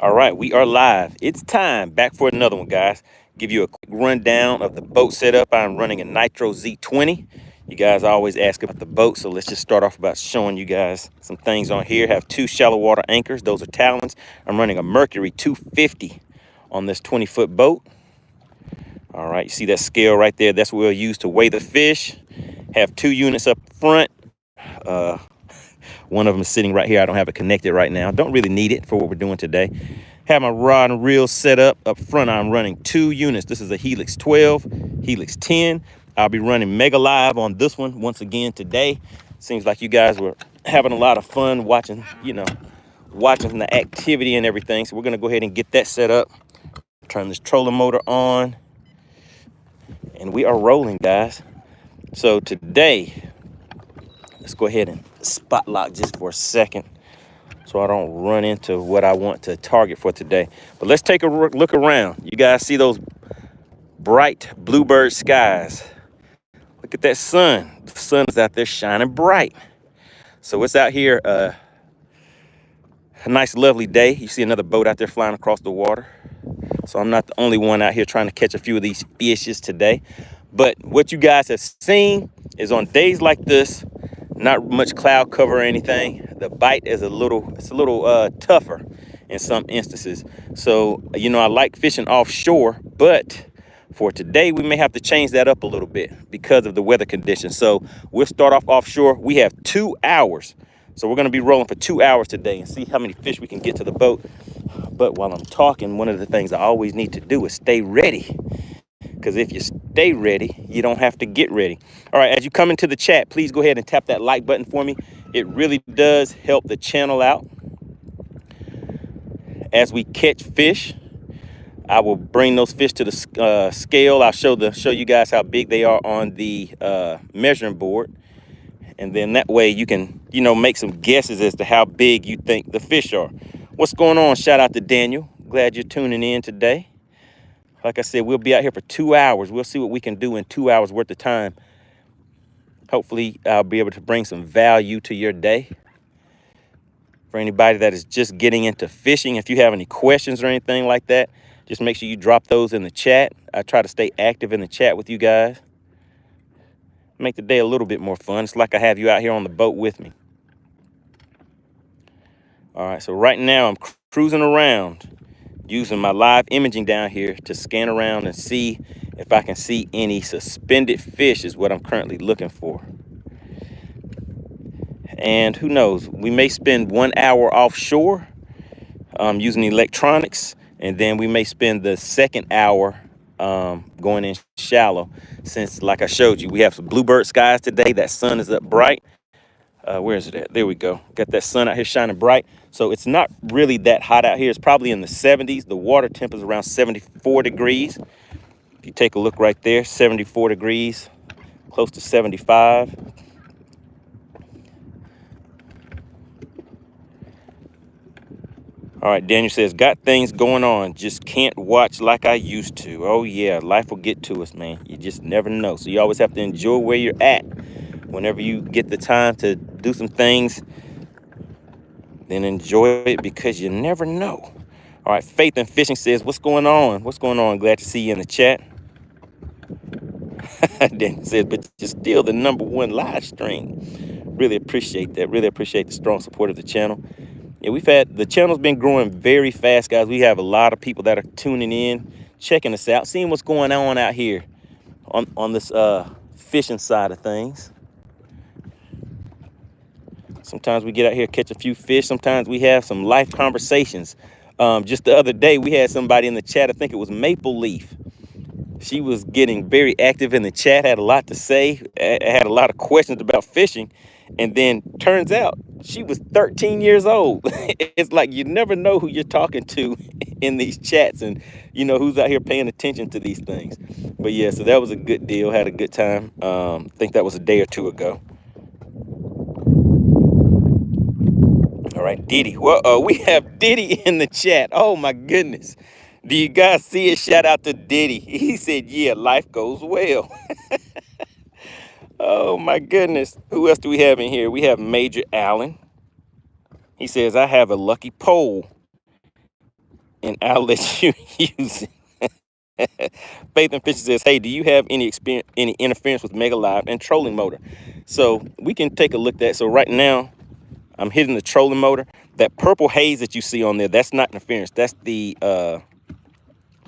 All right, we are live. It's time back for another one, guys. Give you a quick rundown of the boat setup. I'm running a Nitro Z20. You guys always ask about the boat, so let's just start off about showing you guys some things on here. Have two shallow water anchors. Those are Talons. I'm running a Mercury 250 on this 20-foot boat. All right, you see that scale right there? That's what we'll use to weigh the fish. Have two units up front. One of them is sitting right here. I don't have it connected right now. Don't really need it for what we're doing today. Have my rod and reel set up. Up front, I'm running two units. This is a Helix 12, Helix 10. I'll be running Mega Live on this one once again today. Seems like you guys were having a lot of fun watching, watching the activity and everything. So we're gonna go ahead and get that set up. Turn this trolling motor on. And we are rolling, guys. So today, let's go ahead and spot lock just for a second so I don't run into what I want to target for today. But let's take a look around. You guys see those bright bluebird skies? Look at that sun. The sun is out there shining bright. So it's out here a nice, lovely day. You see another boat out there flying across the water. So I'm not the only one out here trying to catch a few of these fishes today. But what you guys have seen is on days like this, not much cloud cover or anything, the bite is a little tougher in some instances. So, I like fishing offshore, but for today, we may have to change that up a little bit because of the weather conditions. So we'll start off offshore. We have 2 hours. So we're gonna be rolling for 2 hours today and see how many fish we can get to the boat. But while I'm talking, one of the things I always need to do is stay ready. Because if you stay ready, you don't have to get ready. All right, as you come into the chat, please go ahead and tap that like button for me. It really does help the channel out. As we catch fish, I will bring those fish to the scale. I'll show you guys how big they are on the measuring board. And then that way you can, make some guesses as to how big you think the fish are. What's going on? Shout out to Daniel. Glad you're tuning in today. Like I said, we'll be out here for 2 hours. We'll see what we can do in 2 hours worth of time. Hopefully, I'll be able to bring some value to your day. For anybody that is just getting into fishing, if you have any questions or anything like that, just make sure you drop those in the chat. I try to stay active in the chat with you guys. Make the day a little bit more fun. It's like I have you out here on the boat with me. All right, so right now I'm cruising around using my live imaging down here to scan around and see if I can see any suspended fish is what I'm currently looking for. And who knows, we may spend 1 hour offshore using electronics, and then we may spend the second hour going in shallow, since like I showed you, we have some bluebird skies today. That sun is up bright. Where is it at? There we go. Got that sun out here shining bright. So it's not really that hot out here. It's probably in the 70s. The water temp is around 74 degrees. If you take a look right there, 74 degrees, close to 75. All right, Daniel says, got things going on. Just can't watch like I used to. Oh, yeah, life will get to us, man. You just never know. So you always have to enjoy where you're at. Whenever you get the time to do some things, then enjoy it, because you never know. All right, Faith and Fishing says, what's going on? What's going on? Glad to see you in the chat. Daniel says, but you're still the #1 live stream. Really appreciate that. Really appreciate the strong support of the channel. Yeah, the channel's been growing very fast, guys. We have a lot of people that are tuning in, checking us out, seeing what's going on out here on this fishing side of things. Sometimes we get out here, catch a few fish. Sometimes we have some life conversations. Just the other day, we had somebody in the chat, I think it was Maple Leaf. She was getting very active in the chat, had a lot to say, had a lot of questions about fishing. And then turns out she was 13 years old. It's like you never know who you're talking to in these chats, and who's out here paying attention to these things. But yeah, so that was a good deal. Had a good time. I think that was a day or two ago. All right, Diddy. Well, we have Diddy in the chat. Oh my goodness. Do you guys see it? Shout out to Diddy. He said, yeah, life goes well. Oh my goodness. Who else do we have in here? We have Major Allen. He says, I have a lucky pole. and I'll let you use it. Faith and Fisher says, hey, do you have any experience, any interference with Mega Live and trolling motor? So we can take a look at that. So right now, I'm hitting the trolling motor. That purple haze that you see on there, that's not interference. That's the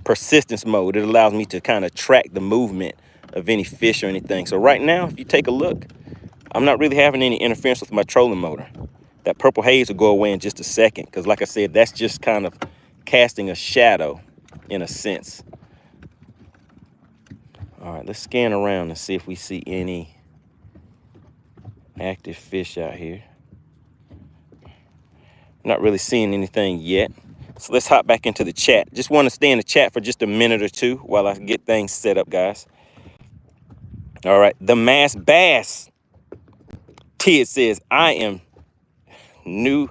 persistence mode. It allows me to kind of track the movement of any fish or anything. So right now, if you take a look, I'm not really having any interference with my trolling motor. That purple haze will go away in just a second, because like I said, that's just kind of casting a shadow in a sense. All right, let's scan around and see if we see any active fish out here. Not really seeing anything yet. So let's hop back into the chat. Just want to stay in the chat for just a minute or two while I get things set up, guys. All right, the Mass Bass Tid says, I am new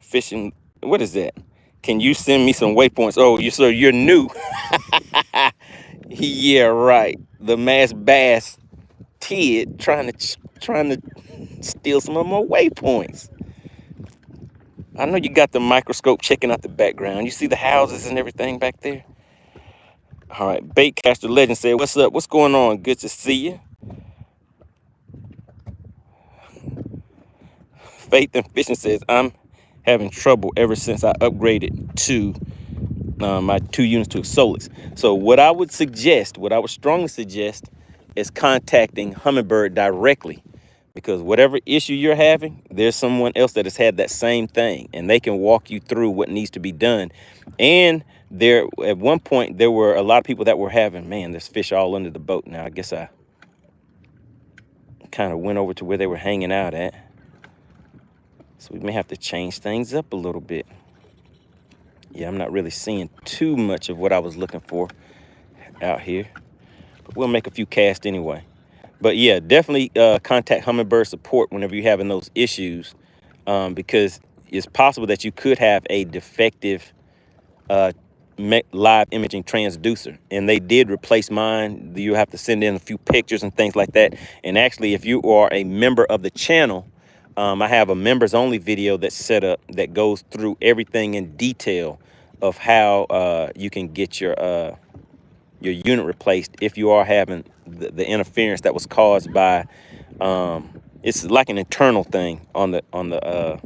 fishing. What is that? Can you send me some waypoints? Oh, you're new. Yeah, right. The Mass Bass Tid trying to steal some of my waypoints. I know you got the microscope checking out the background. You see the houses and everything back there? All right, Baitcaster Legend said, what's up? What's going on? Good to see you. Faith and Fishing says, I'm having trouble ever since I upgraded to my 2 units to a Solix. So what I would strongly suggest is contacting Humminbird directly, because whatever issue you're having, there's someone else that has had that same thing, and they can walk you through what needs to be done. And there, at one point, there were a lot of people that were having, man, there's fish all under the boat. Now, I guess I kind of went over to where they were hanging out at. So we may have to change things up a little bit. Yeah, I'm not really seeing too much of what I was looking for out here, but we'll make a few casts anyway. But yeah, definitely contact Humminbird support whenever you're having those issues, because it's possible that you could have a defective live imaging transducer, and they did replace mine. You have to send in a few pictures and things like that. And actually, if you are a member of the channel, I have a members only video that's set up that goes through everything in detail of how you can get your unit replaced if you are having the interference that was caused by it's like an internal thing on the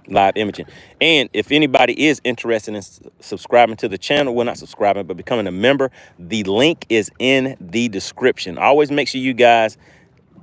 live imaging. And if anybody is interested in subscribing to the channel, well, not subscribing, but becoming a member, the link is in the description. Always make sure you guys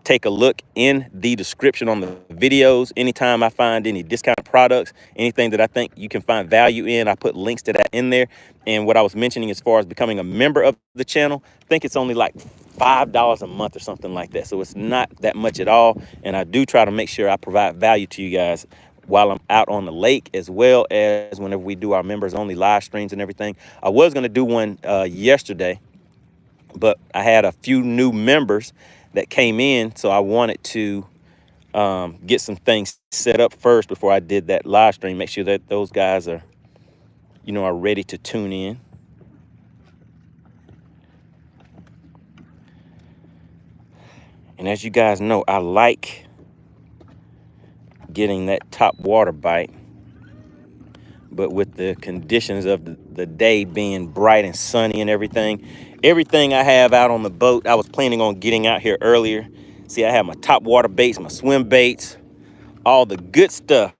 take a look in the description on the videos. Anytime I find any discounted products, anything that I think you can find value in, I put links to that in there. And what I was mentioning as far as becoming a member of the channel, I think it's only like $5 a month or something like that. So it's not that much at all. And I do try to make sure I provide value to you guys while I'm out on the lake, as well as whenever we do our members only live streams and everything. I was going to do one yesterday, but I had a few new members that came in, so I wanted to get some things set up first before I did that live stream. Make sure that those guys are, are ready to tune in. And as you guys know, I like getting that top water bite, but with the conditions of the day being bright and sunny and everything I have out on the boat, I was planning on getting out here earlier. See, I have my top water baits, my swim baits, all the good stuff.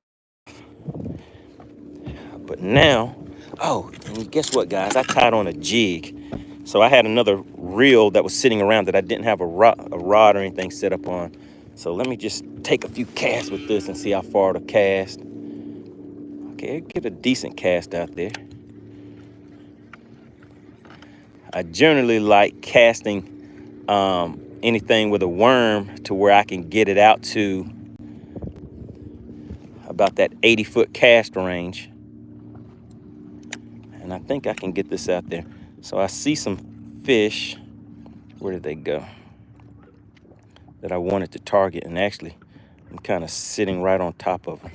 But now, oh, and guess what, guys? I tied on a jig. So I had another reel that was sitting around that I didn't have a rod or anything set up on. So let me just take a few casts with this and see how far it'll cast. Okay, get a decent cast out there. I generally like casting anything with a worm to where I can get it out to about that 80-foot cast range. And I think I can get this out there. So I see some fish. Where did they go? That I wanted to target, and actually I'm kind of sitting right on top of them.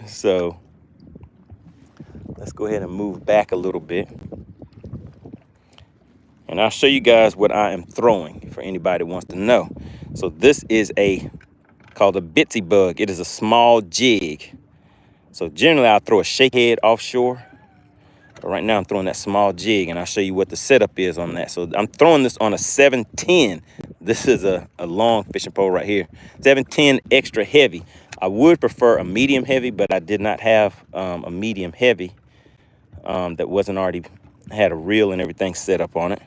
So let's go ahead and move back a little bit, and I'll show you guys what I am throwing for anybody who wants to know. So this is called a bitsy bug. It is a small jig. So generally I'll throw a shakehead offshore, But right now I'm throwing that small jig, and I'll show you what the setup is on that. So I'm throwing this on a 710. This is a long fishing pole right here. 710 extra heavy. I would prefer a medium heavy, but I did not have a medium heavy that wasn't already had a reel and everything set up on it.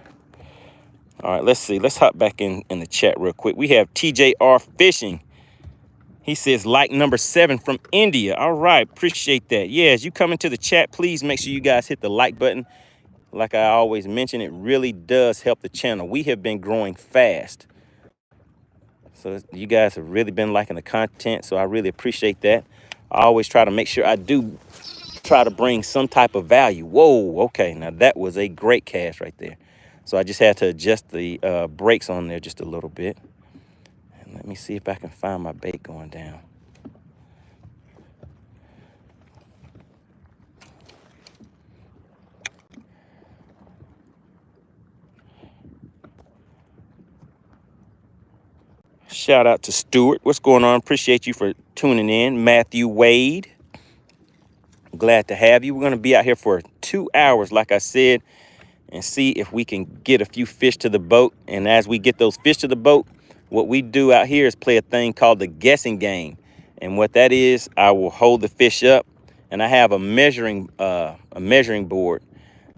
All right, let's see. Let's hop back in the chat real quick. We have TJR Fishing. He says, like number 7 from India. All right, appreciate that. Yeah, as you come into the chat, please make sure you guys hit the like button. Like I always mention, it really does help the channel. We have been growing fast. So you guys have really been liking the content, so I really appreciate that. I always try to make sure I do try to bring some type of value. Whoa, okay, now that was a great cast right there. So I just had to adjust the brakes on there just a little bit. And let me see if I can find my bait going down. Shout out to Stuart. What's going on? Appreciate you for tuning in. Matthew Wade. Glad to have you. We're going to be out here for 2 hours, like I said, and see if we can get a few fish to the boat. And as we get those fish to the boat, what we do out here is play a thing called the guessing game. And what that is, I will hold the fish up, and I have a measuring board.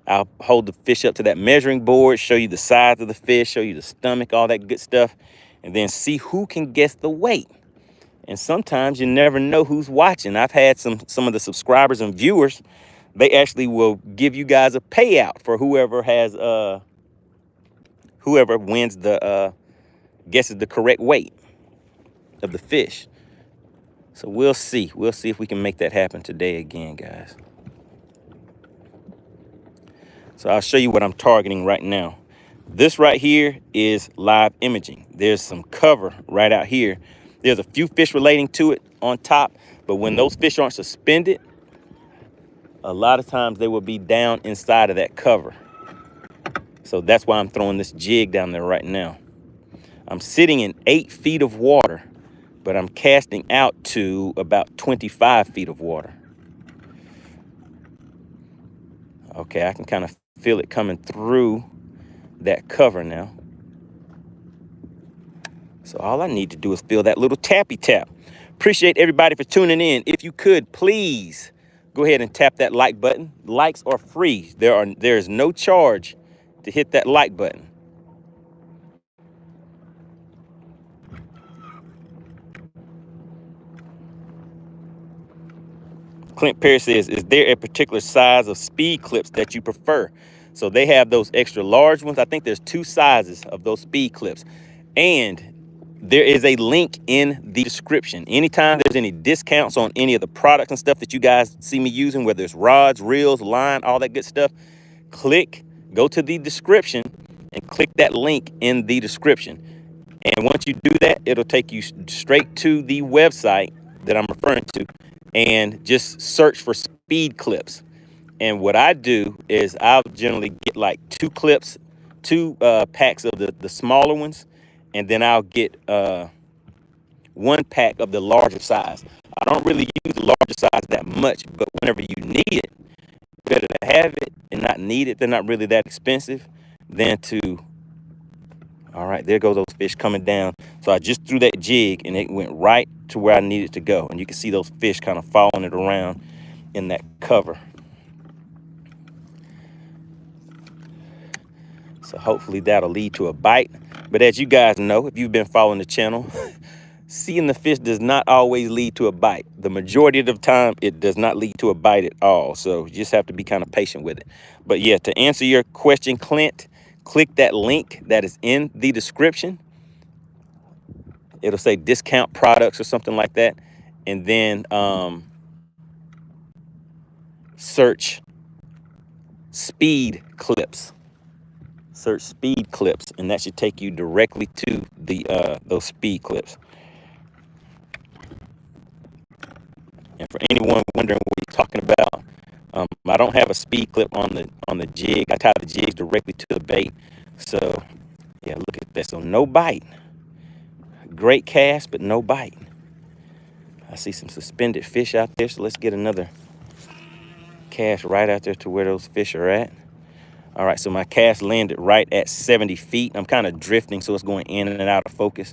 I'll hold the fish up to that measuring board, show you the size of the fish, show you the stomach, all that good stuff, and then see who can guess the weight. And sometimes you never know who's watching. I've had some of the subscribers and viewers, they actually will give you guys a payout for whoever wins the guesses the correct weight of the fish. So we'll see if we can make that happen today again, guys. So I'll show you what I'm targeting right now. This right here is live imaging. There's some cover right out here. There's a few fish relating to it on top, but when those fish aren't suspended, a lot of times they will be down inside of that cover. So that's why I'm throwing this jig down there right now. I'm sitting in 8 feet of water, but I'm casting out to about 25 feet of water. Okay, I can kind of feel it coming through that cover now. So all I need to do is feel that little tappy tap. Appreciate everybody for tuning in. If you could, please go ahead and tap that like button. Likes are free. There is no charge to hit that like button. Clint Perry says, is there a particular size of speed clips that you prefer? So they have those extra large ones. I think there's 2 sizes of those speed clips. And there is a link in the description. Anytime there's any discounts on any of the products and stuff that you guys see me using, whether it's rods, reels, line, all that good stuff, go to the description and click that link in the description. And once you do that, it'll take you straight to the website that I'm referring to, and just search for speed clips. And what I do is I'll generally get like 2 clips, 2 packs of the smaller ones, and then I'll get 1 pack of the larger size. I don't really use the larger size that much, but whenever you need it, better to have it and not need it. They're not really that expensive than to. All right, there go those fish coming down. So I just threw that jig and it went right to where I needed to go. And you can see those fish kind of following it around in that cover. So hopefully that'll lead to a bite. But as you guys know, if you've been following the channel, seeing the fish does not always lead to a bite. The majority of the time, it does not lead to a bite at all. So you just have to be kind of patient with it. But yeah, to answer your question, Clint, click that link that is in the description. It'll say discount products or something like that. And then search speed clips. Search speed clips, and that should take you directly to the those speed clips. And for anyone wondering what he's talking about, I don't have a speed clip on the jig. I tie the jigs directly to the bait. So yeah, look at that. So no bite. Great cast, but no bite. I see some suspended fish out there, so let's get another cast right out there to where those fish are at. All right, so my cast landed right at 70 feet. I'm kind of drifting, so it's going in and out of focus.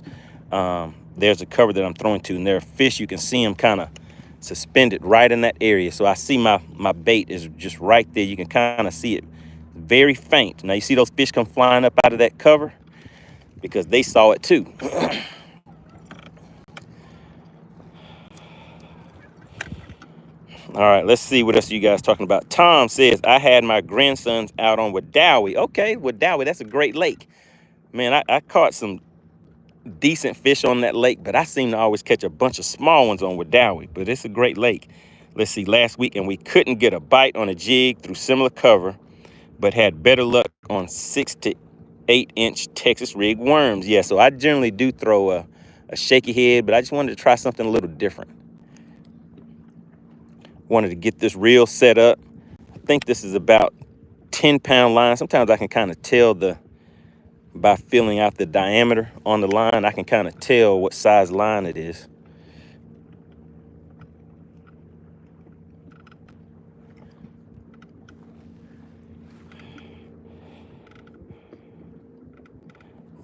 There's a cover that I'm throwing to, and there are fish. You can see them kind of suspended right in that area. So I see my bait is just right there. You can kind of see it very faint. Now you see those fish come flying up out of that cover because they saw it too. All right, let's see what else you guys talking about. Tom says, I had my grandsons out on Wadawi. Okay, Wadawi, that's a great lake. Man, I caught some decent fish on that lake, but I seem to always catch a bunch of small ones on Wadawi, but it's a great lake. Let's see, last week, and we couldn't get a bite on a jig through similar cover, but had better luck on 6 to 8 inch Texas rig worms. Yeah, so I generally do throw a shaky head, but I just wanted to try something a little different. Wanted to get this reel set up. I think this is about 10-pound line. Sometimes I can kind of tell by feeling out the diameter on the line, I can kind of tell what size line it is.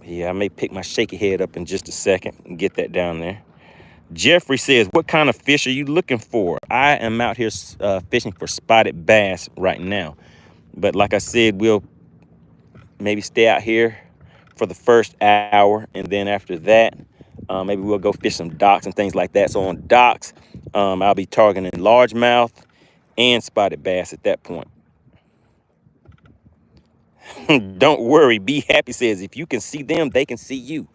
Yeah, I may pick my shaky head up in just a second and get that down there. Jeffrey says, what kind of fish are you looking for? I am out here fishing for spotted bass right now. But like I said, we'll maybe stay out here for the first hour. And then after that, maybe we'll go fish some docks and things like that. So on docks, I'll be targeting largemouth and spotted bass at that point. Don't worry, Be Happy says, if you can see them, they can see you.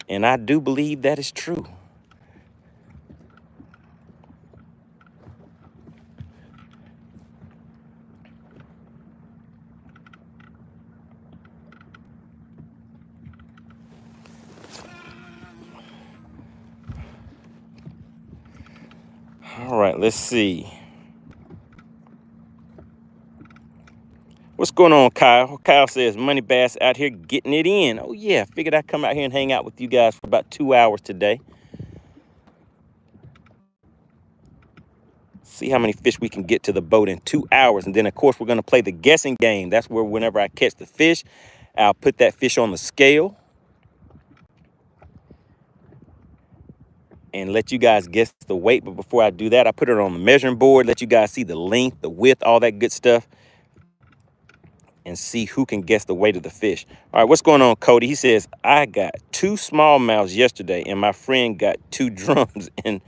And I do believe that is true. All right, let's see. What's going on, Kyle? Kyle says, MoneyBass out here getting it in. Oh, yeah. Figured I'd come out here and hang out with you guys for about 2 hours today. See how many fish we can get to the boat in 2 hours. And then, of course, we're going to play the guessing game. That's where whenever I catch the fish, I'll put that fish on the scale and let you guys guess the weight. But before I do that, I put it on the measuring board, let you guys see the length, the width, all that good stuff, and see who can guess the weight of the fish. All right, what's going on, Cody? He says, I got 2 smallmouths yesterday, and my friend got 2 drums in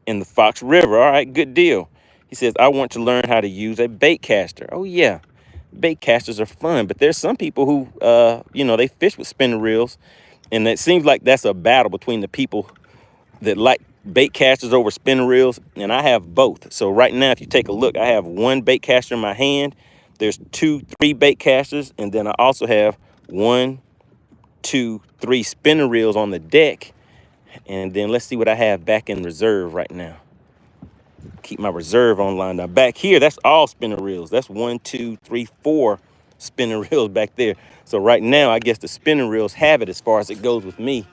the Fox River. All right, good deal. He says, I want to learn how to use a bait caster. Oh, yeah. Bait casters are fun, but there's some people who, they fish with spinning reels, and it seems like that's a battle between the people that like bait casters over spinning reels, and I have both. So right now, if you take a look, I have 1 bait caster in my hand. There's 2, 3 bait casters, and then I also have 1, 2, 3 spinning reels on the deck. And then let's see what I have back in reserve right now. Keep my reserve online. Now back here, that's all spinning reels. That's 1, 2, 3, 4 spinning reels back there. So right now, I guess the spinning reels have it as far as it goes with me.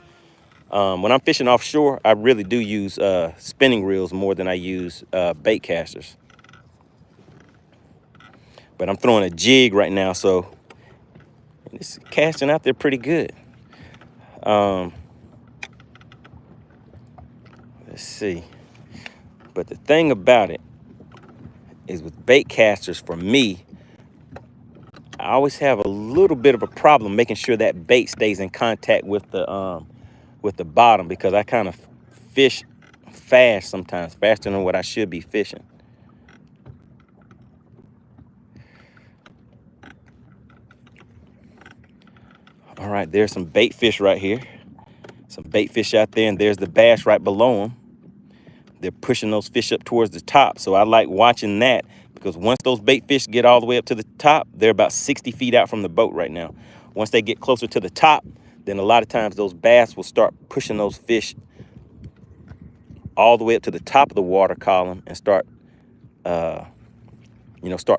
When I'm fishing offshore, I really do use spinning reels more than I use bait casters. But I'm throwing a jig right now, so it's casting out there pretty good. Let's see. But the thing about it is with bait casters, for me, I always have a little bit of a problem making sure that bait stays in contact with the bottom, because I kind of fish fast sometimes, faster than what I should be fishing. All right, there's some bait fish right here. Some bait fish out there, and there's the bass right below them. They're pushing those fish up towards the top. So I like watching that, because once those bait fish get all the way up to the top, they're about 60 feet out from the boat right now. Once they get closer to the top, then a lot of times those bass will start pushing those fish all the way up to the top of the water column and start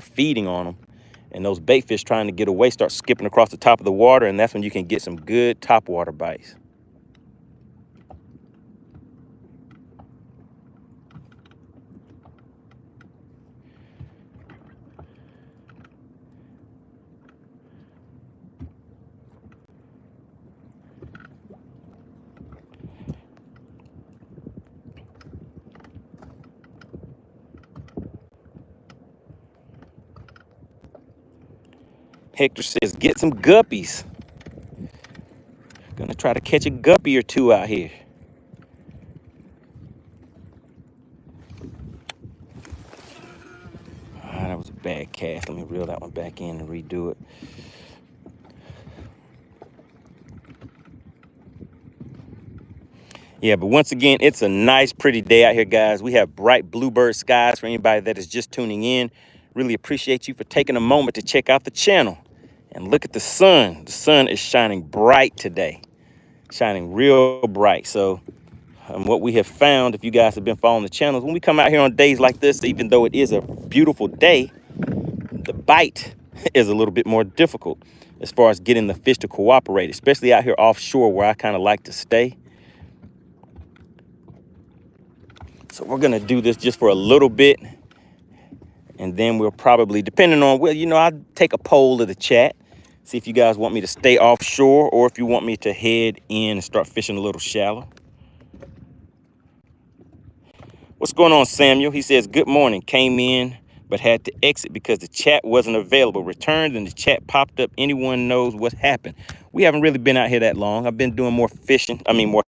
feeding on them. And those bait fish trying to get away start skipping across the top of the water, and that's when you can get some good topwater bites. Hector says, get some guppies. Gonna try to catch a guppy or two out here. Ah, that was a bad cast. Let me reel that one back in and redo it. Yeah, but once again, it's a nice, pretty day out here, guys. We have bright bluebird skies for anybody that is just tuning in. Really appreciate you for taking a moment to check out the channel. And look at the sun. The sun is shining bright today. Shining real bright. So what we have found, if you guys have been following the channels, when we come out here on days like this, even though it is a beautiful day, the bite is a little bit more difficult as far as getting the fish to cooperate, especially out here offshore where I kind of like to stay. So we're gonna do this just for a little bit, and then we'll probably, depending on, well, you know, I'll take a poll of the chat, see if you guys want me to stay offshore or if you want me to head in and start fishing a little shallow. What's going on, Samuel? He says, good morning. Came in, but had to exit because the chat wasn't available. Returned and the chat popped up. Anyone knows what happened? We haven't really been out here that long. I've been doing more fishing. I mean, more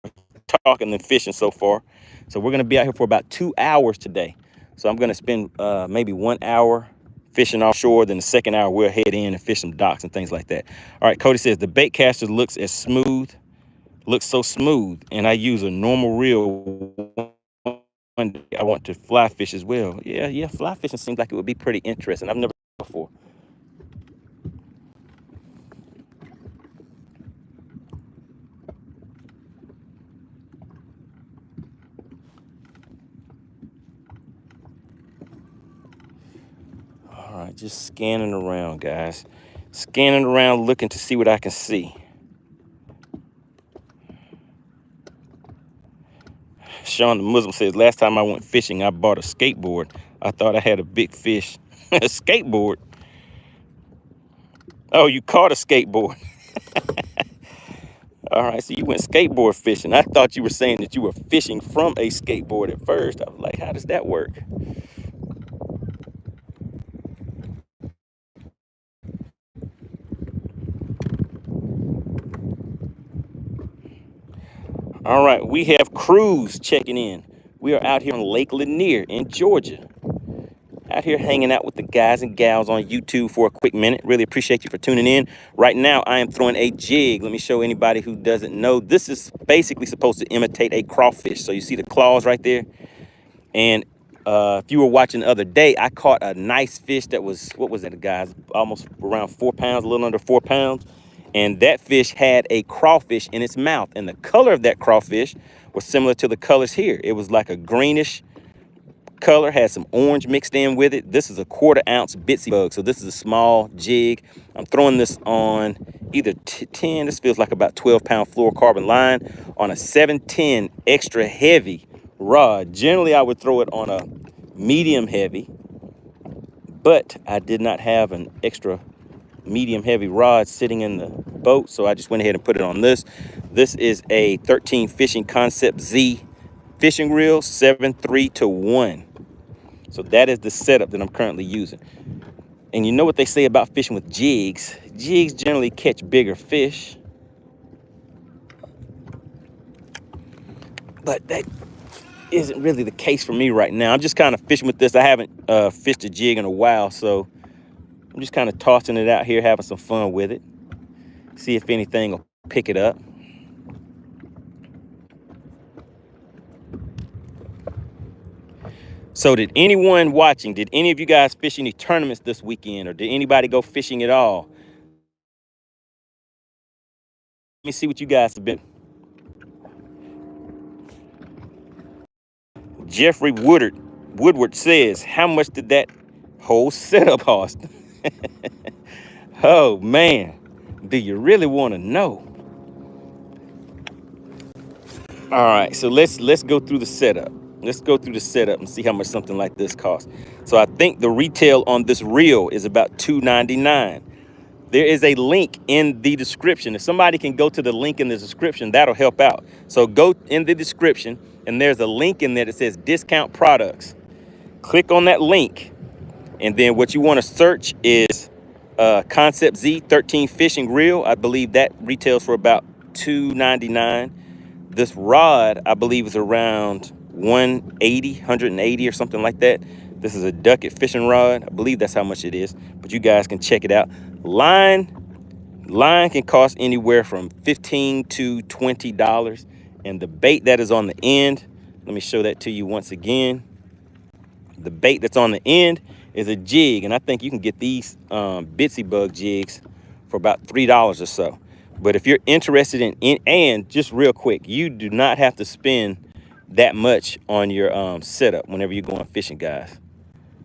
talking than fishing so far. So we're going to be out here for about 2 hours today. So I'm going to spend maybe 1 hour fishing offshore. Then the second hour, we'll head in and fish some docks and things like that. All right, Cody says, the bait caster looks so smooth. And I use a normal reel. One day I want to fly fish as well. Yeah, fly fishing seems like it would be pretty interesting. I've never done it before. All right, just scanning around, guys. Scanning around, looking to see what I can see. Sean the Muslim says, last time I went fishing, I bought a skateboard. I thought I had a big fish. A skateboard? Oh, you caught a skateboard. All right, so you went skateboard fishing. I thought you were saying that you were fishing from a skateboard at first. I was like, how does that work? All right, we have crews checking in. We are out here on Lake Lanier in Georgia. Out here hanging out with the guys and gals on YouTube for a quick minute. Really appreciate you for tuning in. Right now, I am throwing a jig. Let me show anybody who doesn't know. This is basically supposed to imitate a crawfish. So you see the claws right there? And if you were watching the other day, I caught a nice fish that was, what was that, guys? Almost around 4 pounds, a little under 4 pounds. And that fish had a crawfish in its mouth. And the color of that crawfish was similar to the colors here. It was like a greenish color, had some orange mixed in with it. This is a 1/4 ounce bitsy bug. So this is a small jig. I'm throwing this on either 10, this feels like about 12-pound fluorocarbon line on a 710 extra heavy rod. Generally, I would throw it on a medium heavy, but I did not have an extra medium heavy rod sitting in the boat, so I just went ahead and put it on this. This is a 13 Fishing Concept Z fishing reel, 7-3-1. So that is the setup that I'm currently using. And you know what they say about fishing with jigs? Jigs generally catch bigger fish, but that isn't really the case for me right now. I'm just kind of fishing with this. I haven't fished a jig in a while, so I'm just kind of tossing it out here, having some fun with it. See if anything will pick it up. So did anyone watching, did any of you guys fish any tournaments this weekend, or did anybody go fishing at all? Let me see what you guys have been. Jeffrey Woodward says, how much did that whole setup cost? Oh man, do you really want to know? All right, so let's go through the setup. Let's go through the setup and see how much something like this costs. So I think the retail on this reel is about $2.99. There is a link in the description. If somebody can go to the link in the description, that'll help out. So go in the description, and there's a link in there that says discount products. Click on that link, and then what you want to search is Concept Z 13 fishing reel. I believe that retails for about $2.99. This rod, I believe, is around 180 or something like that. This is a Ducket fishing rod. I believe that's how much it is, but you guys can check it out. Line can cost anywhere from $15 to $20. And the bait that is on the end, let me show that to you once again. The bait that's on the end is a jig, and I think you can get these Bitsy Bug jigs for about $3 or so. But if you're interested and just real quick, you do not have to spend that much on your setup whenever you're going fishing, guys.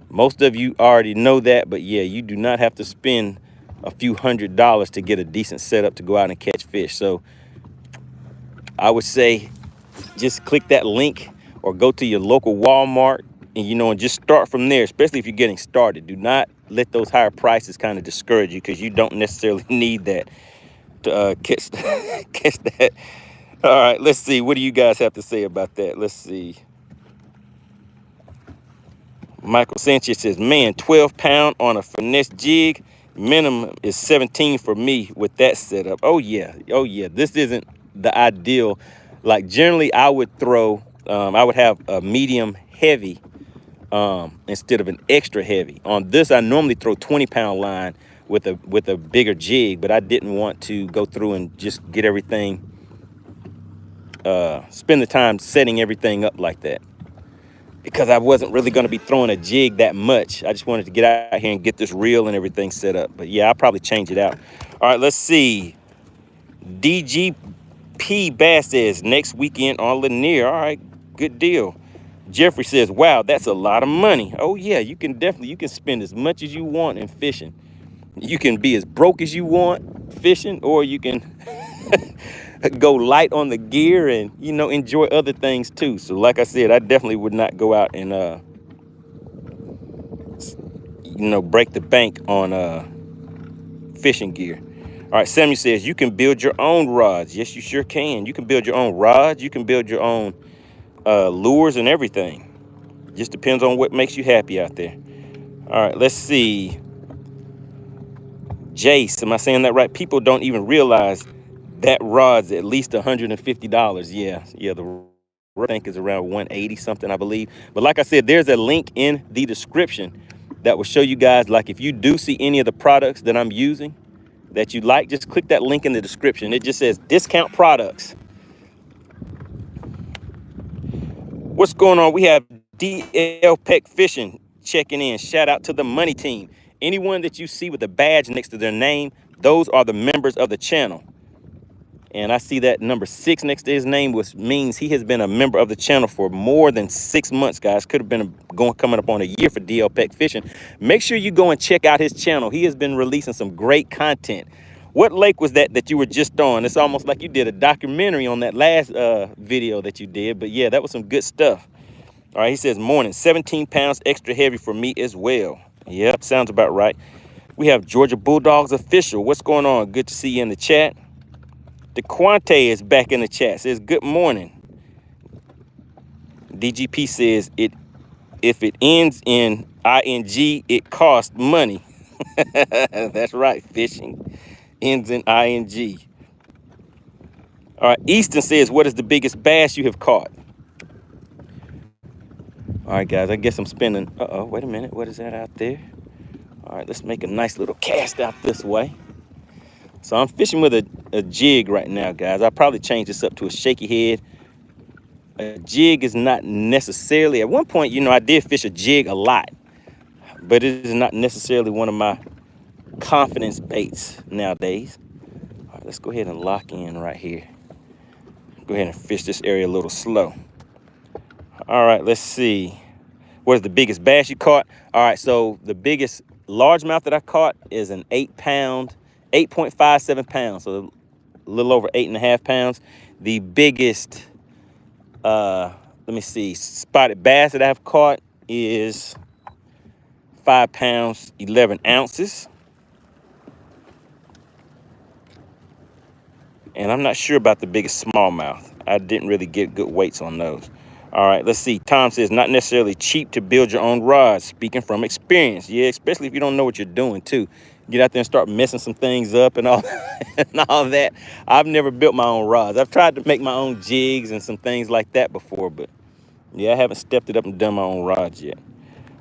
Most of you already know that, but yeah, you do not have to spend a few $100s to get a decent setup to go out and catch fish. So I would say just click that link or go to your local Walmart and, and just start from there, especially if you're getting started. Do not let those higher prices kind of discourage you, because you don't necessarily need that to catch, catch that. All right, let's see. What do you guys have to say about that? Let's see. Michael Sanchez says, man, 12-pound on a finesse jig. Minimum is 17 for me with that setup. Oh, yeah. Oh, yeah. This isn't the ideal. Like, generally, I would throw, I would have a medium heavy instead of an extra heavy. On this, I normally throw 20-pound line with a bigger jig, but I didn't want to go through and just get everything, spend the time setting everything up like that, because I wasn't really going to be throwing a jig that much. I just wanted to get out here and get this reel and everything set up. But yeah, I'll probably change it out. All right, let's see. DGP Bass says, next weekend on Lanier. All right, good deal. Jeffrey says, wow, that's a lot of money. Oh yeah, you can spend as much as you want in fishing. You can be as broke as you want fishing, or you can go light on the gear and, enjoy other things too. So like I said, I definitely would not go out and, break the bank on fishing gear. All right, Samuel says, you can build your own rods. Yes, you sure can. You can build your own rods. You can build your own lures and everything. Just depends on what makes you happy out there. All right, let's see. Jace, am I saying that right? People don't even realize that rod's at least $150. Yeah, the rod I think is around 180 something, I believe. But like I said, there's a link in the description that will show you guys, like, if you do see any of the products that I'm using that you like, just click that link in the description. It just says discount products. What's going on? We have DL Peck Fishing checking in. Shout out to the Money Team. Anyone that you see with a badge next to their name, those are the members of the channel. And I see that number 6 next to his name, which means he has been a member of the channel for more than 6 months, guys. Could have been coming up on a year for DL Peck Fishing. Make sure you go and check out his channel. He has been releasing some great content. What lake was that you were just on? It's almost like you did a documentary on that last video that you did. But yeah, that was some good stuff. All right, he says, morning, 17 pounds extra heavy for me as well. Yep, sounds about right. We have Georgia Bulldogs Official. What's going on? Good to see you in the chat. DeQuante is back in the chat. Says, good morning. DGP says, if it ends in ing, it costs money. That's right, fishing ends in ing. All right, Easton says, what is the biggest bass you have caught? All right, guys, I guess I'm spinning. Uh-oh, wait a minute. What is that out there? All right, let's make a nice little cast out this way. So I'm fishing with a jig right now, guys. I'll probably change this up to a shaky head. A jig is not necessarily, at one point, I did fish a jig a lot, but it is not necessarily one of my confidence baits nowadays. All right, let's go ahead and lock in right here. Go ahead and fish this area a little slow. All right, let's see. What is the biggest bass you caught? All right, so the biggest largemouth that I caught is an 8-pound, 8.57 pounds, so a little over 8.5 pounds. The biggest, let me see, spotted bass that I've caught is 5 pounds, 11 ounces. And I'm not sure about the biggest smallmouth. I didn't really get good weights on those. All right, let's see. Tom says, not necessarily cheap to build your own rods. Speaking from experience. Yeah, especially if you don't know what you're doing, too. Get out there and start messing some things up and all, and all that. I've never built my own rods. I've tried to make my own jigs and some things like that before, but yeah, I haven't stepped it up and done my own rods yet.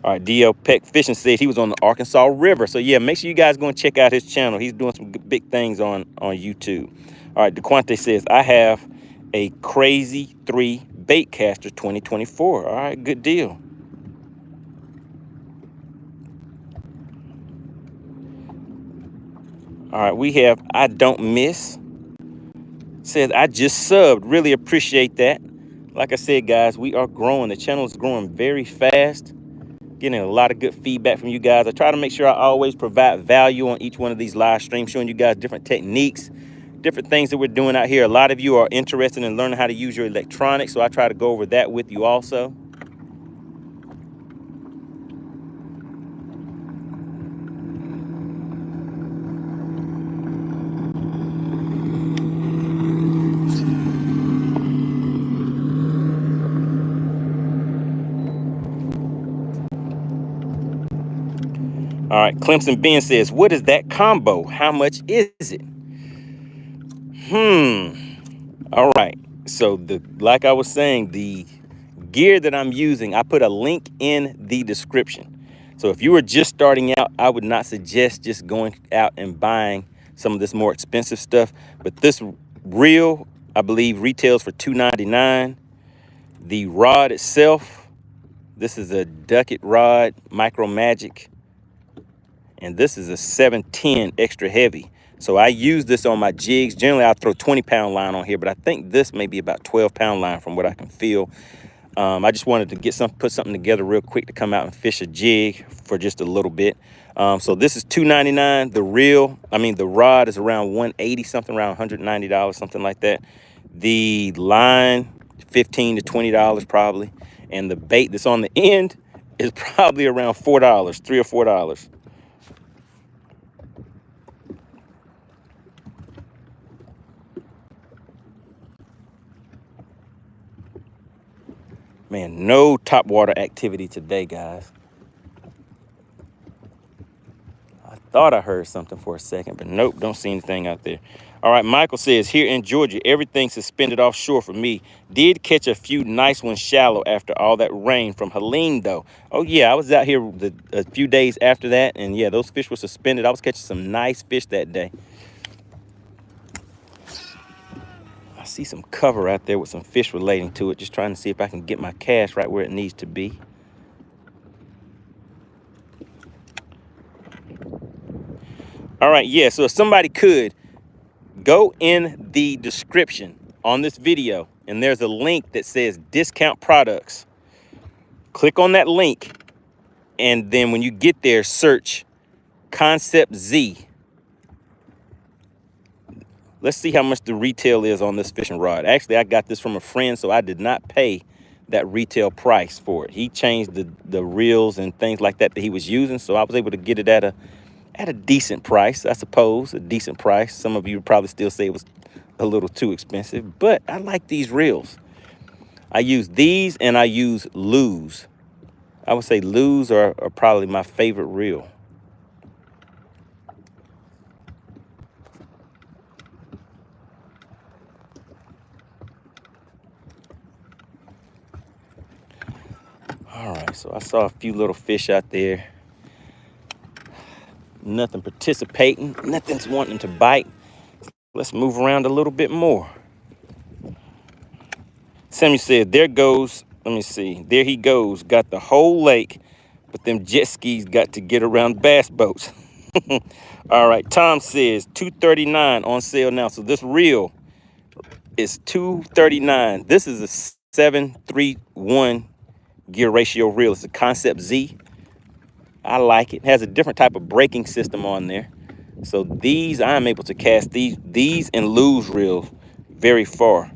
All right, DL Peck Fishing said he was on the Arkansas River. So, yeah, make sure you guys go and check out his channel. He's doing some big things on YouTube. All right, DeQuante says, I have a Crazy 3 bait caster 2024. All right, good deal. All right, we have I Don't Miss. Says, I just subbed. Really appreciate that. Like I said, guys, we are growing. The channel is growing very fast. Getting a lot of good feedback from you guys. I try to make sure I always provide value on each one of these live streams, showing you guys different techniques, different things that we're doing out here. A lot of you are interested in learning how to use your electronics, so I try to go over that with you also. All right, Clemson Ben says, what is that combo? How much is it? All right. So like I was saying, the gear that I'm using, I put a link in the description. So if you were just starting out, I would not suggest just going out and buying some of this more expensive stuff. But this reel, I believe, retails for $2.99. The rod itself, this is a Ducket rod, Micro Magic. And this is a 710 extra heavy. So I use this on my jigs. Generally, I'll throw 20-pound line on here, but I think this may be about 12-pound line from what I can feel. I just wanted to put something together real quick to come out and fish a jig for just a little bit. So this is $2.99. The rod is around $180 something, around $190, something like that. The line, $15 to $20 probably. And the bait that's on the end is probably around $4, $3 or $4. Man, no topwater activity today, guys. I thought I heard something for a second, but nope, don't see anything out there. All right, Michael says, here in Georgia, everything's suspended offshore for me. Did catch a few nice ones shallow after all that rain from Helene, though. Oh, yeah, I was out here a few days after that, and yeah, those fish were suspended. I was catching some nice fish that day. I see some cover out there with some fish relating to it, just trying to see if I can get my cast right where it needs to be. All right, yeah, so if somebody could, go in the description on this video, and there's a link that says discount products. Click on that link, and then when you get there, search Concept Z. Let's see how much the retail is on this fishing rod. Actually, I got this from a friend, so I did not pay that retail price for it. He changed the reels and things like that he was using, so I was able to get it at a decent price, I suppose, a decent price. Some of you would probably still say it was a little too expensive, but I like these reels. I use these and I use Lures. I would say Lures are probably my favorite reel. All right, so I saw a few little fish out there. Nothing participating, nothing's wanting to bite. Let's move around a little bit more. Sammy said, there goes, let me see, there he goes, got the whole lake, but them jet skis got to get around bass boats. All right, Tom says $239 on sale now. So this reel is $239. This is a 7-3-1 gear ratio reel. It's a Concept Z. I like it. It has a different type of braking system on there. So these, I'm able to cast these and Lose reels very far.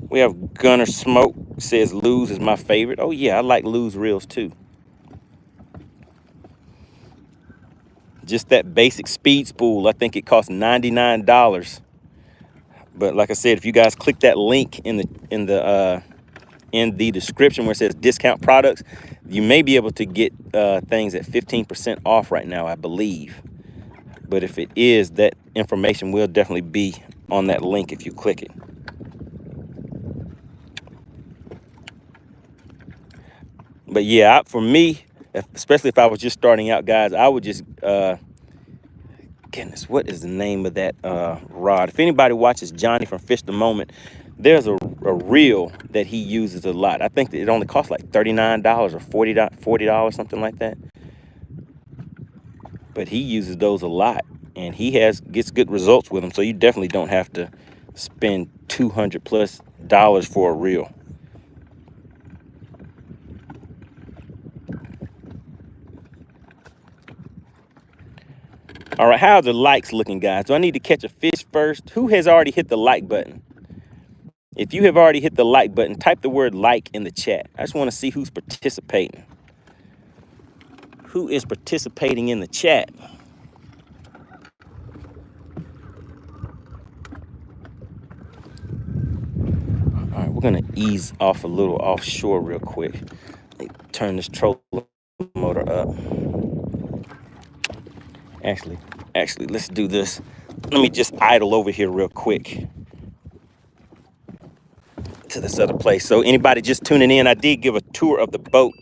We have Gunner Smoke says Lose is my favorite. Oh yeah, I like Lose reels too. Just that basic speed spool, I think it costs $99. But like I said, if you guys click that link in the in the description where it says discount products. You may be able to get things at 15% off right now, I believe. But if it is, that information will definitely be on that link if you click it. But yeah, for me, especially if I was just starting out, guys, I would just, goodness, what is the name of that rod? If anybody watches Johnny from Fish the Moment, there's a reel that he uses a lot. I think that it only costs like $39 or $40, something like that. But he uses those a lot, and he gets good results with them. So you definitely don't have to spend $200+ for a reel. All right, how are the likes looking, guys? Do I need to catch a fish first? Who has already hit the like button? If you have already hit the like button, type the word like in the chat. I just want to see who's participating. Who is participating in the chat? All right, we're going to ease off a little offshore real quick. Turn this trolling motor up. Actually, let's do this. Let me just idle over here real quick to this other place. So anybody just tuning in, I did give a tour of the boat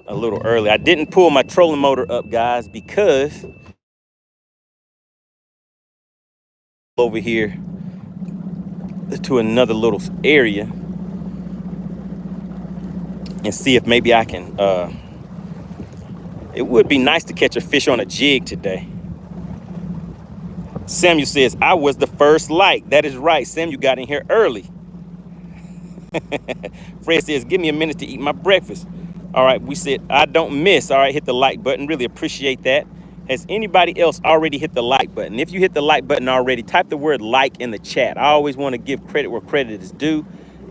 a little early. I didn't pull my trolling motor up, guys, because over here to another little area and see if maybe I can, it would be nice to catch a fish on a jig today. Samuel says, I was the first like. That is right. Samuel got in here early. Fred says, give me a minute to eat my breakfast. All right, we said, I don't miss. All right, hit the like button. Really appreciate that. Has anybody else already hit the like button? If you hit the like button already, type the word like in the chat. I always want to give credit where credit is due.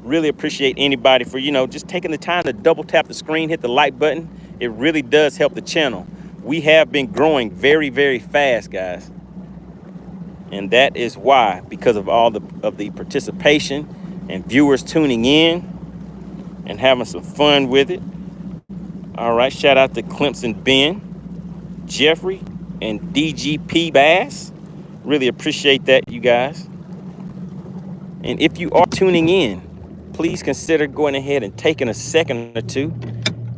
Really appreciate anybody for, just taking the time to double tap the screen, hit the like button. It really does help the channel. We have been growing very, very fast, guys. And that is why, because of all of the participation and viewers tuning in and having some fun with it. All right, shout out to Clemson Ben, Jeffrey, and DGP Bass. Really appreciate that, you guys. And if you are tuning in, please consider going ahead and taking a second or two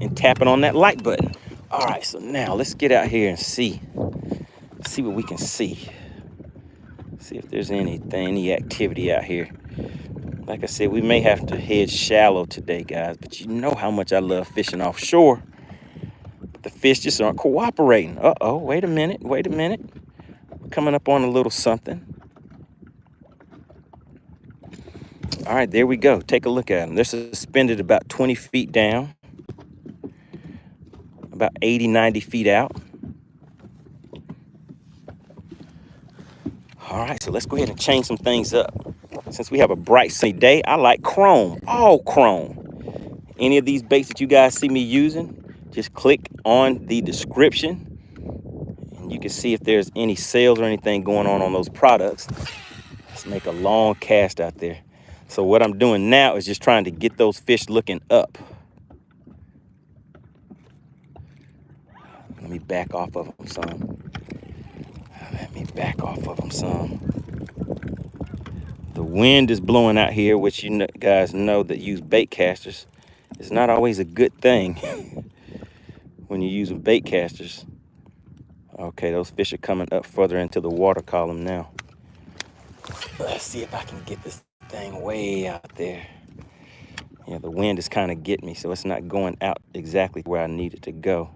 and tapping on that like button. All right, so now let's get out here and see what we can see. See if there's any activity out here. Like I said, we may have to head shallow today, guys, but you know how much I love fishing offshore. But the fish just aren't cooperating. Uh-oh, wait a minute. We're coming up on a little something. All right, there we go. Take a look at them. They're suspended about 20 feet down, about 80, 90 feet out. All right, so let's go ahead and change some things up. Since we have a bright sunny day, I like chrome, all chrome. Any of these baits that you guys see me using, just click on the description and you can see if there's any sales or anything going on those products. Let's make a long cast out there. So what I'm doing now is just trying to get those fish looking up. Let me back off of them some. The wind is blowing out here, which you guys know that use bait casters. It's not always a good thing when you're using bait casters. Okay, those fish are coming up further into the water column now. Let's see if I can get this thing way out there. Yeah, the wind is kind of getting me, so it's not going out exactly where I need it to go.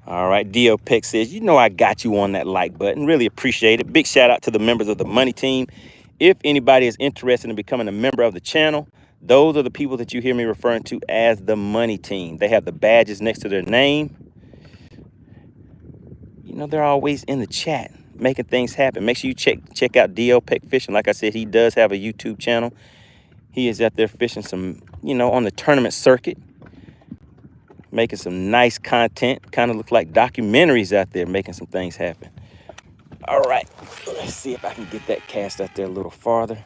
All right, D.O. Peck says, I got you on that like button. Really appreciate it. Big shout out to the members of the Money Team. If anybody is interested in becoming a member of the channel, those are the people that you hear me referring to as the Money Team. They have the badges next to their name. They're always in the chat, making things happen. Make sure you check out D.O. Peck Fishing. Like I said, he does have a YouTube channel. He is out there fishing some, you know, on the tournament circuit, making some nice content. Kind of look like documentaries out there, making some things happen. All right, let's see if I can get that cast out there a little farther.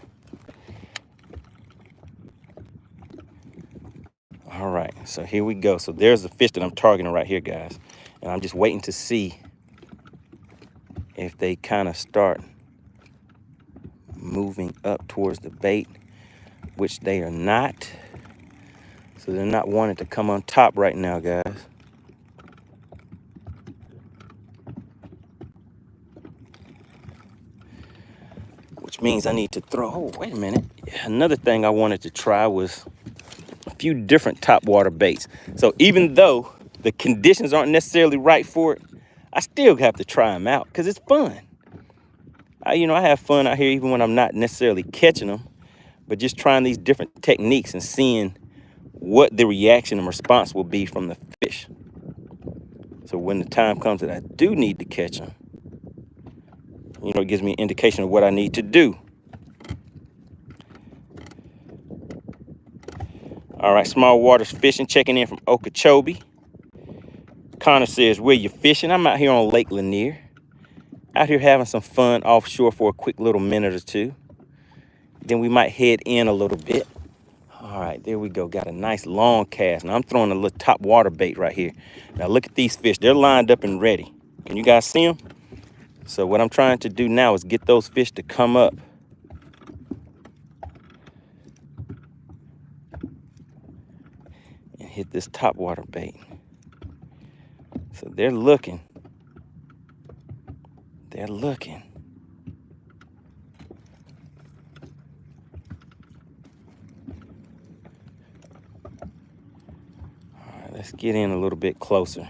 All right, so here we go. So there's the fish that I'm targeting right here, guys. And I'm just waiting to see if they kind of start moving up towards the bait, which they are not. So they're not wanting to come on top right now, guys. Which means I need to throw, oh, wait a minute. Another thing I wanted to try was a few different topwater baits. So even though the conditions aren't necessarily right for it, I still have to try them out because it's fun. I have fun out here even when I'm not necessarily catching them, but just trying these different techniques and seeing what the reaction and response will be from the fish. So when the time comes that I do need to catch them, it gives me an indication of what I need to do. All right, small waters fishing, checking in from Okeechobee. Connor says, where you fishing? I'm out here on Lake Lanier. Out here having some fun offshore for a quick little minute or two. Then we might head in a little bit. All right, there we go. Got a nice long cast. Now I'm throwing a little top water bait right here. Now look at these fish. They're lined up and ready. Can you guys see them? So what I'm trying to do now is get those fish to come up. And hit this top water bait. So they're looking. They're looking. All right, let's get in a little bit closer.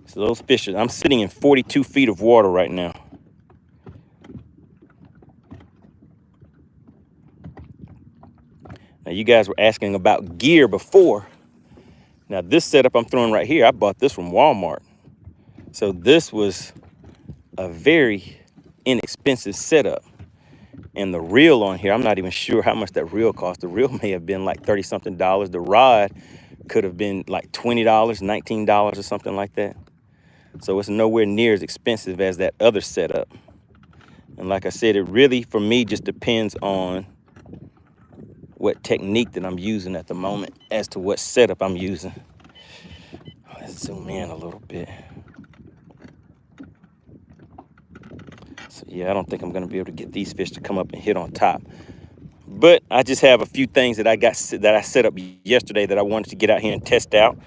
So those fish, I'm sitting in 42 feet of water right now. Now you guys were asking about gear before. Now this setup I'm throwing right here, I bought this from Walmart. So this was a very inexpensive setup. And the reel on here, I'm not even sure how much that reel cost. The reel may have been like 30-something dollars. The rod could have been like $20, $19 or something like that. So it's nowhere near as expensive as that other setup. And like I said, it really, for me, just depends on what technique that I'm using at the moment as to what setup I'm using. Let's zoom in a little bit. So yeah, I don't think I'm gonna be able to get these fish to come up and hit on top. But I just have a few things that I set up yesterday that I wanted to get out here and test out.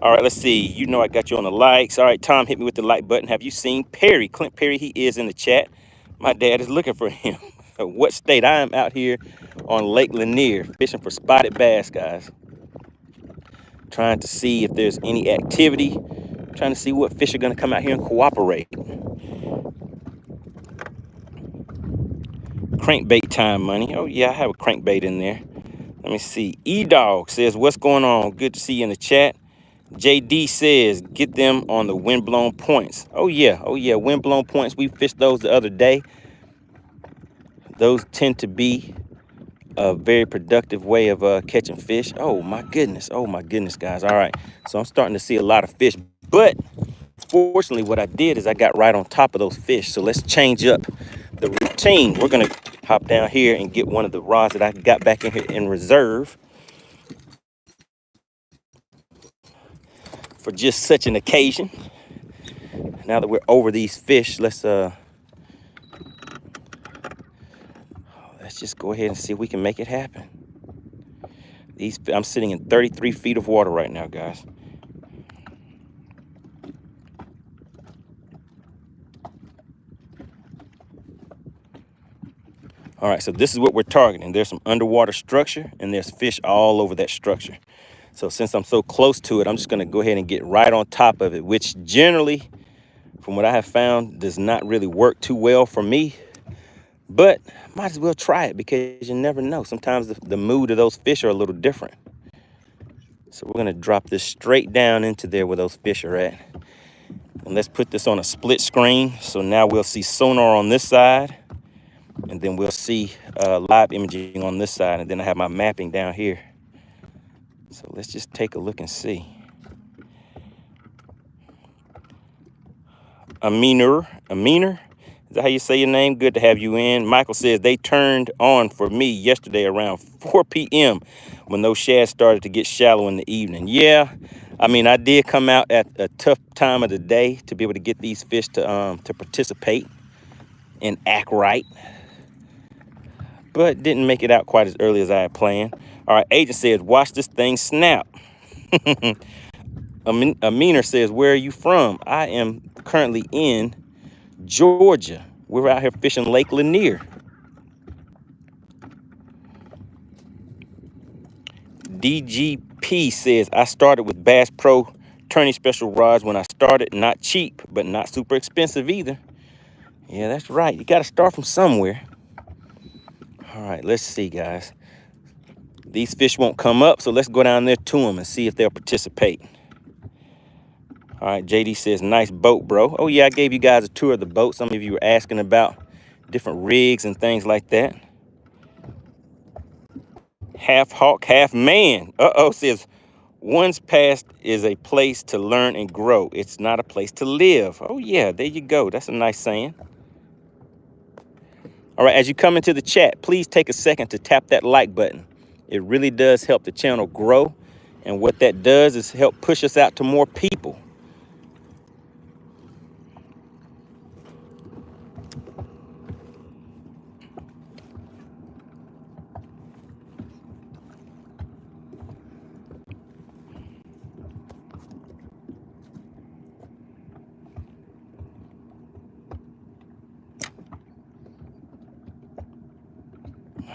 All right, let's see. I got you on the likes. All right, Tom hit me with the like button. Have you seen Perry? Clint Perry, he is in the chat. My dad is looking for him. What state? I am out here on Lake Lanier fishing for spotted bass, guys. Trying to see if there's any activity. Trying to see what fish are going to come out here and cooperate. Crankbait time, money. Oh, yeah, I have a crankbait in there. Let me see. E-Dog says, what's going on? Good to see you in the chat. JD says, get them on the windblown points. Oh, yeah. Windblown points. We fished those the other day. Those tend to be a very productive way of catching fish. Oh, my goodness, guys. All right. So I'm starting to see a lot of fish. But fortunately, what I did is I got right on top of those fish. So let's change up the routine. We're going to hop down here and get one of the rods that I got back in here in reserve for just such an occasion. Now that we're over these fish, let's just go ahead and see if we can make it happen. I'm sitting in 33 feet of water right now, guys. All right, so this is what we're targeting. There's some underwater structure and there's fish all over that structure. So since I'm so close to it, I'm just gonna go ahead and get right on top of it, which generally, from what I have found, does not really work too well for me. But might as well try it because you never know. Sometimes the mood of those fish are a little different. So we're gonna drop this straight down into there where those fish are at. And let's put this on a split screen. So now we'll see sonar on this side and then we'll see live imaging on this side, and then I have my mapping down here. So let's just take a look and see. Aminer, is that how you say your name? Good to have you in. Michael says they turned on for me yesterday around 4 p.m. when those shads started to get shallow in the evening. Yeah, I mean, I did come out at a tough time of the day to be able to get these fish to participate and act right, but didn't make it out quite as early as I had planned. All right, Agent says, watch this thing snap. Aminer says, where are you from? I am currently in Georgia. We're out here fishing Lake Lanier. DGP says, I started with Bass Pro Tourney Special rods when I started. Not cheap, but not super expensive either. Yeah, that's right. You got to start from somewhere. All right, let's see, guys. These fish won't come up, so let's go down there to them and see if they'll participate. All right, JD says, nice boat, bro. Oh, yeah, I gave you guys a tour of the boat. Some of you were asking about different rigs and things like that. Half hawk, half man. Uh-oh, says, one's past is a place to learn and grow. It's not a place to live. Oh, yeah, there you go. That's a nice saying. All right, as you come into the chat, please take a second to tap that like button. It really does help the channel grow. And what that does is help push us out to more people.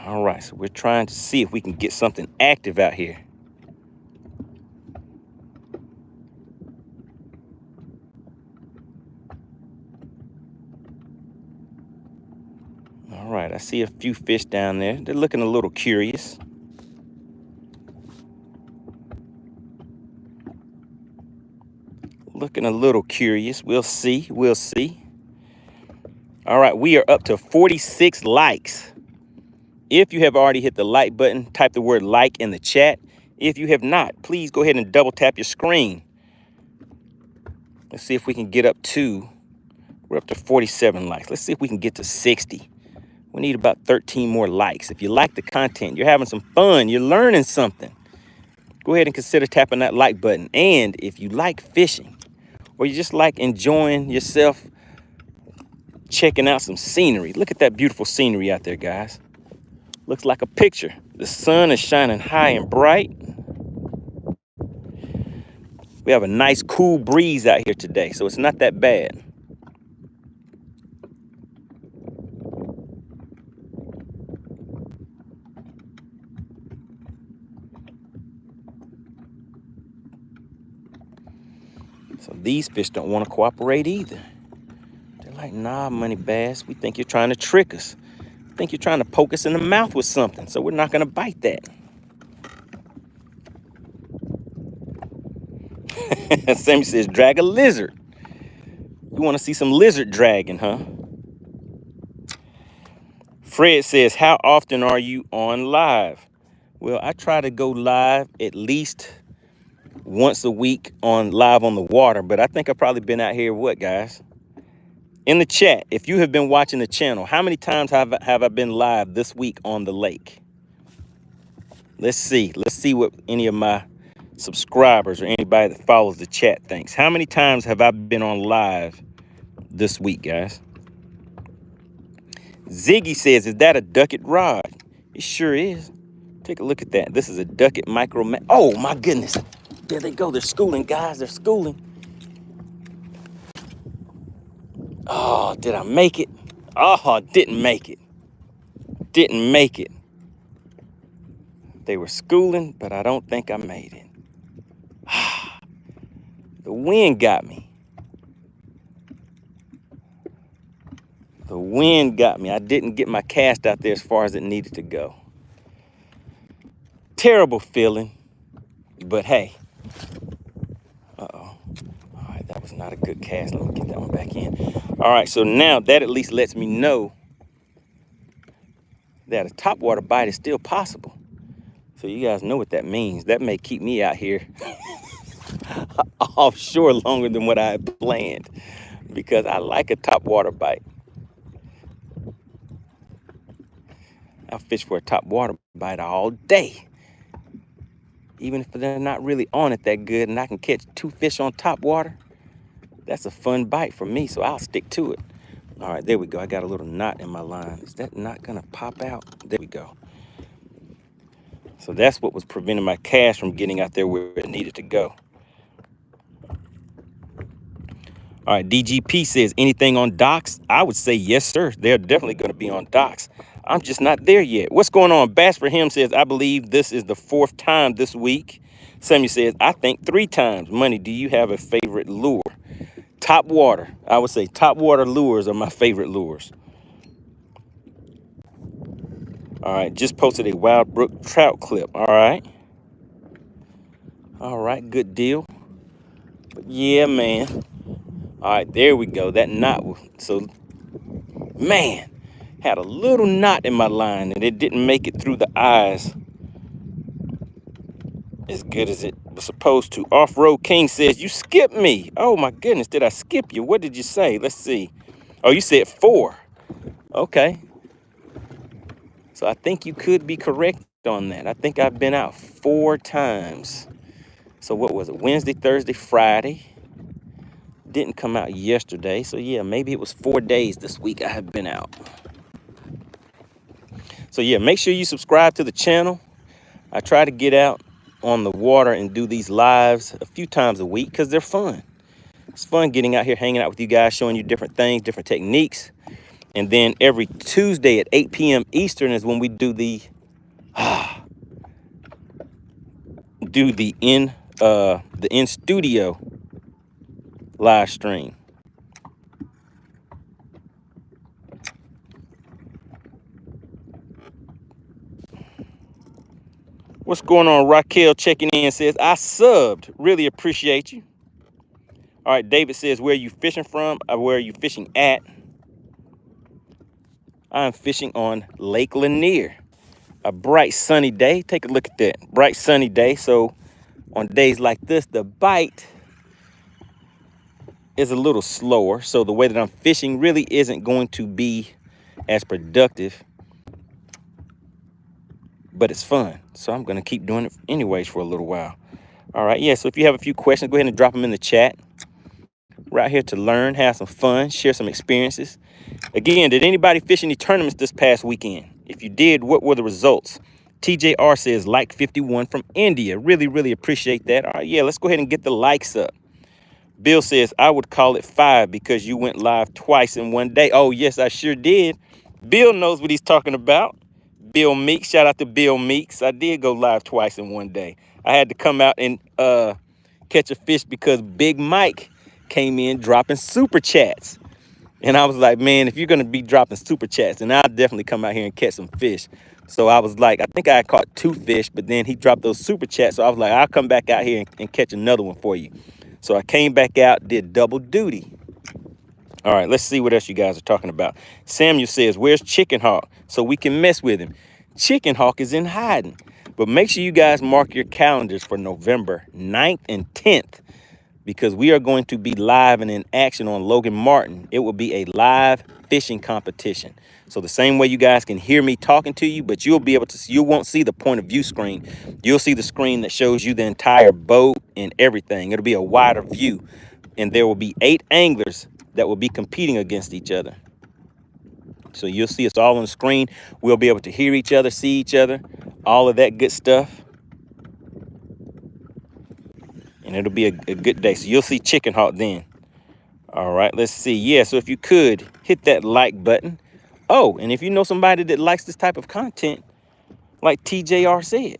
All right, so we're trying to see if we can get something active out here. All right, I see a few fish down there. They're looking a little curious. Looking a little curious. We'll see. We'll see. All right, we are up to 46 likes. If you have already hit the like button, type the word like in the chat. If you have not, please go ahead and double tap your screen. Let's see if we can get up to, we're up to 47 likes. Let's see if we can get to 60. We need about 13 more likes. If you like the content, you're having some fun, you're learning something, go ahead and consider tapping that like button. And if you like fishing, or you just like enjoying yourself, checking out some scenery, look at that beautiful scenery out there, guys. Looks like a picture. The sun is shining high and bright. We have a nice cool breeze out here today, so it's not that bad. So these fish don't want to cooperate either. They're like, nah, MoneyBass, we think you're trying to trick us. I think you're trying to poke us in the mouth with something, so we're not going to bite that. Sammy says, drag a lizard. You want to see some lizard dragging, huh? Fred says, how often are you on live? Well, I try to go live at least once a week on live on the water, but I think I've probably been out here, what, guys? In the chat, if you have been watching the channel, how many times have I been live this week on the lake? Let's see. Let's see what any of my subscribers or anybody that follows the chat thinks. How many times have I been on live this week, guys? Ziggy says, is that a ducket rod? It sure is. Take a look at that. This is a ducket micro. Oh, my goodness. There they go. They're schooling, guys. They're schooling. Oh, did I make it? Oh, I didn't make it. Didn't make it. They were schooling, but I don't think I made it. The wind got me. The wind got me. I didn't get my cast out there as far as it needed to go. Terrible feeling, but hey. Uh-oh. All right, that was not a good cast. Let me get that one back in. All right, so now that at least lets me know that a topwater bite is still possible. So you guys know what that means. That may keep me out here offshore longer than what I had planned, because I like a topwater bite. I'll fish for a topwater bite all day, even if they're not really on it that good and I can catch 2 fish on topwater. That's a fun bite for me, so I'll stick to it. All right, there we go. I got a little knot in my line. Is that knot gonna pop out? There we go. So that's what was preventing my cast from getting out there where it needed to go. All right, DGP says, anything on docks? I would say yes, sir. They're definitely going to be on docks. I'm just not there yet. What's going on? Bass for him says, I believe this is the 4th time this week. Samuel says, I think 3 times. Money, do you have a favorite lure? Topwater. I would say topwater lures are my favorite lures. All right, just posted a Wild Brook trout clip. All right. All right, good deal. But yeah, man. All right, there we go. That knot. So, man, had a little knot in my line and it didn't make it through the eyes as good as it was supposed to. Off-Road King says, you skipped me. Oh, my goodness. Did I skip you? What did you say? Let's see. Oh, you said 4. Okay. So I think you could be correct on that. I think I've been out 4 times. So what was it? Wednesday, Thursday, Friday. Didn't come out yesterday. So yeah, maybe it was 4 days this week I have been out. So yeah, make sure you subscribe to the channel. I try to get out on the water and do these lives a few times a week because they're fun. It's fun getting out here, hanging out with you guys, showing you different things, different techniques. And then every Tuesday at 8 p.m. Eastern is when we do the in studio live stream. What's going on? Raquel checking in says, I subbed. Really appreciate you. All right, David says, where are you fishing from? Where are you fishing at? I'm fishing on Lake Lanier. A bright sunny day. Take a look at that. Bright sunny day. So on days like this, the bite is a little slower. So the way that I'm fishing really isn't going to be as productive, but it's fun. So I'm going to keep doing it anyways for a little while. All right. Yeah. So if you have a few questions, go ahead and drop them in the chat. We're out here to learn, have some fun, share some experiences. Again, did anybody fish any tournaments this past weekend? If you did, what were the results? TJR says like 51 from India. Really, really appreciate that. All right, yeah, let's go ahead and get the likes up. Bill says, I would call it 5 because you went live twice in one day. Oh, yes, I sure did. Bill knows what he's talking about. Bill Meeks, shout out to Bill Meeks. I did go live twice in one day. I had to come out and catch a fish because Big Mike came in dropping super chats. And I was like, man, if you're going to be dropping super chats, then I'll definitely come out here and catch some fish. So I was like, I think I caught 2 fish, but then he dropped those super chats. So I was like, I'll come back out here and catch another one for you. So I came back out, did double duty. All right, let's see what else you guys are talking about. Samuel says, where's Chicken Hawk so we can mess with him? Chicken Hawk is in hiding. But make sure you guys mark your calendars for November 9th and 10th. Because we are going to be live and in action on Logan Martin. It will be a live fishing competition. So the same way you guys can hear me talking to you, but you'll be able to, you won't see the point of view screen. You'll see the screen that shows you the entire boat and everything. It'll be a wider view. And there will be 8 anglers that will be competing against each other. So you'll see us all on the screen. We'll be able to hear each other, see each other, all of that good stuff. And it'll be a good day. So you'll see Chicken Hawk then. All right, let's see. Yeah, so if you could hit that like button. Oh, and if you know somebody that likes this type of content, like TJR said,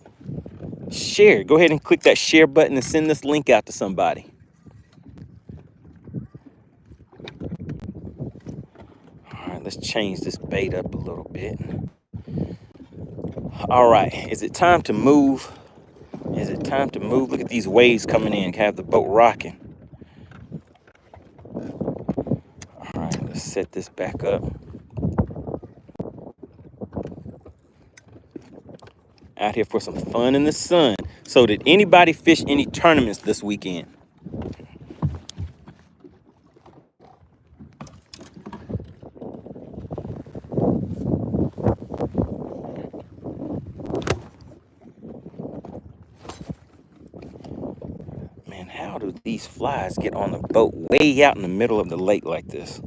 share. Go ahead and click that share button and send this link out to somebody. All right, let's change this bait up a little bit. All right, is it time to move? Is it time to move? Look at these waves coming in. Have the boat rocking. All right, let's set this back up. Out here for some fun in the sun. So did anybody fish any tournaments this weekend? Man, how do these flies get on the boat way out in the middle of the lake like this?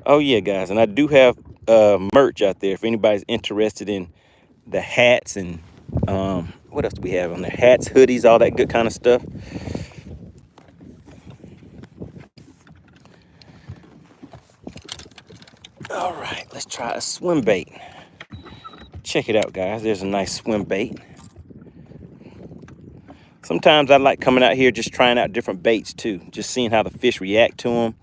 Oh yeah, guys, and I do have merch out there if anybody's interested in the hats and what else do we have on there? Hats, hoodies, all that good kind of stuff. All right, let's try a swim bait. Check it out, guys. There's a nice swim bait. Sometimes I like coming out here just trying out different baits too, just seeing how the fish react to them.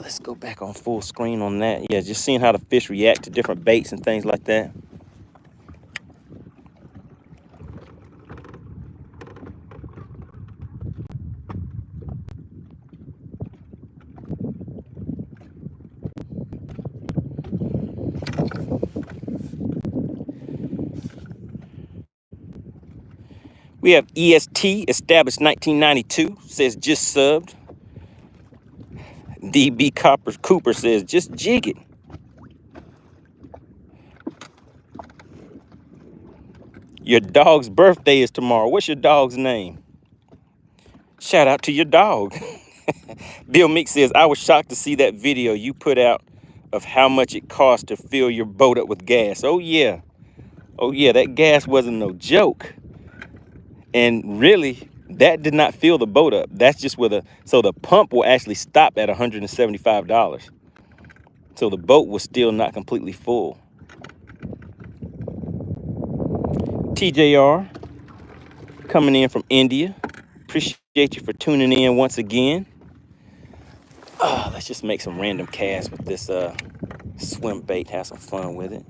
Let's go back on full screen on that. Yeah, just seeing how the fish react to different baits and things like that. We have EST, established 1992, says just subbed. DB Cooper says just jig it. Your dog's birthday is tomorrow. What's your dog's name? Shout out to your dog. Bill Meek says, I was shocked to see that video you put out of how much it costs to fill your boat up with gas. Oh yeah. Oh yeah, that gas wasn't no joke. And really, that did not fill the boat up. That's just so the pump will actually stop at $175. So the boat was still not completely full. TJR, coming in from India. Appreciate you for tuning in once again. Let's just make some random casts with this swim bait, have some fun with it.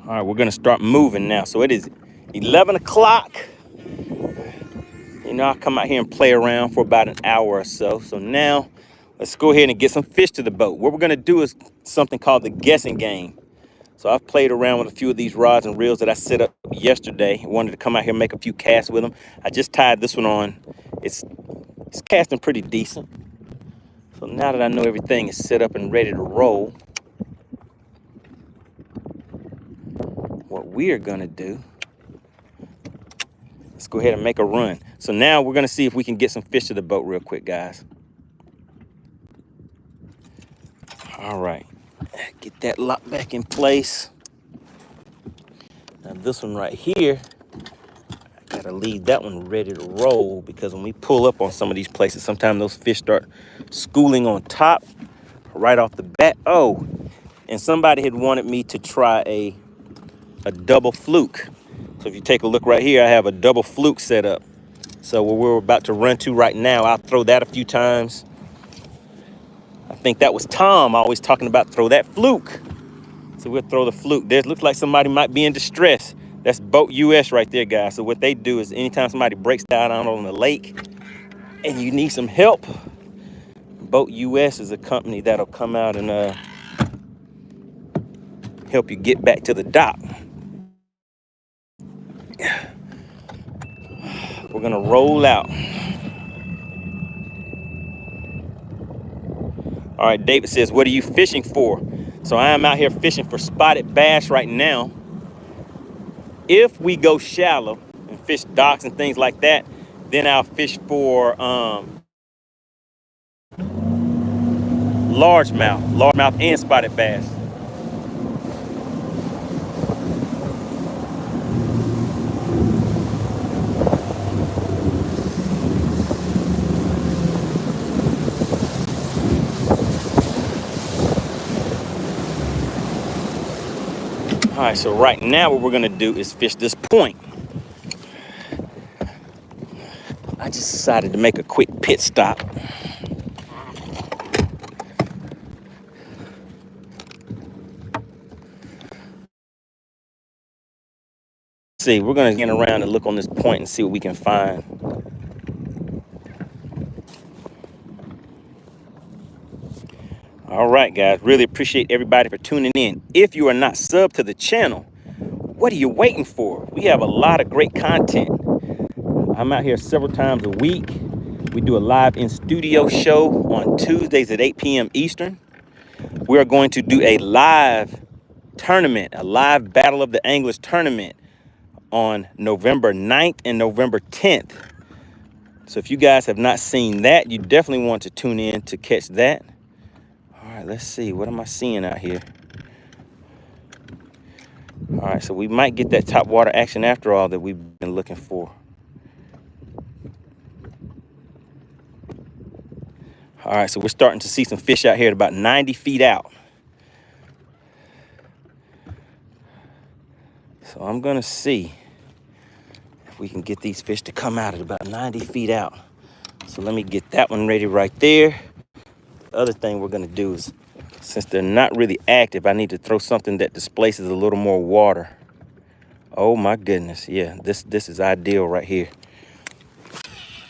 All right, we're gonna start moving now. So it is 11 o'clock. You know, I'll come out here and play around for about an hour or so. So now let's go ahead and get some fish to the boat. What we're gonna do is something called the guessing game. So I've played around with a few of these rods and reels that I set up yesterday. I wanted to come out here and make a few casts with them. I just tied this one on. It's casting pretty decent. So now that I know everything is set up and ready to roll, what we are gonna do, let's go ahead and make a run. So now we're gonna see if we can get some fish to the boat real quick, guys. All right, get that lock back in place. Now this one right here, I gotta leave that one ready to roll, because when we pull up on some of these places, sometimes those fish start schooling on top right off the bat. Oh, and somebody had wanted me to try a double fluke. So if you take a look right here, I have a double fluke set up. So where we're about to run to right now, I'll throw that a few times. I think that was Tom always talking about throw that fluke. So we'll throw the fluke. There looks like somebody might be in distress. That's Boat US right there, guys. So what they do is anytime somebody breaks down out on the lake and you need some help, Boat US is a company that'll come out and help you get back to the dock. We're gonna roll out. All right, David says, what are you fishing for? So I am out here fishing for spotted bass right now. If we go shallow and fish docks and things like that, then I'll fish for largemouth and spotted bass. All right, so right now what we're gonna do is fish this point. I just decided to make a quick pit stop. See, we're gonna get around and look on this point and see what we can find. All right, guys, really appreciate everybody for tuning in. If you are not subbed to the channel, what are you waiting for? We have a lot of great content. I'm out here several times a week. We do a live in studio show on Tuesdays at 8 p.m. Eastern. We are going to do a live tournament, a live Battle of the Anglers tournament on November 9th and November 10th. So if you guys have not seen that, you definitely want to tune in to catch that. All right, let's see. What am I seeing out here? All right, so we might get that top water action after all that we've been looking for. All right, so we're starting to see some fish out here at about 90 feet out. So I'm gonna see if we can get these fish to come out at about 90 feet out. So let me get that one ready right there. The other thing we're gonna do is, since they're not really active, I need to throw something that displaces a little more water. Oh my goodness, yeah, this is ideal right here.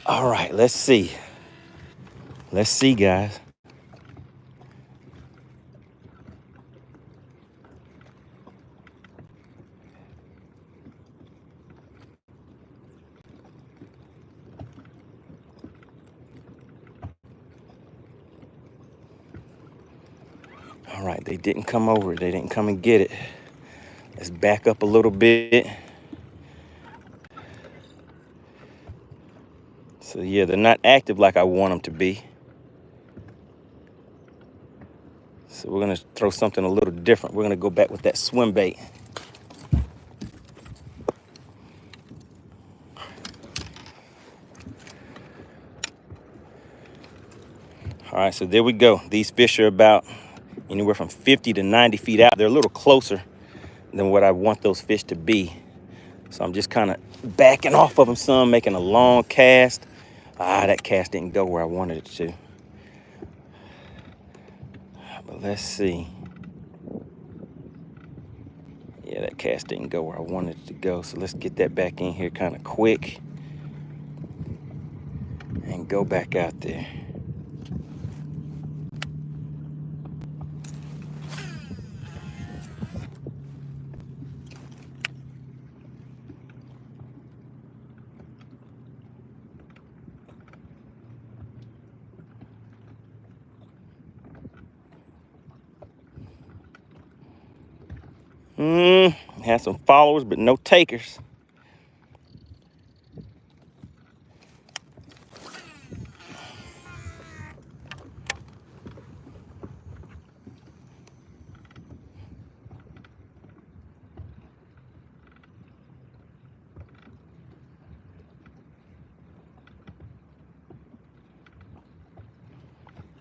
All right, let's see. Let's see, guys. All right, they didn't come over. They didn't come and get it. Let's back up a little bit. So yeah, they're not active like I want them to be. So we're gonna throw something a little different. We're gonna go back with that swim bait. All right, so there we go. These fish are about anywhere from 50 to 90 feet out. They're a little closer than what I want those fish to be. So I'm just kind of backing off of them some, making a long cast. That cast didn't go where I wanted it to. But let's see. Yeah, that cast didn't go where I wanted it to go. So let's get that back in here kind of quick and go back out there. Had some followers, but no takers.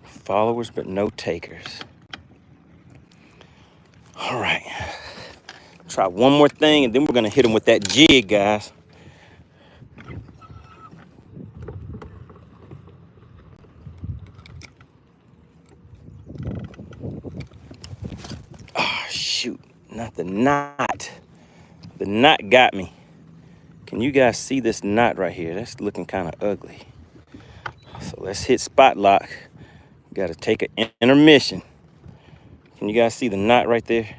Followers, but no takers. All right. Try one more thing, and then we're gonna hit them with that jig, guys. Oh, shoot, not the knot. The knot got me. Can you guys see this knot right here? That's looking kind of ugly. So let's hit spot lock. Got to take an intermission. Can you guys see the knot right there?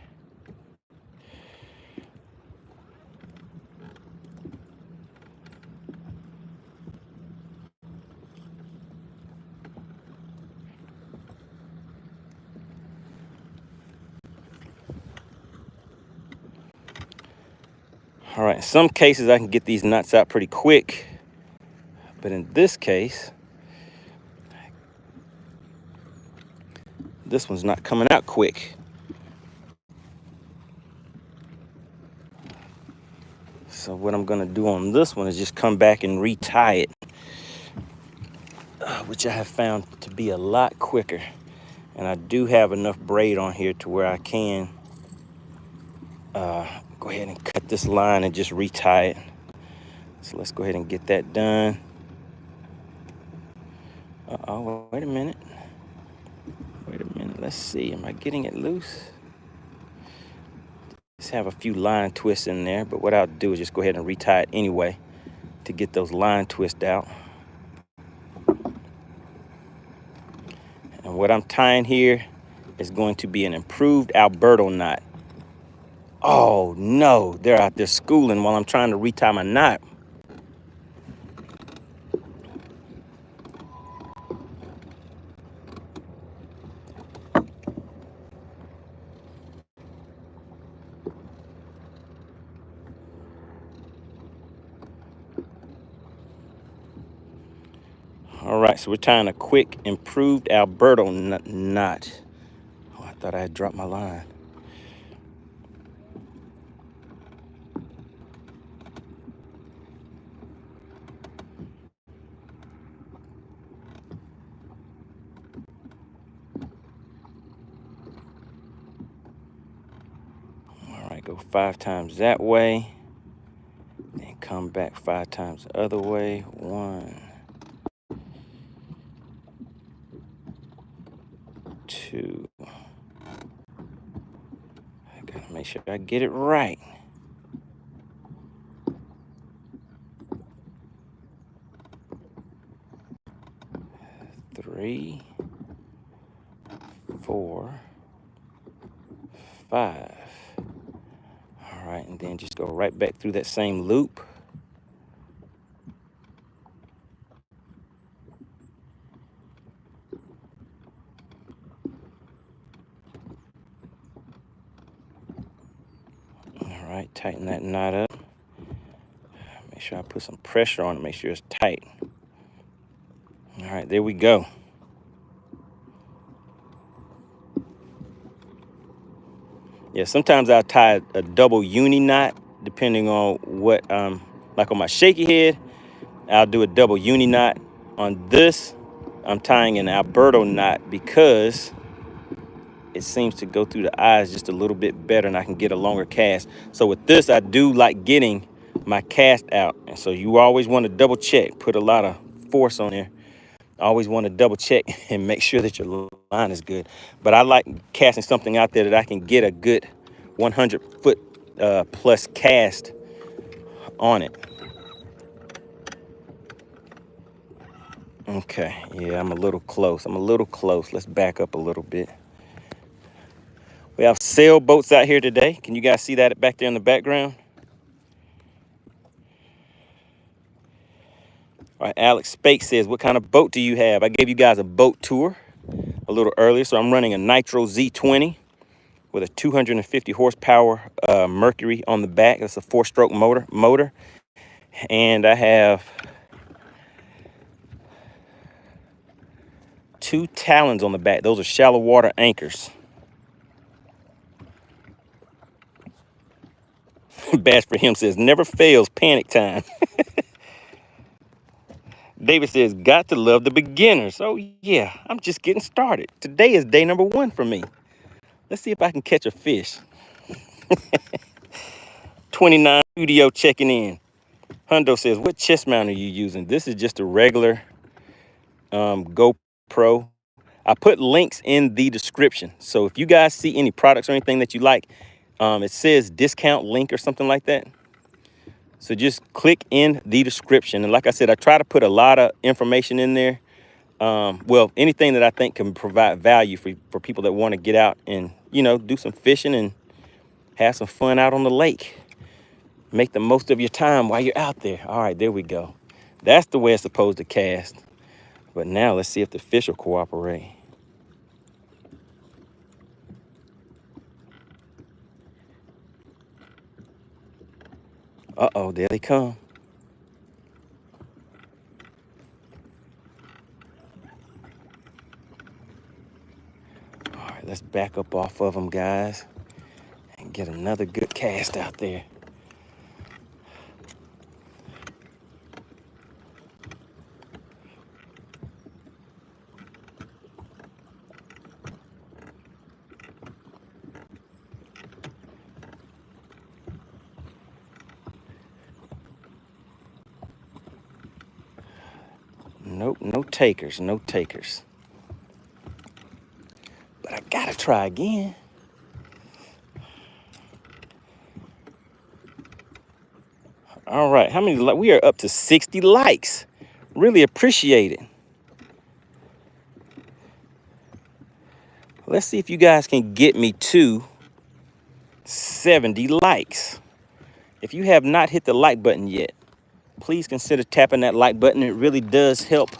All right, in some cases I can get these knots out pretty quick, but in this case, this one's not coming out quick. So what I'm gonna do on this one is just come back and retie it, which I have found to be a lot quicker. And I do have enough braid on here to where I can Go ahead and cut this line and just retie it. So let's go ahead and get that done. Uh-oh, wait a minute. Wait a minute, let's see, am I getting it loose? Just have a few line twists in there, but what I'll do is just go ahead and retie it anyway to get those line twists out. And what I'm tying here is going to be an improved Alberto knot. Oh no, they're out there schooling while I'm trying to retie my knot. All right, so we're tying a quick improved Alberto knot. Oh, I thought I had dropped my line. All right, go 5 times that way, then come back 5 times the other way. 1, 2. I gotta make sure I get it right. 3, 4, 5. All right, and then just go right back through that same loop. All right, tighten that knot up. Make sure I put some pressure on it, make sure it's tight. All right, there we go. Yeah, sometimes I'll tie a double uni knot depending on what, like on my shaky head, I'll do a double uni knot. On this, I'm tying an Alberto knot because it seems to go through the eyes just a little bit better and I can get a longer cast. So with this, I do like getting my cast out. And so you always want to double check, put a lot of force on there. Always want to double check and make sure that your line is good. But I like casting something out there that I can get a good 100-foot plus cast on it. Okay, yeah, I'm a little close. Let's back up a little bit. We have sailboats out here today. Can you guys see that back there in the background? All right, Alex Spake says, what kind of boat do you have? I gave you guys a boat tour a little earlier. So I'm running a Nitro Z20 with a 250 horsepower Mercury on the back. That's a 4-stroke motor. And I have 2 talons on the back. Those are shallow water anchors. Bass for him says, never fails, panic time. David says, got to love the beginners. Oh yeah, I'm just getting started. Today is day number 1 for me. Let's see if I can catch a fish. 29 studio checking in. Hundo says, what chest mount are you using? This is just a regular GoPro. I put links in the description. So if you guys see any products or anything that you like, it says discount link or something like that. So just click in the description. And like I said, I try to put a lot of information in there. Well, anything that I think can provide value for people that want to get out and, you know, do some fishing and have some fun out on the lake. Make the most of your time while you're out there. All right, there we go. That's the way it's supposed to cast. But now let's see if the fish will cooperate. Uh-oh, there they come. All right, let's back up off of them, guys, and get another good cast out there. Nope, no takers, no takers. But I gotta try again. All right, how many? We are up to 60 likes. Really appreciate it. Let's see if you guys can get me to 70 likes. If you have not hit the like button yet, please consider tapping that like button. It really does help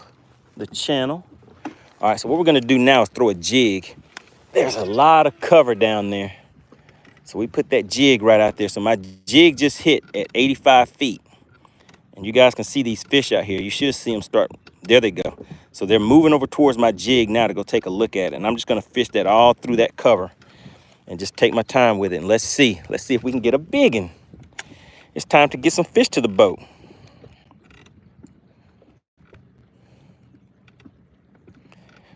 the channel. All right, so what we're gonna do now is throw a jig. There's a lot of cover down there. So we put that jig right out there. So my jig just hit at 85 feet. And you guys can see these fish out here. You should see them start. There they go. So they're moving over towards my jig now to go take a look at it. And I'm just gonna fish that all through that cover and just take my time with it. And let's see if we can get a big one. It's time to get some fish to the boat.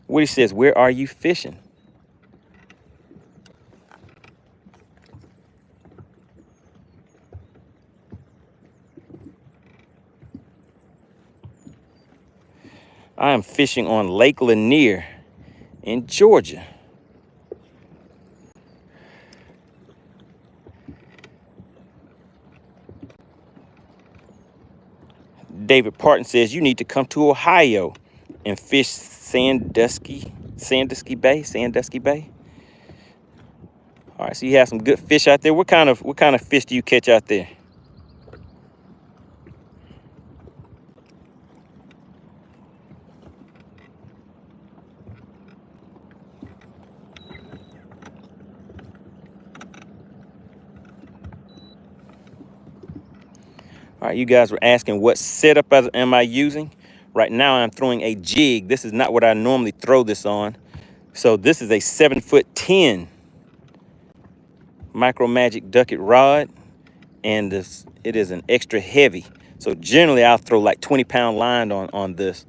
Woody says, where are you fishing? I am fishing on Lake Lanier in Georgia. David Parton says you need to come to Ohio and fish Sandusky Bay. All right, so you have some good fish out there. What kind of fish do you catch out there? All right, you guys were asking what setup am I using? Right now I'm throwing a jig. This is not what I normally throw this on. So this is a 7'10" Micro Magic Ducket rod, and it is an extra heavy. So generally I'll throw like 20-pound line on this,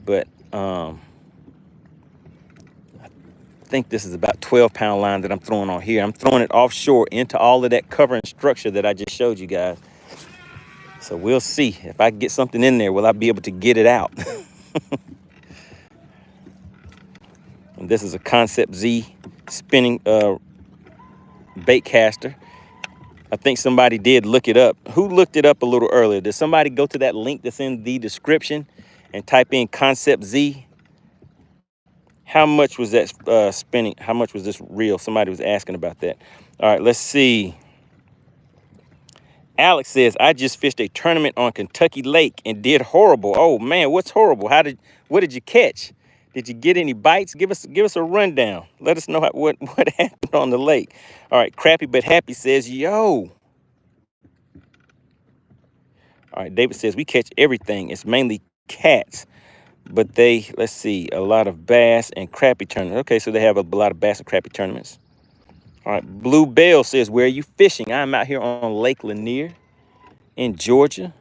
but I think this is about 12-pound line that I'm throwing on here. I'm throwing it offshore into all of that cover and structure that I just showed you guys. So we'll see if I get something in there. Will I be able to get it out? And this is a Concept Z spinning bait caster. I think somebody did look it up. Who looked it up a little earlier? Did somebody go to that link that's in the description and type in Concept Z? How much was that spinning? How much was this reel? Somebody was asking about that. All right, let's see. Alex says, I just fished a tournament on Kentucky Lake and did horrible. Oh man, what's horrible? What did you catch? Did you get any bites? Give us a rundown. Let us know what happened on the lake. All right, Crappy But Happy says, yo. All right, David says, we catch everything. It's mainly cats, but let's see, a lot of bass and crappie tournaments. Okay, so they have a lot of bass and crappie tournaments. All right, Blue Bell says, where are you fishing? I'm out here on Lake Lanier in Georgia,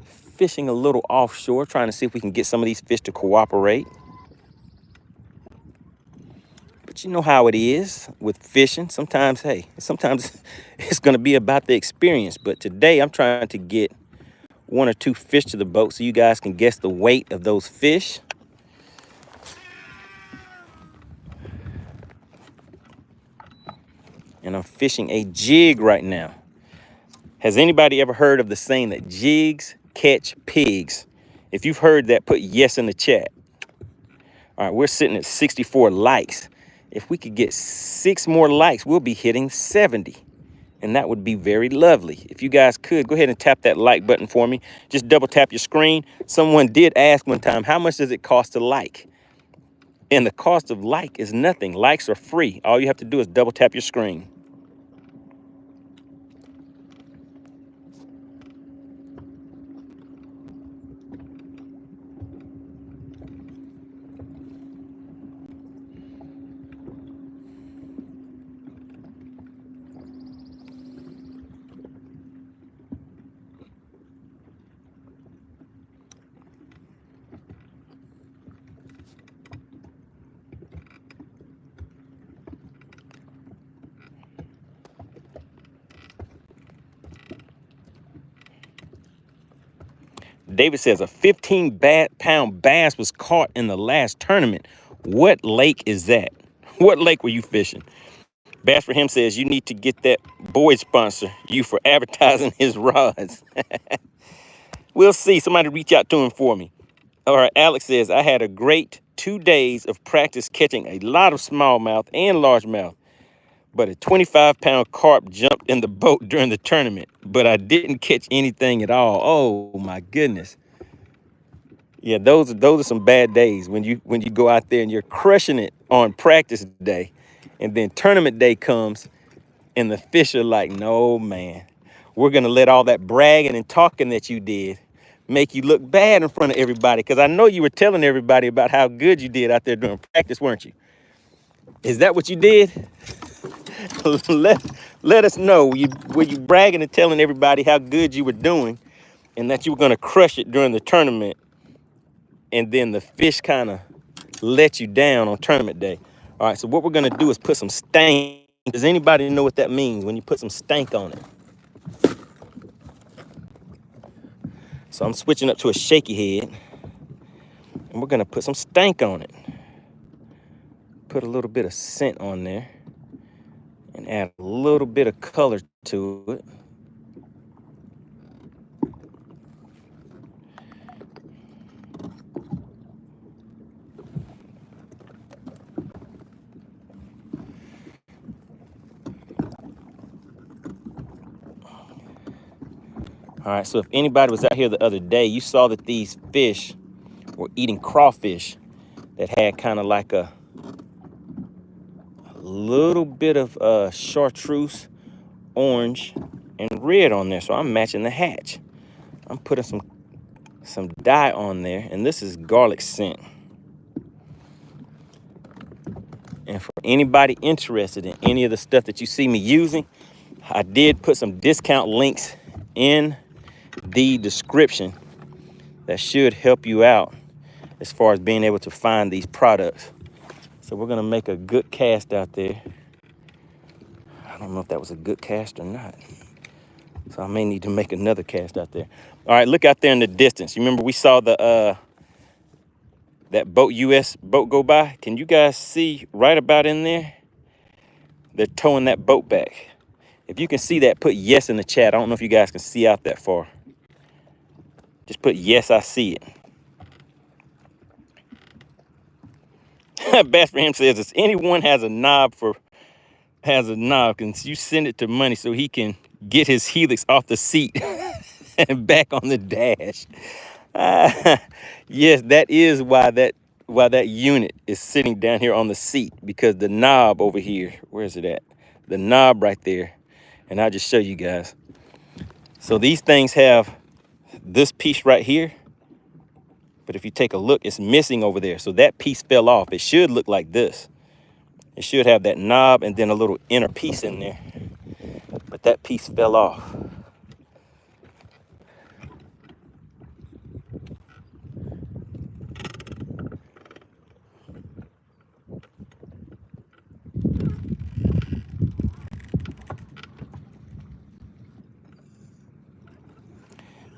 fishing a little offshore, trying to see if we can get some of these fish to cooperate. But you know how it is with fishing. Sometimes it's going to be about the experience. But today I'm trying to get 1 or 2 fish to the boat so you guys can guess the weight of those fish. And I'm fishing a jig right now. Has anybody ever heard of the saying that jigs catch pigs? If you've heard that, put yes in the chat. All right, we're sitting at 64 likes. If we could get 6 more likes, we'll be hitting 70. And that would be very lovely. If you guys could, go ahead and tap that like button for me. Just double tap your screen. Someone did ask one time, how much does it cost to like? And the cost of like is nothing. Likes are free. All you have to do is double tap your screen. David says a 15-pound bass was caught in the last tournament. What lake is that? What lake were you fishing? Bass for him says you need to get that boy sponsor you for advertising his rods. We'll see. Somebody reach out to him for me. All right, Alex says, I had a great 2 days of practice catching a lot of smallmouth and largemouth, but a 25-pound carp jumped in the boat during the tournament, but I didn't catch anything at all. Oh, my goodness. Yeah, those are some bad days when you go out there and you're crushing it on practice day, and then tournament day comes and the fish are like, no, man, we're going to let all that bragging and talking that you did make you look bad in front of everybody, because I know you were telling everybody about how good you did out there during practice, weren't you? Is that what you did? let us know. Were you bragging and telling everybody how good you were doing and that you were going to crush it during the tournament, and then the fish kind of let you down on tournament day? All right, so what we're going to do is put some stank. Does anybody know what that means when you put some stank on it? So I'm switching up to a shaky head, and we're gonna put some stank on it. Put a little bit of scent on there and add a little bit of color to it. All right, so if anybody was out here the other day, you saw that these fish were eating crawfish that had kind of like a little bit of chartreuse, orange, and red on there. So I'm matching the hatch. I'm putting some dye on there, and this is garlic scent. And for anybody interested in any of the stuff that you see me using, I did put some discount links in the description that should help you out as far as being able to find these products. So we're gonna make a good cast out there. I don't know if that was a good cast or not, so I may need to make another cast out there. All right, look out there in the distance. You remember we saw the that boat, US boat, go by? Can you guys see right about in there? They're towing that boat back. If you can see that, put yes in the chat. I don't know if you guys can see out that far. Just put yes, I see it. Bass for him says, if anyone has a knob, can you send it to Money so he can get his helix off the seat and back on the dash? Yes, that is why that unit is sitting down here on the seat, because the knob over here, where is it at? The knob right there. And I'll just show you guys. So these things have this piece right here, but if you take a look, it's missing over there. So that piece fell off. It should look like this. It should have that knob and then a little inner piece in there, but that piece fell off.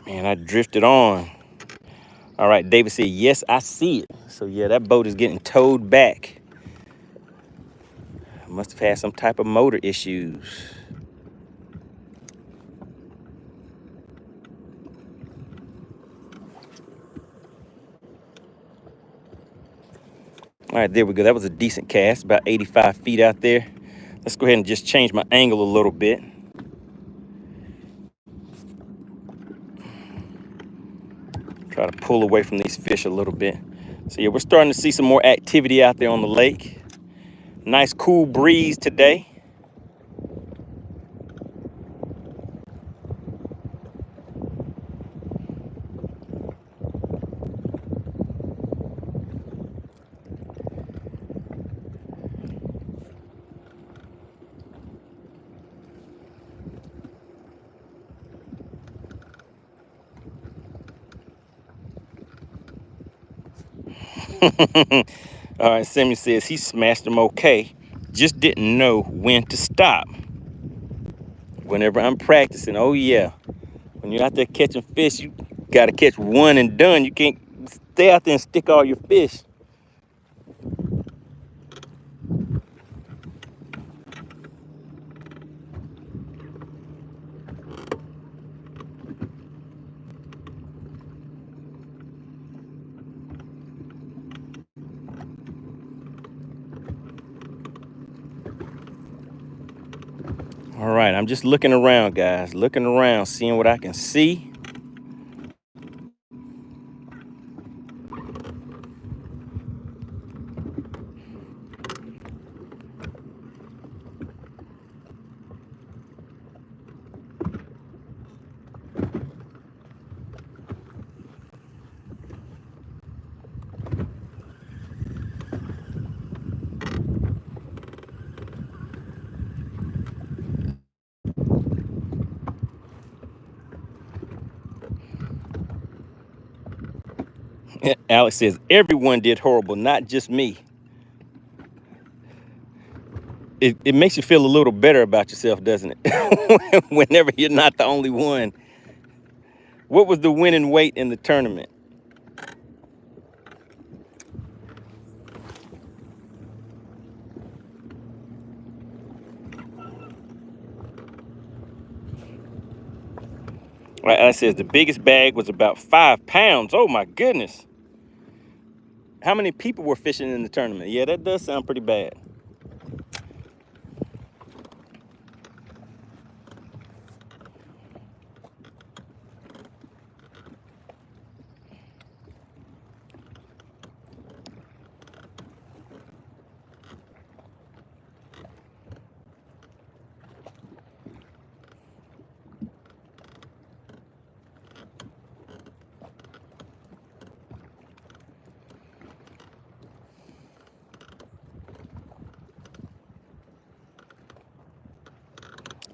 Man, I drifted on. All right, David said, yes, I see it. So yeah, that boat is getting towed back. Must have had some type of motor issues. All right, there we go. That was a decent cast, about 85 feet out there. Let's go ahead and just change my angle a little bit. Try to pull away from these fish a little bit. So yeah, we're starting to see some more activity out there on the lake. Nice cool breeze today. All right, Sammy says he smashed them okay, just didn't know when to stop. Whenever I'm practicing, oh yeah, when you're out there catching fish, Got to catch one and done. You can't stay out there and stick all your fish. All right, I'm just looking around, guys. Looking around, seeing what I can see. Alex says, everyone did horrible, not just me. It makes you feel a little better about yourself, doesn't it? Whenever you're not the only one. What was the winning weight in the tournament? Right, Alex says, the biggest bag was about 5 pounds. Oh, my goodness. How many people were fishing in the tournament? Yeah, that does sound pretty bad.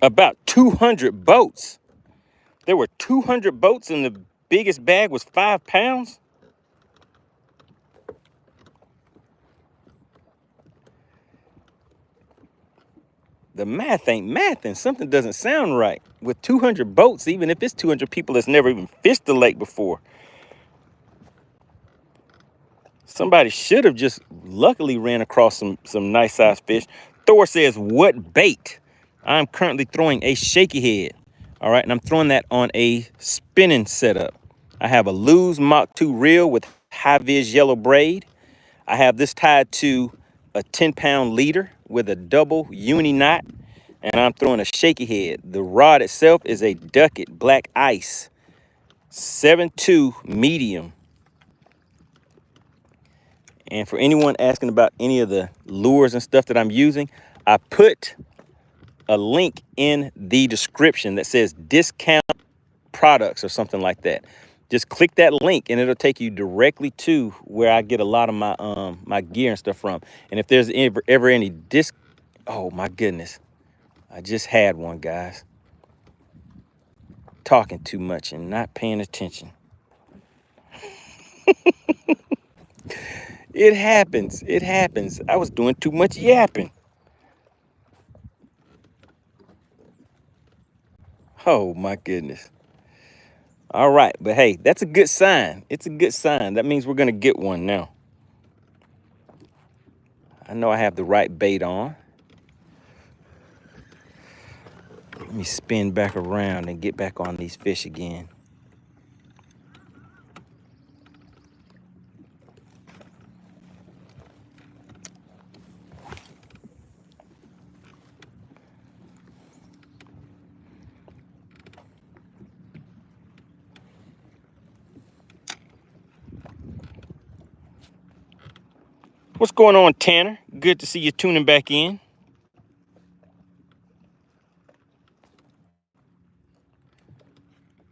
About 200 boats. There were 200 boats and the biggest bag was 5 pounds? The math ain't mathing. Something doesn't sound right. With 200 boats, even if it's 200 people that's never even fished the lake before. Somebody should have just luckily ran across some nice sized fish. Thor says, what bait? I'm currently throwing a shaky head. All right, and I'm throwing that on a spinning setup. I have a Lose Mach 2 reel with high-vis yellow braid. I have this tied to a 10-pound leader with a double uni knot, and I'm throwing a shaky head. The rod itself is a Ducket Black Ice 7.2 medium. And for anyone asking about any of the lures and stuff that I'm using, I put a link in the description that says discount products or something like that. Just click that link and it'll take you directly to where I get a lot of my my gear and stuff from. And if there's ever any oh my goodness, I just had one, guys. Talking too much and not paying attention. It happens. It happens. I was doing too much yapping. Oh my goodness. All right, but hey, that's a good sign. It's a good sign. That means we're gonna get one now. I know I have the right bait on. Let me spin back around and get back on these fish again. What's going on, Tanner? Good to see you tuning back in.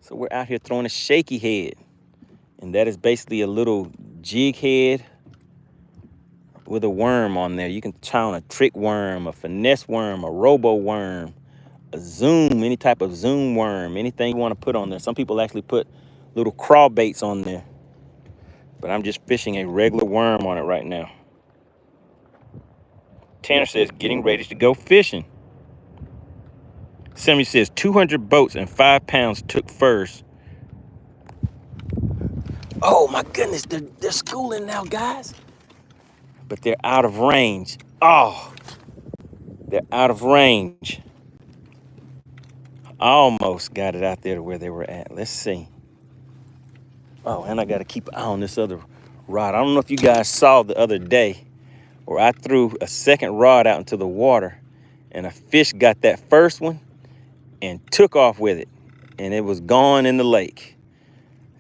So we're out here throwing a shaky head. And that is basically a little jig head with a worm on there. You can try on a trick worm, a finesse worm, a robo worm, a zoom, any type of zoom worm, anything you want to put on there. Some people actually put little crawl baits on there. But I'm just fishing a regular worm on it right now. Tanner says, getting ready to go fishing. Sammy says, 200 boats and 5 pounds took first. Oh my goodness, they're schooling now, guys. But they're out of range. Oh, they're out of range. I almost got it out there to where they were at. Let's see. Oh, and I got to keep an eye on this other rod. I don't know if you guys saw the other day where I threw a second rod out into the water and a fish got that first one and took off with it. And it was gone in the lake.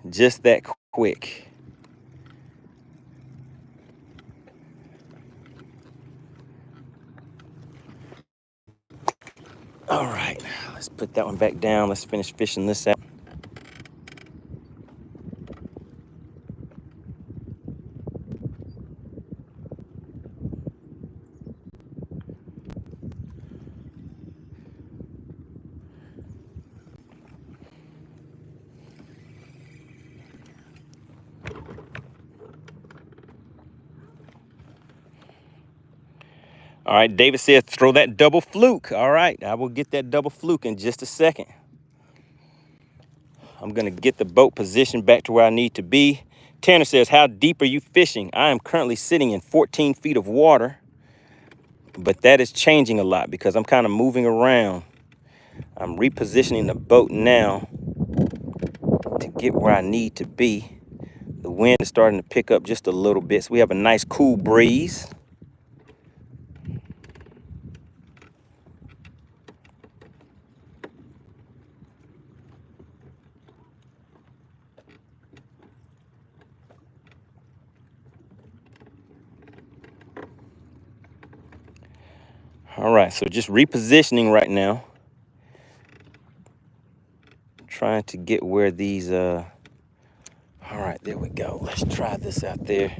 Just that quick. All right, let's put that one back down. Let's finish fishing this out. All right, David says throw that double fluke. All right, I will get that double fluke in just a second. I'm gonna get the boat positioned back to where I need to be. Tanner says, how deep are you fishing? I am currently sitting in 14 feet of water, but that is changing a lot because I'm kind of moving around. I'm repositioning the boat now to get where I need to be. The wind is starting to pick up just a little bit, so we have a nice cool breeze. All right, so just repositioning right now. Trying to get where these, all right, there we go. Let's try this out there.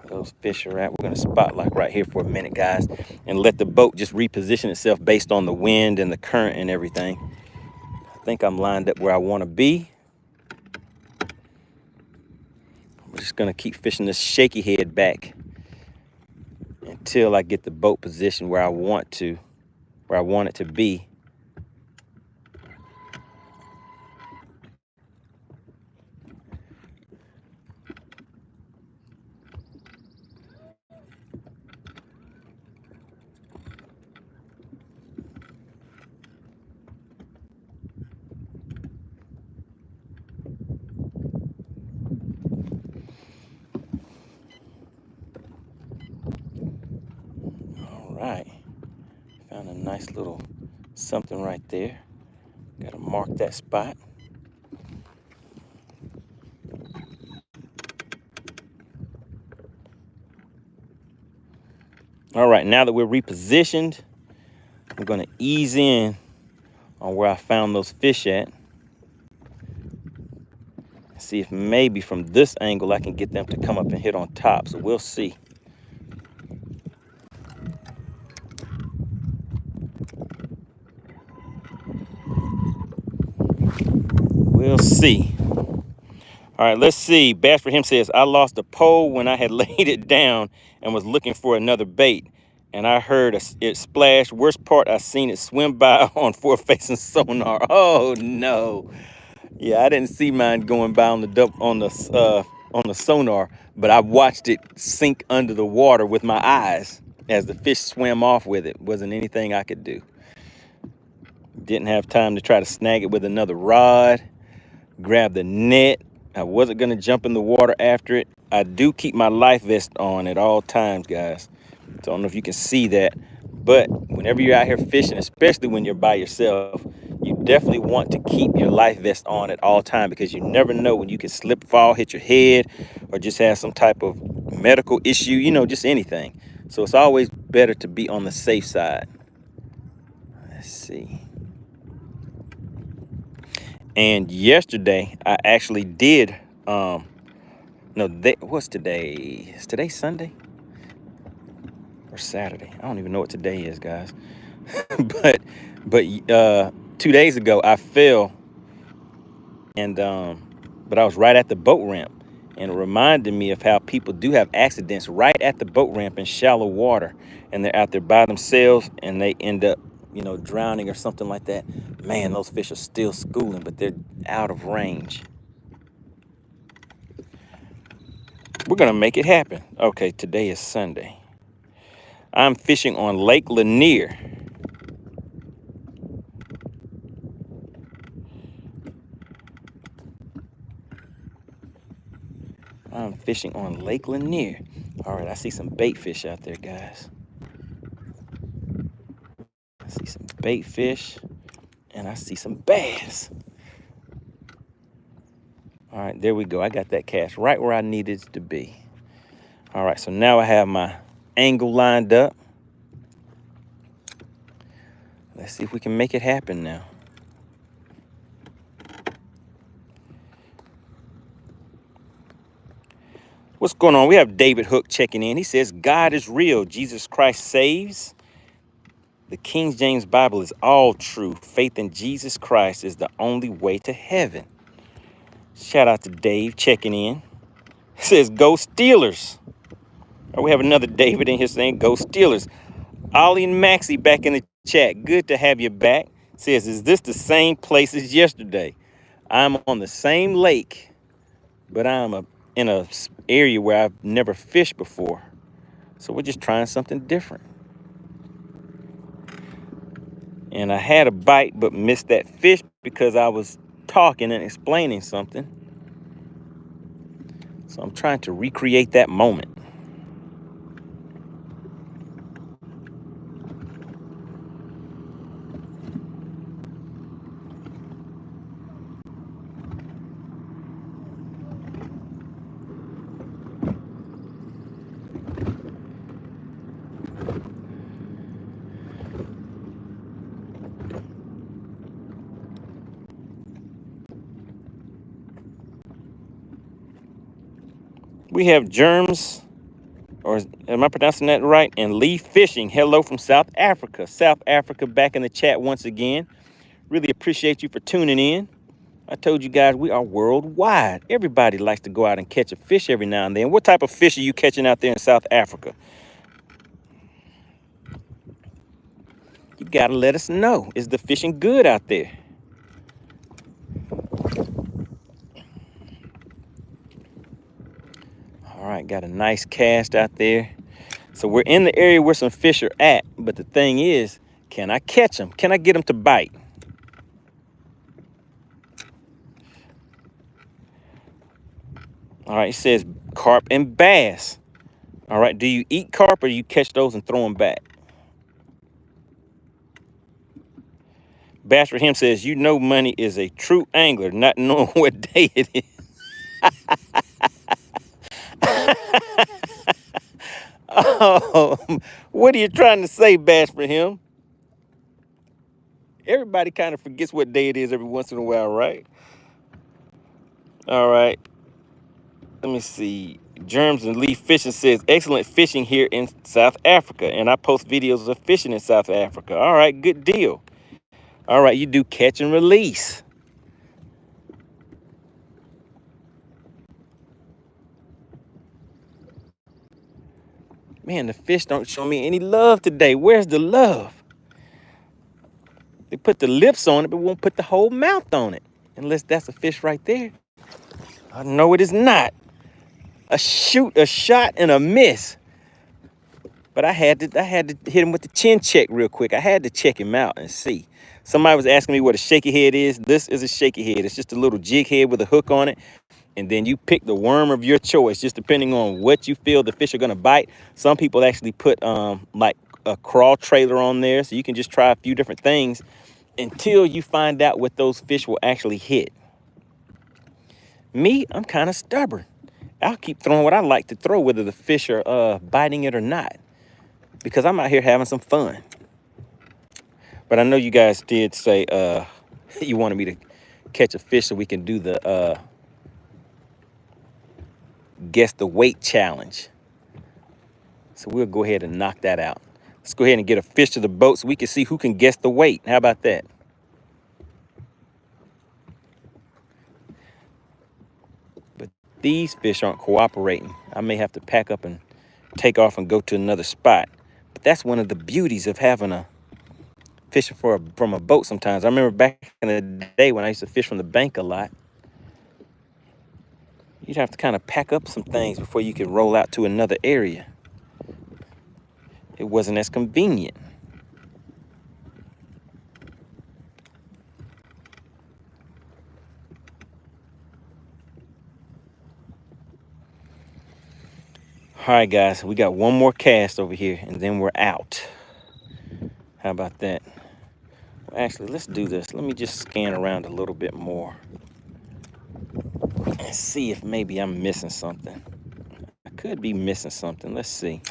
Those fish are at. We're gonna spot like right here for a minute, guys, and let the boat just reposition itself based on the wind and the current and everything. I think I'm lined up where I wanna be. I'm just gonna keep fishing this shaky head back until I get the boat positioned where I want it to be. All right, found a nice little something right there. Gotta mark that spot. All right, now that we're repositioned, I'm gonna ease in on where I found those fish at. See if maybe from this angle I can get them to come up and hit on top, so we'll see. We'll see. All right, let's see. Bass for him says, I lost a pole when I had laid it down and was looking for another bait. And I heard it splash. Worst part, I seen it swim by on forward-facing sonar. Oh no! Yeah, I didn't see mine going by on the sonar, but I watched it sink under the water with my eyes as the fish swam off with it. Wasn't anything I could do. Didn't have time to try to snag it with another rod. Grab the net. I wasn't gonna jump in the water after it. I do keep my life vest on at all times, guys. So I don't know if you can see that, but whenever you're out here fishing, especially when you're by yourself, you definitely want to keep your life vest on at all times because you never know when you can slip, fall, hit your head, or just have some type of medical issue, you know, just anything. So it's always better to be on the safe side. Let's see. And yesterday, I actually did, what's today? Is today Sunday? Or Saturday? I don't even know what today is, guys. but 2 days ago, I fell, and but I was right at the boat ramp. And it reminded me of how people do have accidents right at the boat ramp in shallow water. And they're out there by themselves, and they end up, you know, drowning or something like that. Man, those fish are still schooling, but they're out of range. We're gonna make it happen. Okay, today is Sunday. I'm fishing on Lake Lanier. I'm fishing on Lake Lanier. All right, I see some bait fish out there, guys. I see some bait fish, and I see some bass. All right, there we go. I got that cast right where I needed it to be. All right, so now I have my angle lined up. Let's see if we can make it happen now. What's going on? We have David Hook checking in. He says, God is real. Jesus Christ saves. The King James Bible is all true. Faith in Jesus Christ is the only way to heaven. Shout out to Dave checking in. He says, go Steelers. Oh, we have another David in here saying, go Steelers. Ollie and Maxie back in the chat. Good to have you back. Says, is this the same place as yesterday? I'm on the same lake, but I'm in a area where I've never fished before. So we're just trying something different. And I had a bite, but missed that fish because I was talking and explaining something. So I'm trying to recreate that moment. We have Germs, or am I pronouncing that right? And Lee Fishing. Hello from South Africa. South Africa back in the chat once again. Really appreciate you for tuning in. I told you guys we are worldwide. Everybody likes to go out and catch a fish every now and then. What type of fish are you catching out there in South Africa? You gotta let us know. Is the fishing good out there? All right, got a nice cast out there. So we're in the area where some fish are at, but the thing is, can I catch them? Can I get them to bite? All right, it says carp and bass. All right, do you eat carp or do you catch those and throw them back? Bass for him says, you know money is a true angler, not knowing what day it is. Oh, what are you trying to say, Bass for him? Everybody kind of forgets what day it is every once in a while, right? All right. Let me see. Germs and Lee Fishing says, excellent fishing here in South Africa. And I post videos of fishing in South Africa. All right, good deal. All right, you do catch and release. Man, the fish don't show me any love today. Where's the love? They put the lips on it, but won't put the whole mouth on it. Unless that's a fish right there. No, it is not. A shot, and a miss. But I had to hit him with the chin check real quick. I had to check him out and see. Somebody was asking me what a shaky head is. This is a shaky head. It's just a little jig head with a hook on it. And then you pick the worm of your choice, just depending on what you feel the fish are gonna bite. Some people actually put like a crawl trailer on there, so you can just try a few different things until you find out what those fish will actually hit. Me, I'm kind of stubborn. I'll keep throwing what I like to throw, whether the fish are biting it or not, because I'm out here having some fun. But I know you guys did say you wanted me to catch a fish so we can do the guess the weight challenge. So we'll go ahead and knock that out. Let's go ahead and get a fish to the boat so we can see who can guess the weight. How about that? But these fish aren't cooperating. I may have to pack up and take off and go to another spot. But that's one of the beauties of having a fishing from a boat sometimes. I remember back in the day when I used to fish from the bank a lot. you'd have to kind of pack up some things before you could roll out to another area. It wasn't as convenient. All right, guys, we got one more cast over here, and then we're out. How about that? Well, actually, let's do this. Let me just scan around a little bit more and see if maybe I'm missing something. I could be missing something. Let's see.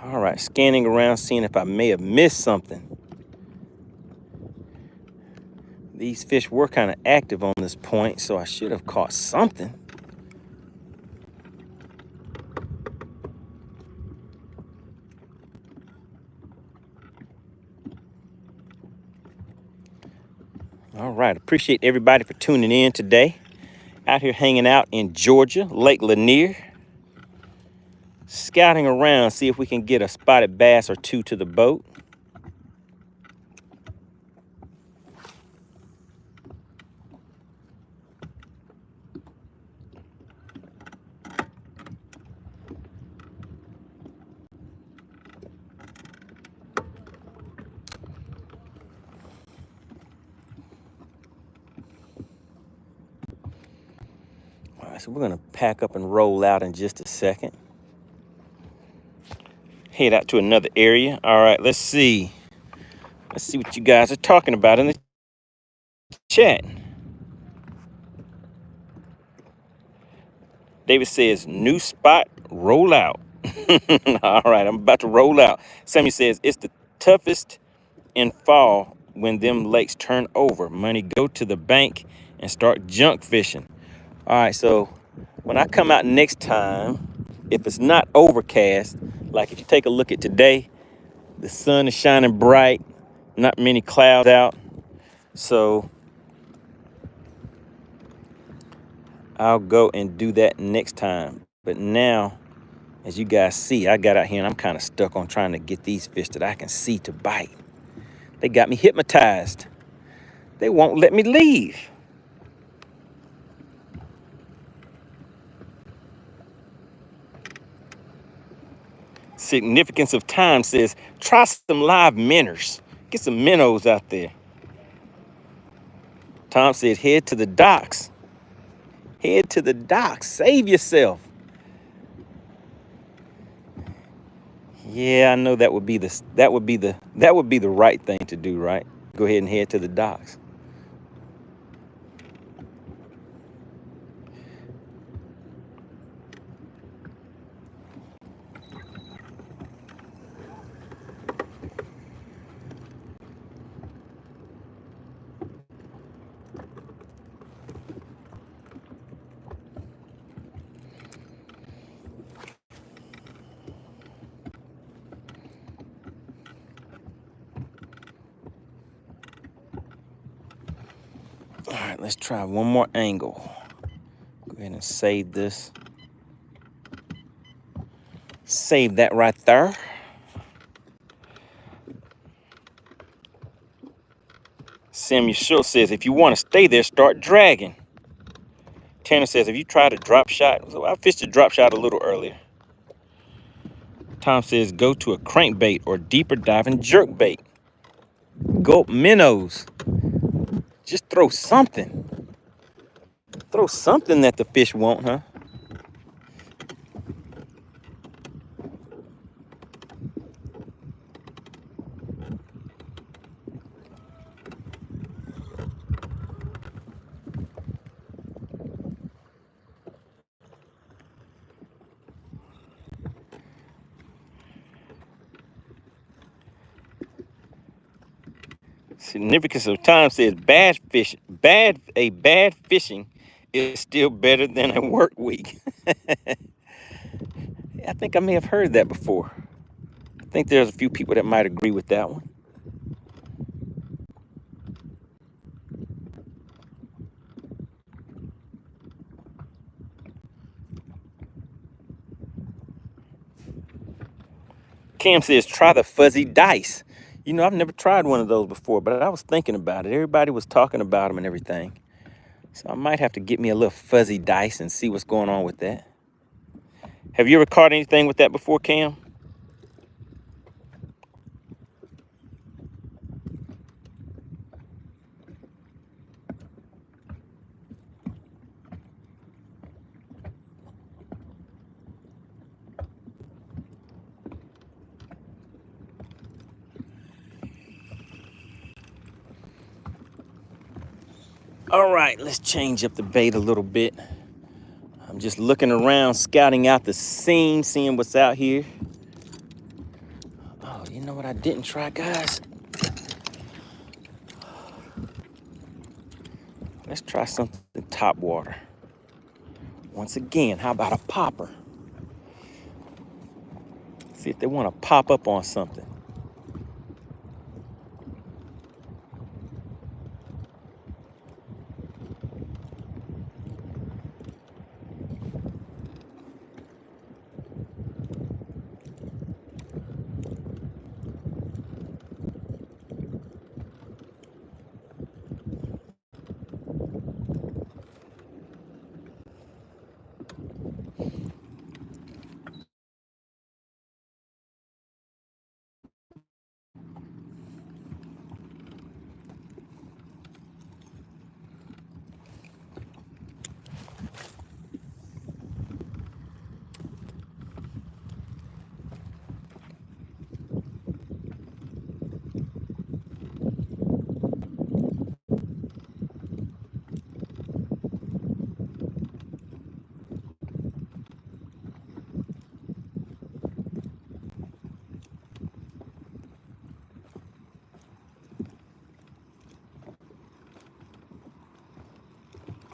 All right, scanning around, seeing if I may have missed something. These fish were kind of active on this point, so I should have caught something. All right, appreciate everybody for tuning in today. Out here hanging out in Georgia, Lake Lanier. Scouting around, see if we can get a spotted bass or two to the boat. All right, so we're gonna pack up and roll out in just a second. Head out to another area. All right, let's see. Let's see what you guys are talking about in the chat. David says, new spot, roll out. All right, I'm about to roll out. Sammy says, it's the toughest in fall when them lakes turn over. Money go to the bank and start junk fishing. All right, so when I come out next time, if it's not overcast, like if you take a look at today, the sun is shining bright, not many clouds out. So I'll go and do that next time. But now, as you guys see, I got out here and I'm kind of stuck on trying to get these fish that I can see to bite. They got me hypnotized. They won't let me leave. Significance of time says, try some live minnows. Get some minnows out there. Tom said, head to the docks. Head to the docks. Save yourself. Yeah, I know that would be the right thing to do, right? Go ahead and head to the docks. All right, let's try one more angle. Go ahead and save this. Save that right there. Samuel Schultz says, if you want to stay there, start dragging. Tanner says, have you tried a drop shot? So I fished a drop shot a little earlier. Tom says, go to a crankbait or deeper diving jerk bait. Gulp minnows. Just throw something. Throw something that the fish won't, huh? Significance of time says a bad fishing is still better than a work week. I think I may have heard that before. I think there's a few people that might agree with that one. Cam says, try the fuzzy dice. You know, I've never tried one of those before, but I was thinking about it. Everybody was talking about them and everything. So I might have to get me a little fuzzy dice and see what's going on with that. Have you ever caught anything with that before, Cam? All right, let's change up the bait a little bit. I'm just looking around, scouting out the scene, seeing what's out here. Oh, you know what I didn't try, guys? Let's try something Topwater. Once again, how about a popper? See if they want to pop up on something.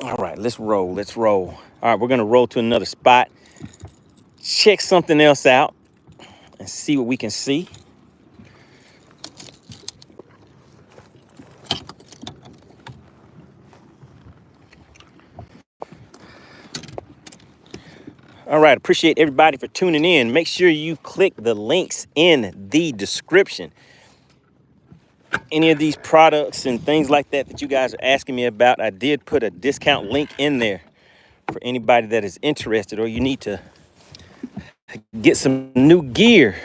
All right, let's roll. Let's roll. All right, we're going to roll to another spot. Check something else out and see what we can see. All right, appreciate everybody for tuning in. Make sure you click the links in the description. Any of these products and things like that that you guys are asking me about, I did put a discount link in there for anybody that is interested or you need to get some new gear.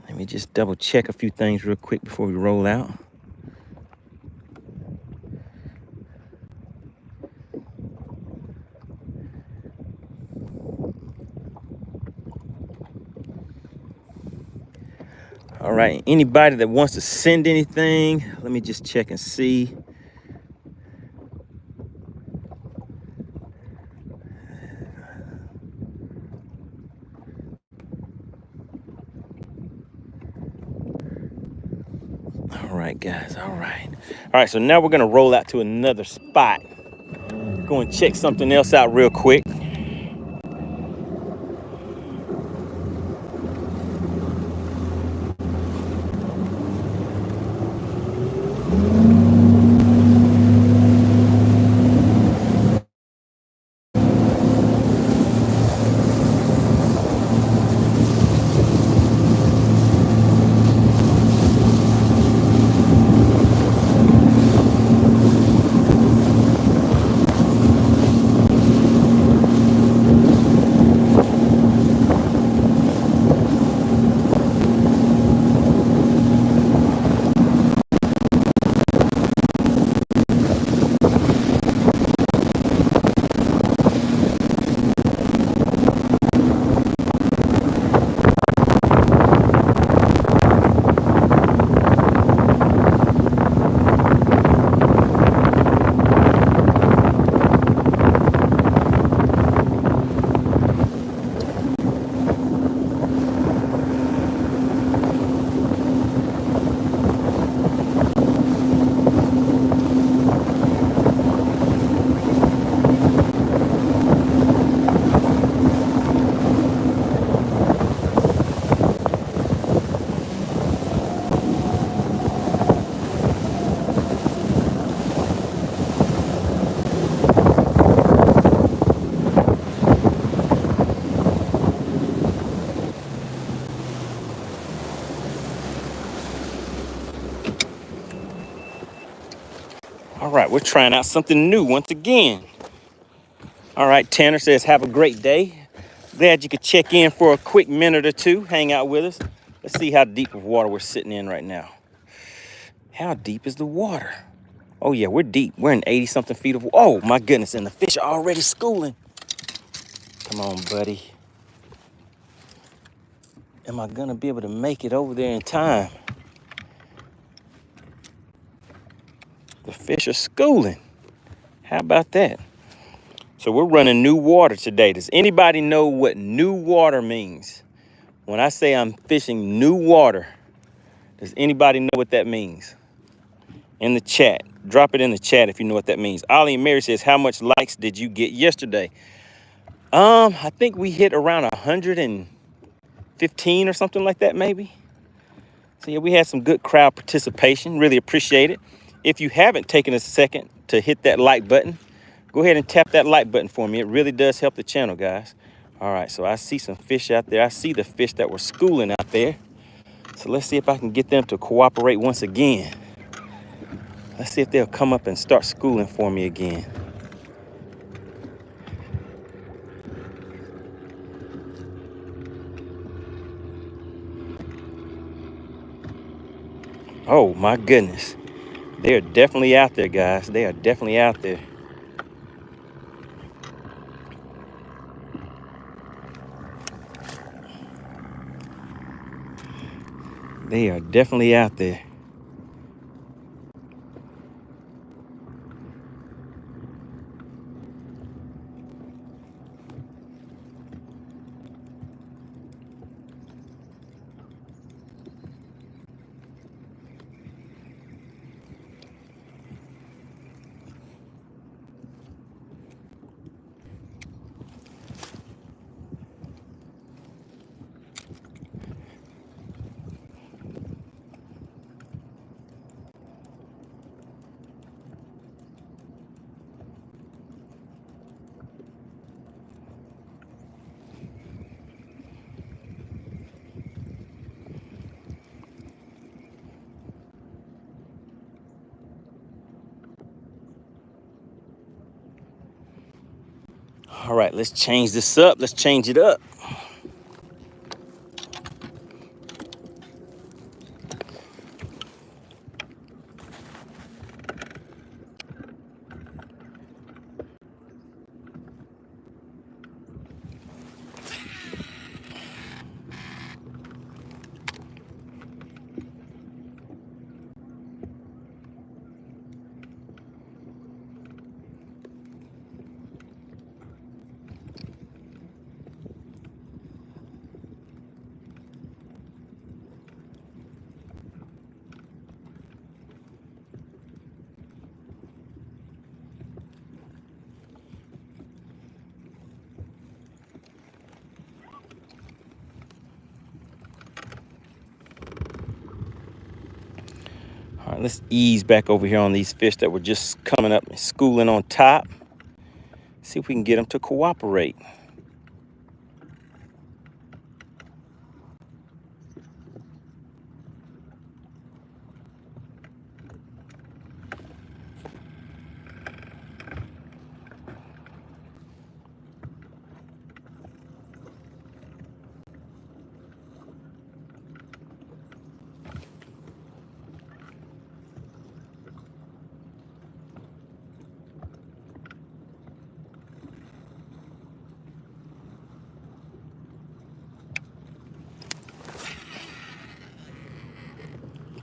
Let me just double check a few things real quick before we roll out. All right, anybody that wants to send anything, let me just check and see. All right, guys, all right. All right, so now we're gonna roll out to another spot. Go and check something else out real quick. All right, we're trying out something new once again. All right, Tanner says, have a great day. Glad you could check in for a quick minute or two, hang out with us. Let's see how deep of water we're sitting in right now. How deep is the water? Oh yeah, we're deep. We're in 80-something feet of water. Oh my goodness, and the fish are already schooling. Come on, buddy. Am I gonna be able to make it over there in time? The fish are schooling. How about that? So we're running new water today. Does anybody know what new water means? When I say I'm fishing new water, does anybody know what that means? In the chat. Drop it in the chat if you know what that means. Ollie and Mary says, how much likes did you get yesterday? I think we hit around 115 or something like that, maybe. So yeah, we had some good crowd participation. Really appreciate it. If you haven't taken a second to hit that like button, go ahead and tap that like button for me. It really does help the channel, guys. All right, so I see some fish out there. I see the fish that were schooling out there. So let's see if I can get them to cooperate once again. Let's see if they'll come up and start schooling for me again. Oh my goodness. They are definitely out there, guys. They are definitely out there. They are definitely out there. All right, let's change this up. Let's change it up. All right, let's ease back over here on these fish that were just coming up and schooling on top. See if we can get them to cooperate.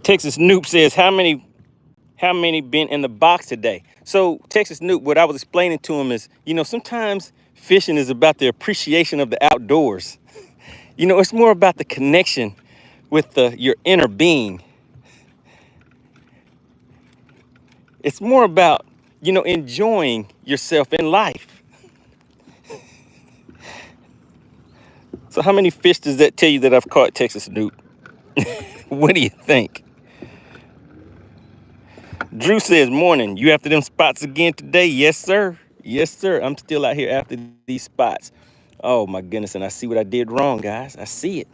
Texas Noop says, how many been in the box today? So Texas Noop, what I was explaining to him is, sometimes fishing is about the appreciation of the outdoors. It's more about the connection with your inner being. It's more about, enjoying yourself in life. So how many fish does that tell you that I've caught, Texas Noop? What do you think? Drew says, morning. You after them spots again today? Yes, sir. Yes, sir. I'm still out here after these spots. Oh, my goodness. And I see what I did wrong, guys. I see it.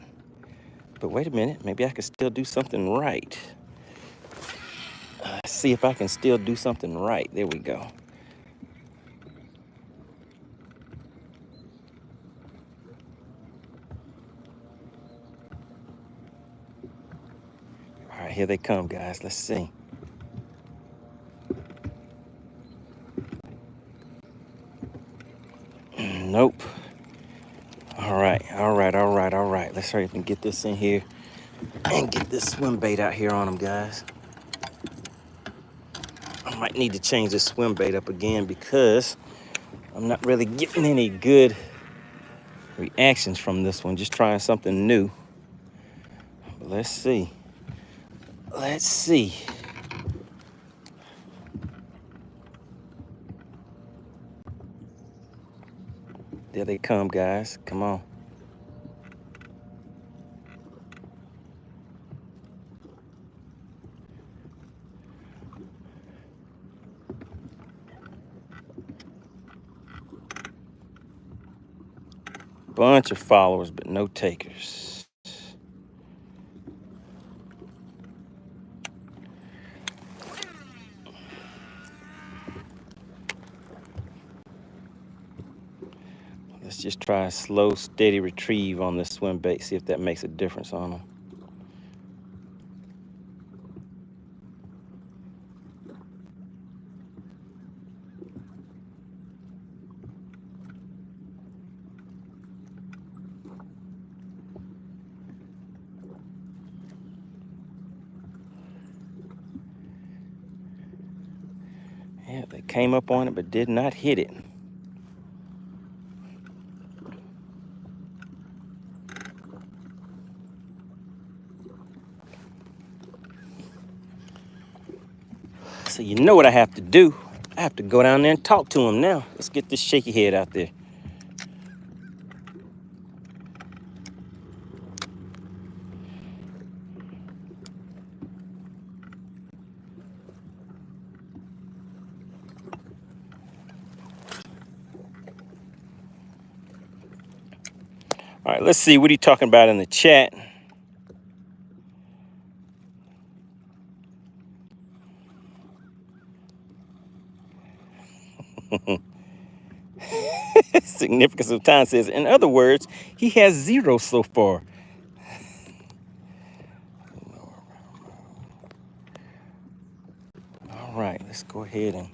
But wait a minute. Maybe I could still do something right. Let's Let's see if I can still do something right. There we go. All right, here they come, guys. Let's see. Nope. All right. Let's hurry up and get this in here and get this swim bait out here on them, guys. I might need to change this swim bait up again because I'm not really getting any good reactions from this one. Just trying something new. But let's see. Let's see. There they come, guys. Come on. Bunch of followers, but no takers. Let's just try a slow, steady retrieve on this swim bait, see if that makes a difference on them. Yeah, they came up on it, but did not hit it. So you know what I have to do? I have to go down there and talk to him now. Let's get this shaky head out there. All right, let's see what he's talking about in the chat. Significance of time says, in other words, he has 0 so far. All right, let's go ahead and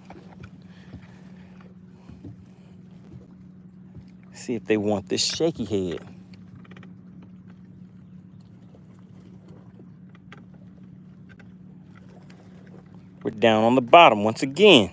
see if they want this shaky head. We're down on the bottom once again.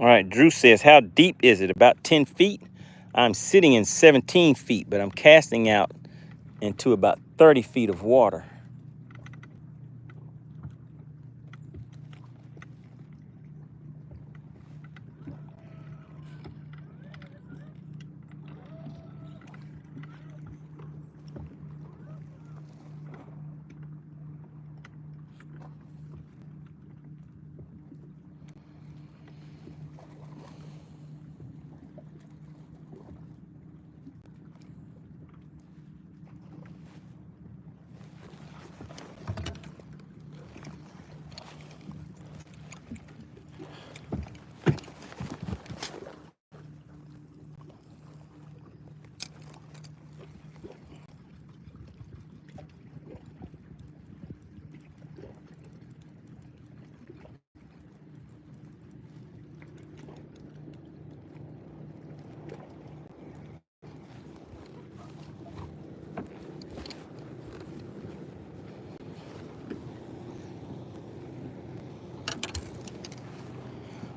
All right, Drew says, how deep is it? About 10 feet? I'm sitting in 17 feet, but I'm casting out into about 30 feet of water.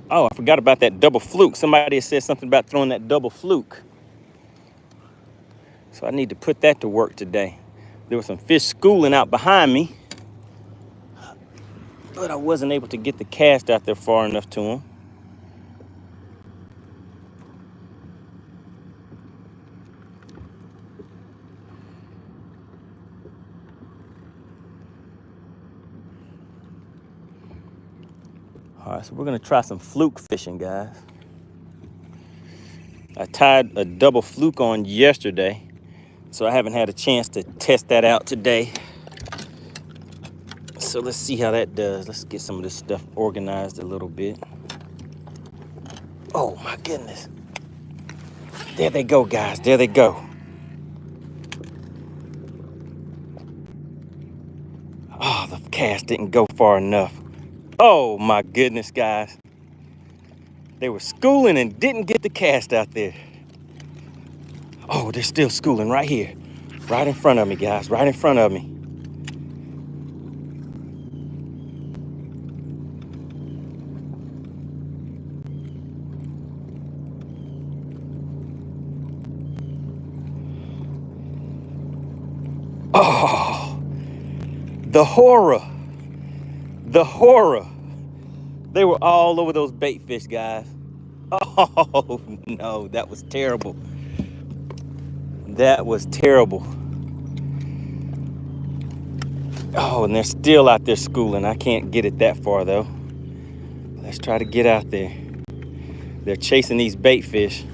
Oh, I forgot about that double fluke. Somebody said something about throwing that double fluke. So I need to put that to work today. There was some fish schooling out behind me, but I wasn't able to get the cast out there far enough to them. All right, so we're gonna try some fluke fishing, guys. I tied a double fluke on yesterday, so I haven't had a chance to test that out today. So let's see how that does. Let's get some of this stuff organized a little bit. Oh my goodness. There they go, guys, there they go. Oh, the cast didn't go far enough. Oh my goodness, guys. They were schooling and didn't get the cast out there. Oh, they're still schooling right here. Right in front of me, guys, right in front of me. Oh, the horror. The horror. They were all over those bait fish, guys. Oh, no, that was terrible. That was terrible. Oh, and they're still out there schooling. I can't get it that far, though. Let's try to get out there. They're chasing these bait fish.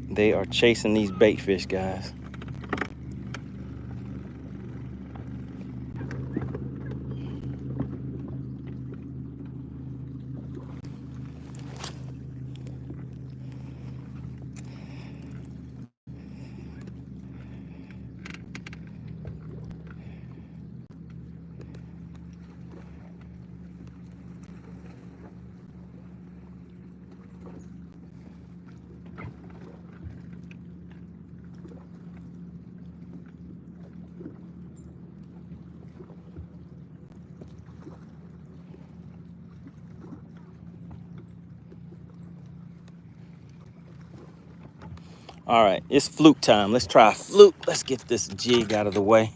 They are chasing these bait fish, guys. All right, it's fluke time. Let's try a fluke. Let's get this jig out of the way.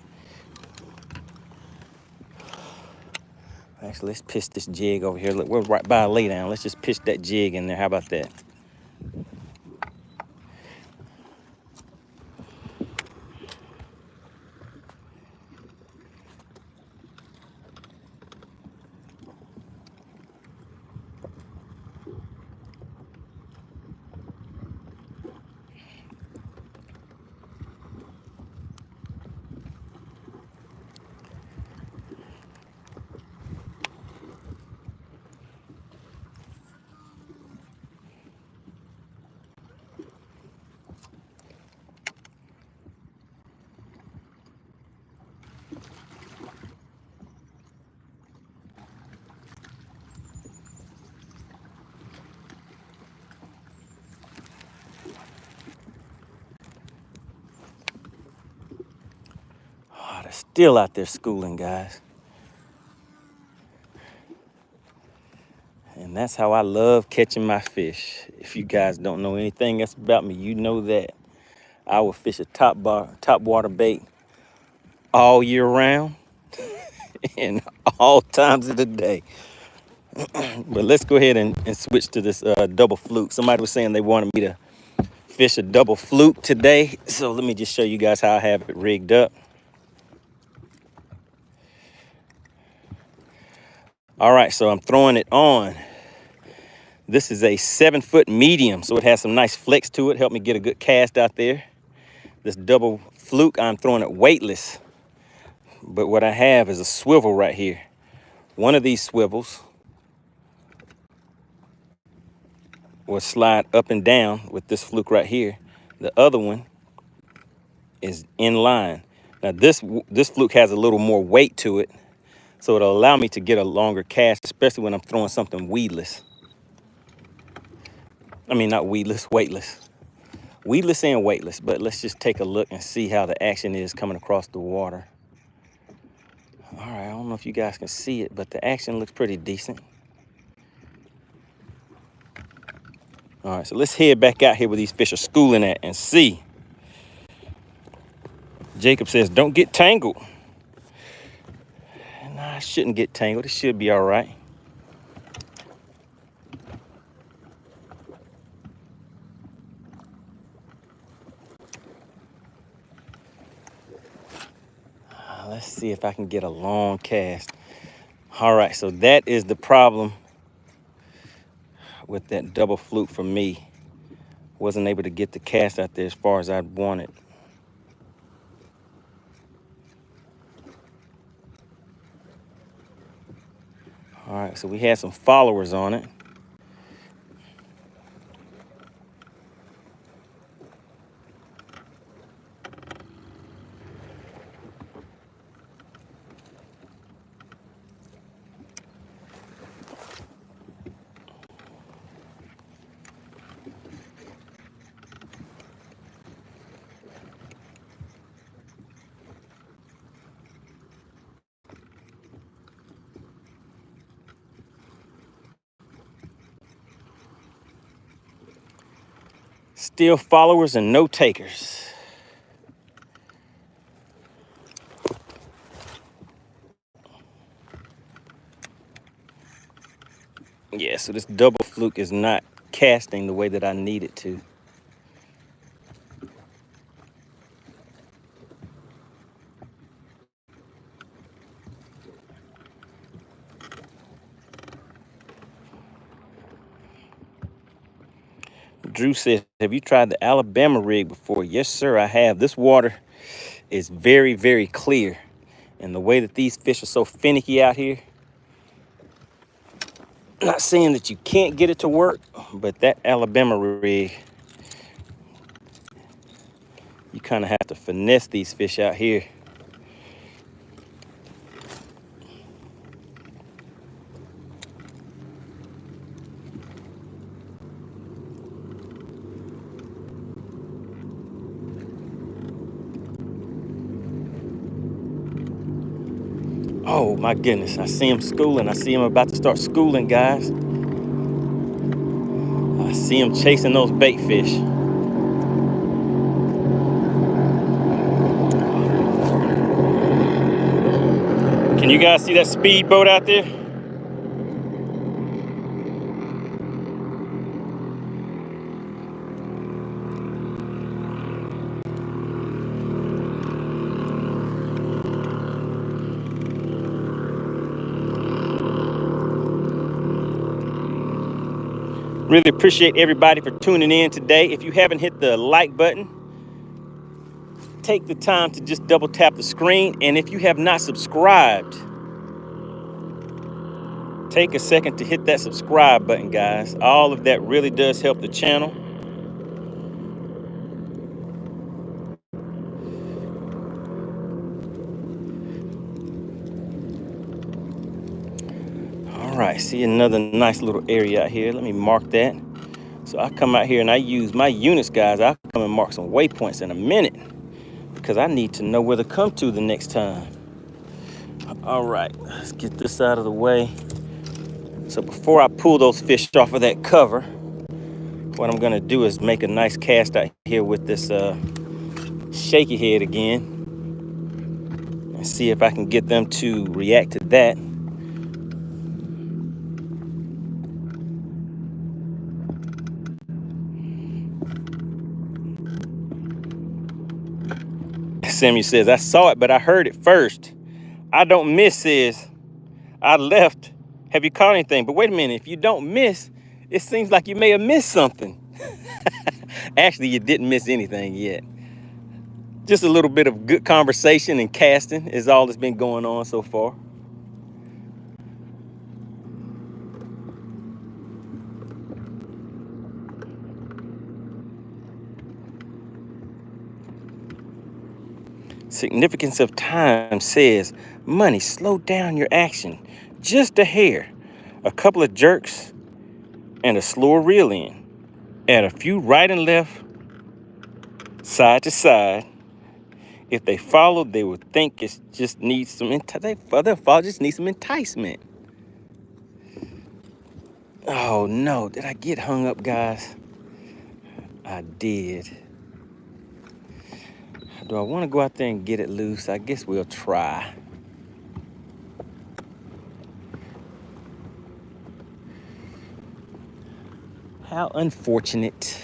Actually, let's pitch this jig over here. Look, we're right by a laydown. Let's just pitch that jig in there. How about that? Oh, they're still out there schooling, guys. And And that's how I love catching my fish. If you guys don't know anything else about me, you know that. I will fish a top water bait all year round and all times of the day. But let's go ahead and switch to this double fluke. Somebody was saying they wanted me to fish a double fluke today. So let me just show you guys how I have it rigged up. All right, so I'm throwing it on. This is a 7-foot medium, so it has some nice flex to it. Help me get a good cast out there. This double fluke, I'm throwing it weightless. But what I have is a swivel right here. One of these swivels will slide up and down with this fluke right here. The other one is in line. Now this fluke has a little more weight to it, so it'll allow me to get a longer cast, especially when I'm throwing something weedless. I mean, not weedless, weightless. Weedless and weightless, but let's just take a look and see how the action is coming across the water. All right, I don't know if you guys can see it, but the action looks pretty decent. All right, so let's head back out here where these fish are schooling at and see. Jacob says, don't get tangled. Nah, I shouldn't get tangled. It should be all right. Let's see if I can get a long cast. All right, so that is the problem with that double fluke for me. Wasn't able to get the cast out there as far as I wanted. All right, so we had some followers on it. Still followers and no takers. Yeah, so this double fluke is not casting the way that I need it to. Drew said, have you tried the Alabama rig before? Yes, sir, I have. This water is very, very clear. And the way that these fish are so finicky out here, not saying that you can't get it to work, but that Alabama rig, you kind of have to finesse these fish out here. Oh my goodness, I see him schooling. I see him about to start schooling, guys. I see him chasing those bait fish. Can you guys see that speedboat out there? Really appreciate everybody for tuning in today. If you haven't hit the like button, take the time to just double tap the screen. And if you have not subscribed, take a second to hit that subscribe button, guys. All of that really does help the channel. All right, see another nice little area out here. Let me mark that. So I come out here and I use my units, guys. I'll come and mark some waypoints in a minute because I need to know where to come to the next time. All right, let's get this out of the way. So before I pull those fish off of that cover, what I'm gonna do is make a nice cast out here with this shaky head again and see if I can get them to react to that. Samuel says, I saw it, but I heard it first. I don't miss says, I left. Have you caught anything? But wait a minute, if you don't miss, it seems like you may have missed something. Actually, you didn't miss anything yet. Just a little bit of good conversation and casting is all that's been going on so far. Significance of time says, Money, slow down your action. Just a hair. A couple of jerks and a slower reel in. Add a few right and left, side to side. If they follow, they would think it just needs some just need some enticement. Oh no, did I get hung up, guys? I did. Do I want to go out there and get it loose? I guess we'll try. How unfortunate.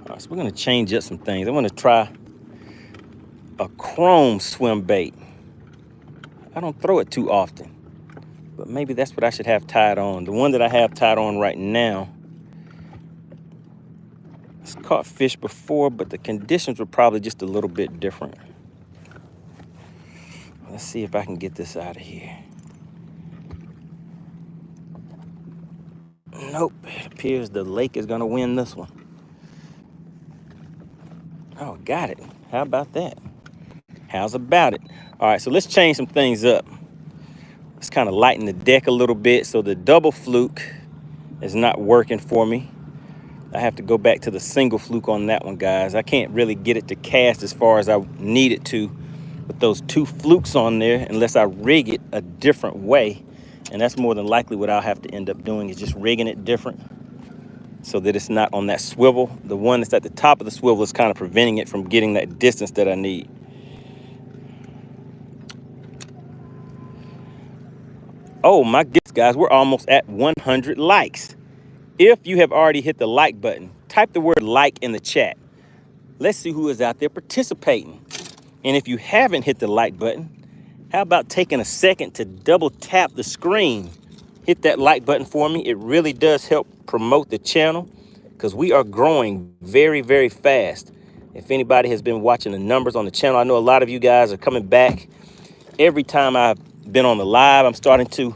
All right, so we're gonna change up some things. I want to try a chrome swim bait. I don't throw it too often, but maybe that's what I should have tied on. The one that I have tied on right now, it's caught fish before, but the conditions were probably just a little bit different. Let's see if I can get this out of here. Nope, it appears the lake is gonna win this one. Oh, got it. How about that? How's about it? All right, so let's change some things up. Let's kind of lighten the deck a little bit. So the double fluke is not working for me. I have to go back to the single fluke on that one, guys. I can't really get it to cast as far as I need it to with those two flukes on there unless I rig it a different way. And that's more than likely what I'll have to end up doing is just rigging it different so that it's not on that swivel. The one that's at the top of the swivel is kind of preventing it from getting that distance that I need. Oh my goodness, guys, we're almost at 100 likes. If you have already hit the like button, type the word like in the chat. Let's see who is out there participating. And if you haven't hit the like button, how about taking a second to double tap the screen? Hit that like button for me. It really does help promote the channel because we are growing very, very fast. If anybody has been watching the numbers on the channel, I know a lot of you guys are coming back. Every time I've been on the live, I'm starting to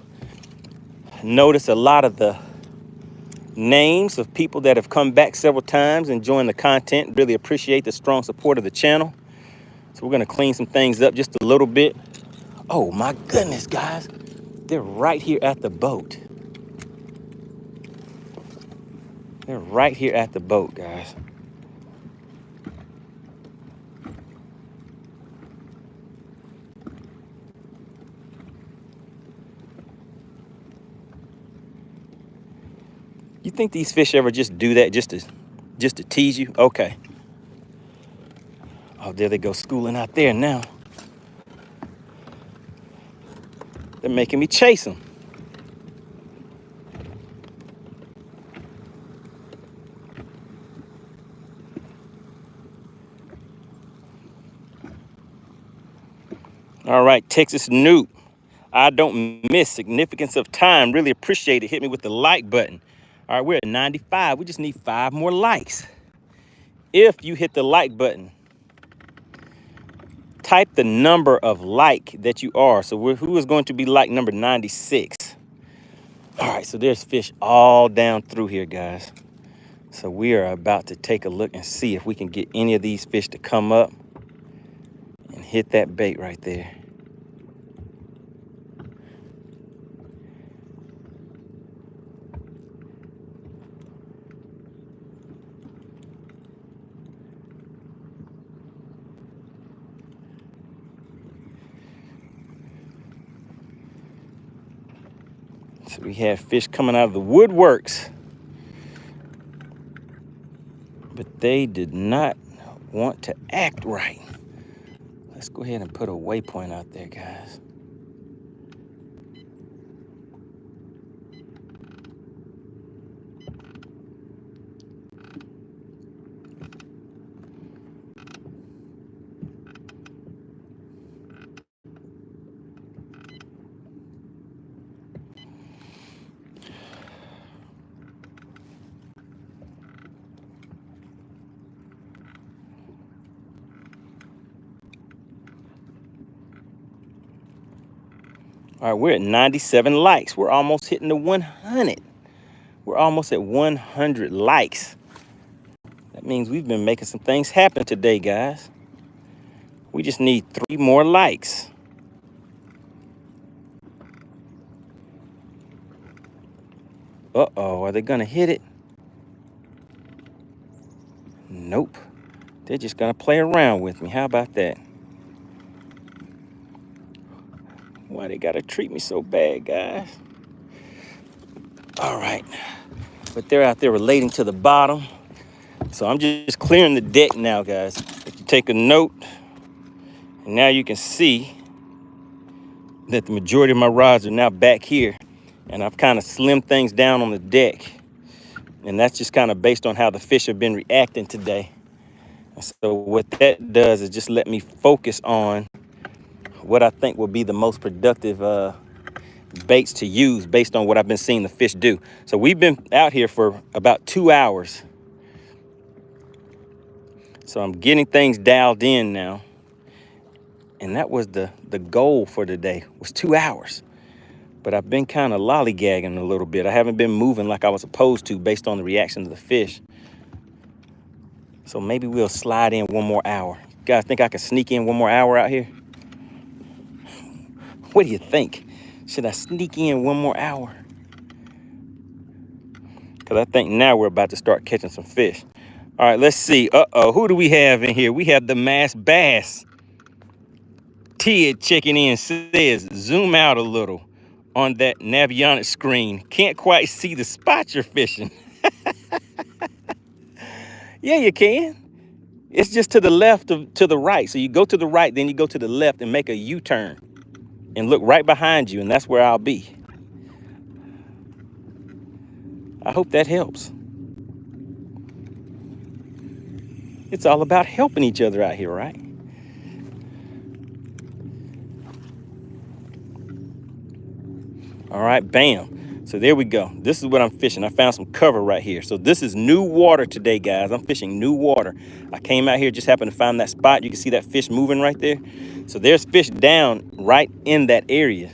notice a lot of the names of people that have come back several times and joined the content. Really appreciate the strong support of the channel. So we're gonna clean some things up just a little bit. Oh my goodness, guys. They're right here at the boat. They're right here at the boat, guys. You think these fish ever just do that just to tease you? Okay. Oh, there they go schooling out there now. They're making me chase them. All right, Texas Newt. I don't miss significance of time. Really appreciate it. Hit me with the like button. All right, we're at 95. We just need 5 more likes. If you hit the like button, type the number of like that you are. So who is going to be like number 96? All right, so there's fish all down through here, guys. So we are about to take a look and see if we can get any of these fish to come up. and hit that bait right there. So we have fish coming out of the woodworks, but they did not want to act right. Let's go ahead and put a waypoint out there, guys. All right, we're at 97 likes. We're almost hitting the 100. We're almost at 100 likes. That means we've been making some things happen today, guys. We just need 3 more likes. Uh-oh, are they gonna hit it? Nope. They're just gonna play around with me. How about that? Why they gotta treat me so bad, guys? All right, but they're out there relating to the bottom. So I'm just clearing the deck now, guys. If you take a note, and now you can see that the majority of my rods are now back here, and I've kind of slimmed things down on the deck. And that's just kind of based on how the fish have been reacting today. And so what that does is just let me focus on what I think will be the most productive baits to use based on what I've been seeing the fish do. So we've been out here for about 2 hours. So I'm getting things dialed in now. And that was the goal for today, was 2 hours. But I've been kind of lollygagging a little bit. I haven't been moving like I was supposed to based on the reaction of the fish. So maybe we'll slide in 1 more hour. You guys think I can sneak in 1 more hour out here? What do you think? Should I sneak in 1 more hour? Because I think now we're about to start catching some fish. All right, let's see. Uh-oh, who do we have in here? We have the Mass Bass. Ted checking in says, zoom out a little on that Navionics screen. Can't quite see the spot you're fishing. Yeah, you can. It's just to the left to the right. So you go to the right, then you go to the left and make a U-turn and look right behind you, and that's where I'll be. I hope that helps. It's all about helping each other out here, right? All right, bam. So there we go. This is what I'm fishing. I found some cover right here. So this is new water today, guys. I'm fishing new water. I came out here, just happened to find that spot. You can see that fish moving right there. So there's fish down right in that area.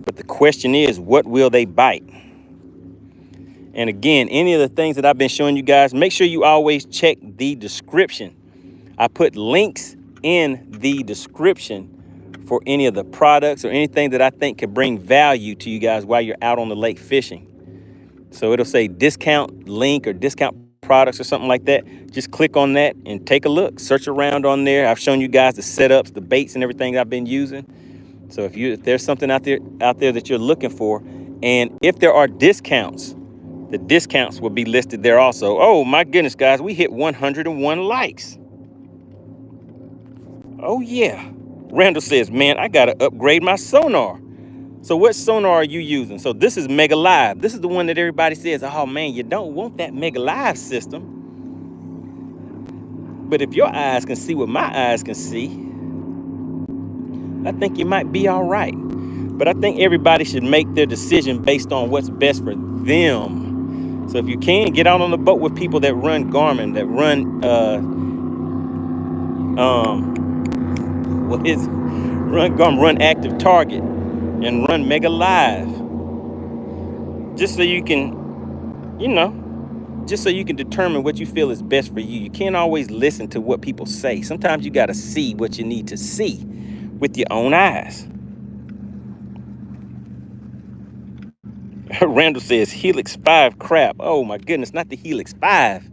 But the question is, what will they bite? And again, any of the things that I've been showing you guys, make sure you always check the description. I put links in the description for any of the products or anything that I think could bring value to you guys while you're out on the lake fishing. So it'll say discount link or discount products or something like that. Just click on that and take a look, search around on there. I've shown you guys the setups, the baits and everything I've been using. So if there's something out there that you're looking for, and if there are discounts, the discounts will be listed there also. Oh my goodness, guys, we hit 101 likes. Oh yeah. Randall says, man, I gotta upgrade my sonar. So what sonar are you using? So this is Mega Live. This is the one that everybody says, oh man, you don't want that Mega Live system. But if your eyes can see what my eyes can see, I think you might be all right. But I think everybody should make their decision based on what's best for them. So if you can, get out on the boat with people that run Garmin, that run run Active Target and run Mega Live, just so you can, you know, just so you can determine what you feel is best for you. You can't always listen to what people say. Sometimes you got to see what you need to see with your own eyes. Randall says Helix 5 crap. Oh my goodness, not the Helix 5.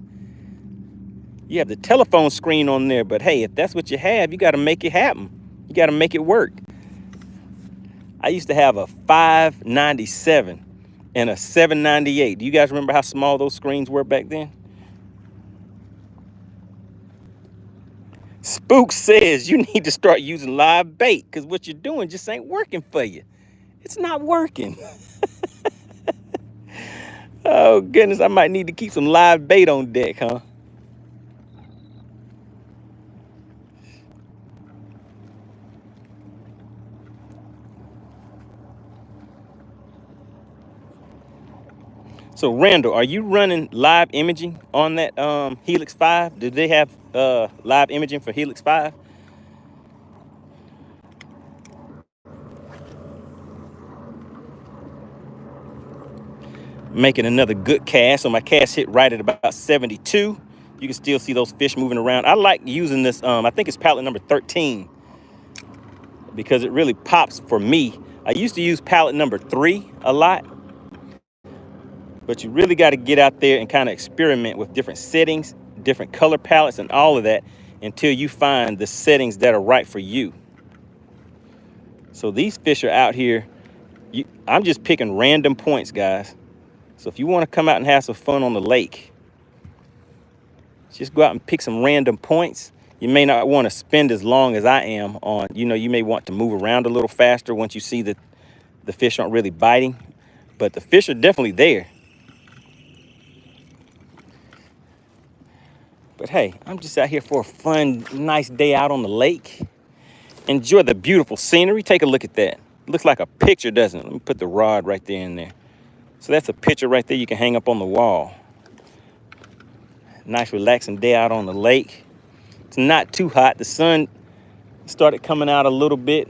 You have the telephone screen on there, but hey, if that's what you have, you got to make it happen. You got to make it work. I used to have a 597 and a 798. Do you guys remember how small those screens were back then? Spook says you need to start using live bait because what you're doing just ain't working for you. It's not working. Oh, goodness, I might need to keep some live bait on deck, huh? So, Randall, are you running live imaging on that Helix 5? Do they have live imaging for Helix 5? Making another good cast. So my cast hit right at about 72. You can still see those fish moving around. I like using this, I think it's pallet number 13, because it really pops for me. I used to use pallet number 3 a lot, but you really got to get out there and kind of experiment with different settings, different color palettes and all of that until you find the settings that are right for you. So these fish are out here. I'm just picking random points, guys. So if you want to come out and have some fun on the lake, just go out and pick some random points. You may not want to spend as long as I am on, you may want to move around a little faster once you see that the fish aren't really biting, but the fish are definitely there. But hey, I'm just out here for a fun, nice day out on the lake. Enjoy the beautiful scenery. Take a look at that. It looks like a picture, doesn't it? Let me put the rod right there in there. So that's a picture right there you can hang up on the wall. Nice relaxing day out on the lake. It's not too hot. The sun started coming out a little bit.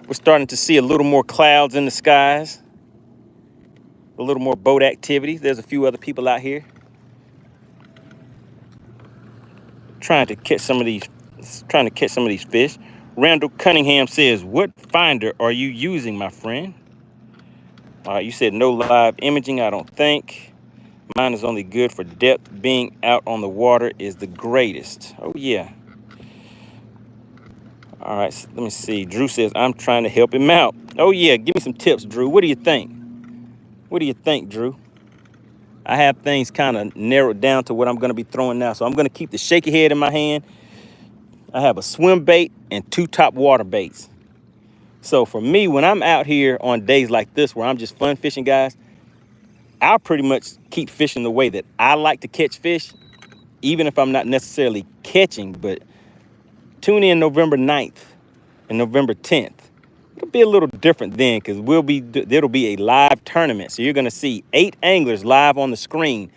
We're starting to see a little more clouds in the skies. A little more boat activity. There's a few other people out here trying to catch some of these fish. Randall Cunningham says, what finder are you using, my friend? All right, you said no live imaging, I don't think. Mine is only good for depth. Being out on the water is the greatest. Oh, yeah. All right, so let me see. Drew says, I'm trying to help him out. Oh, yeah, give me some tips, Drew. What do you think? What do you think, Drew? I have things kind of narrowed down to what I'm going to be throwing now. So I'm going to keep the shaky head in my hand. I have a swim bait and 2 Topwater baits. So for me, when I'm out here on days like this where I'm just fun fishing, guys, I'll pretty much keep fishing the way that I like to catch fish, even if I'm not necessarily catching. But tune in November 9th and November 10th. It'll be a little different then because there'll be a live tournament. So you're going to see 8 anglers live on the screen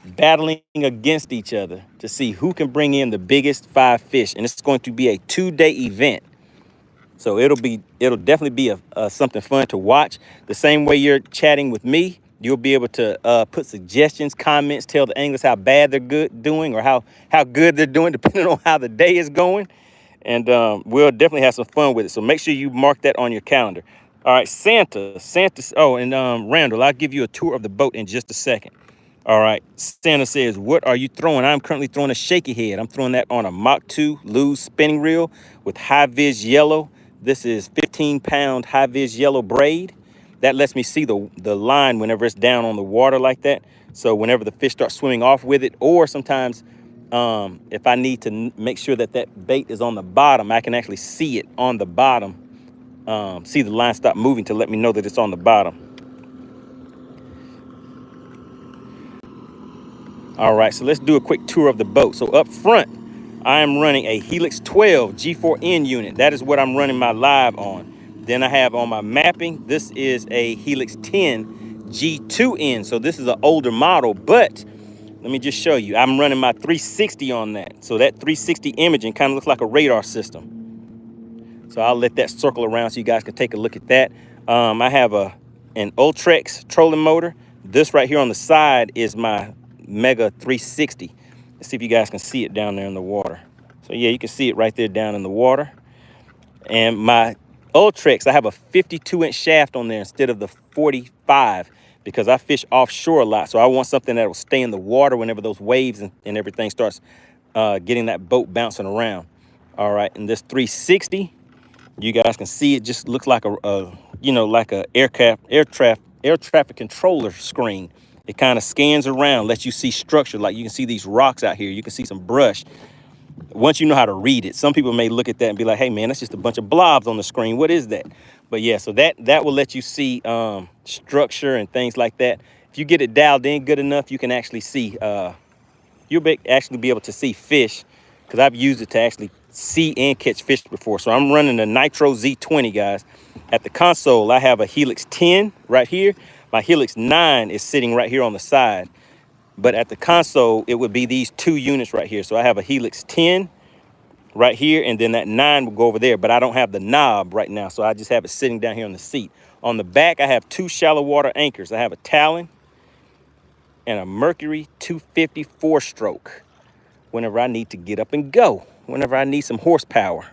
battling against each other to see who can bring in the biggest 5 fish. And it's going to be a 2-day event. So it'll definitely be something fun to watch. The same way you're chatting with me, you'll be able to put suggestions, comments, tell the anglers how bad they're doing or how good they're doing, depending on how the day is going. And we'll definitely have some fun with it. So make sure you mark that on your calendar. All right, Santa. Oh, and Randall, I'll give you a tour of the boat in just a second. All right, Santa says, what are you throwing? I'm currently throwing a shaky head. I'm throwing that on a Mach 2 Lew's spinning reel with high-vis yellow. This is 15-pound high-vis yellow braid. That lets me see the line whenever it's down on the water like that. So whenever the fish start swimming off with it, or sometimes if I need to make sure that bait is on the bottom, I can actually see it on the bottom. See the line stop moving to let me know that it's on the bottom. All right, so let's do a quick tour of the boat. So up front, I am running a Helix 12 G4N unit. That is what I'm running my live on. Then I have on my mapping, this is a Helix 10 G2N. So this is an older model, but let me just show you. I'm running my 360 on that. So that 360 imaging kind of looks like a radar system. So I'll let that circle around so you guys can take a look at that. I have an Ultrex trolling motor. This right here on the side is my Mega 360. Let's see if you guys can see it down there in the water. So yeah, you can see it right there down in the water. And my Ultrex, I have a 52-inch shaft on there instead of the 45 because I fish offshore a lot. So I want something that will stay in the water whenever those waves and everything starts getting that boat bouncing around. All right, and this 360, you guys can see it just looks like a you know, like a air traffic controller screen. It kind of scans around, lets you see structure. Like you can see these rocks out here. You can see some brush. Once you know how to read it, some people may look at that and be like, hey man, that's just a bunch of blobs on the screen. What is that? But yeah, so that will let you see structure and things like that. If you get it dialed in good enough, you can actually see, actually be able to see fish, because I've used it to actually see and catch fish before. So I'm running the Nitro Z20, guys. At the console, I have a Helix 10 right here. My Helix 9 is sitting right here on the side. But at the console, it would be these two units right here. So I have a Helix 10 right here, and then that 9 will go over there. But I don't have the knob right now, so I just have it sitting down here on the seat. On the back, I have two shallow water anchors. I have a Talon and a Mercury 250 4-stroke whenever I need to get up and go, whenever I need some horsepower.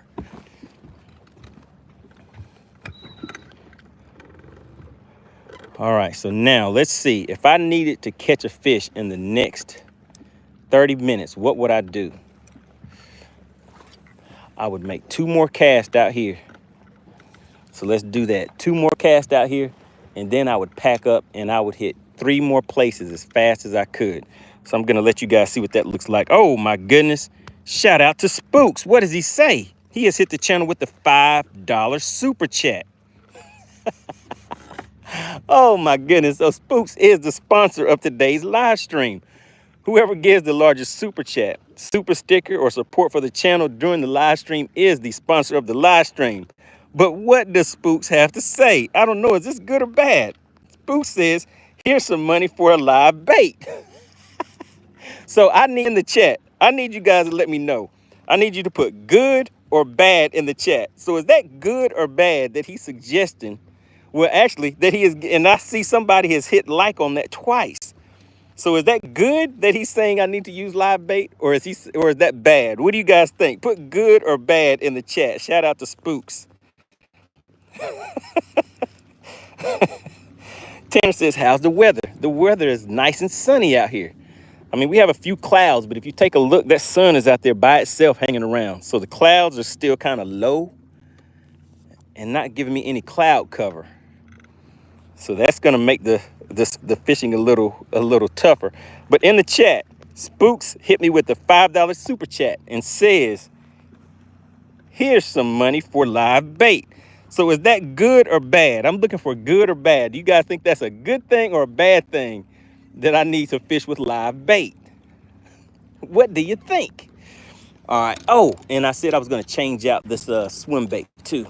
All right, so now let's see. If I needed to catch a fish in the next 30 minutes, what would I do? I would make 2 more casts out here. So let's do that. 2 more casts out here, and then I would pack up and I would hit 3 more places as fast as I could. So I'm gonna let you guys see what that looks like. Oh my goodness. Shout out to Spooks. What does he say? He has hit the channel with the $5 super chat. Oh my goodness. So Spooks is the sponsor of today's live stream. Whoever gives the largest super chat, super sticker, or support for the channel during the live stream is the sponsor of the live stream. But what does Spooks have to say? I don't know. Is this good or bad? Spooks says, here's some money for a live bait. So I need in the chat, I need you guys to let me know. I need you to put good or bad in the chat. So is that good or bad that he's suggesting? Well, actually, that he is, and I see somebody has hit like on that twice. So is that good that he's saying I need to use live bait, or is that bad? What do you guys think? Put good or bad in the chat. Shout out to Spooks. Tanner says, how's the weather? The weather is nice and sunny out here. I mean, we have a few clouds, but if you take a look, that sun is out there by itself hanging around. So the clouds are still kind of low and not giving me any cloud cover. So that's gonna make the fishing a little tougher. But in the chat, Spooks hit me with the $5 super chat and says, here's some money for live bait. So is that good or bad? I'm looking for good or bad. Do you guys think that's a good thing or a bad thing that I need to fish with live bait? What do you think? All right. Oh, and I said I was gonna change out this swim bait too.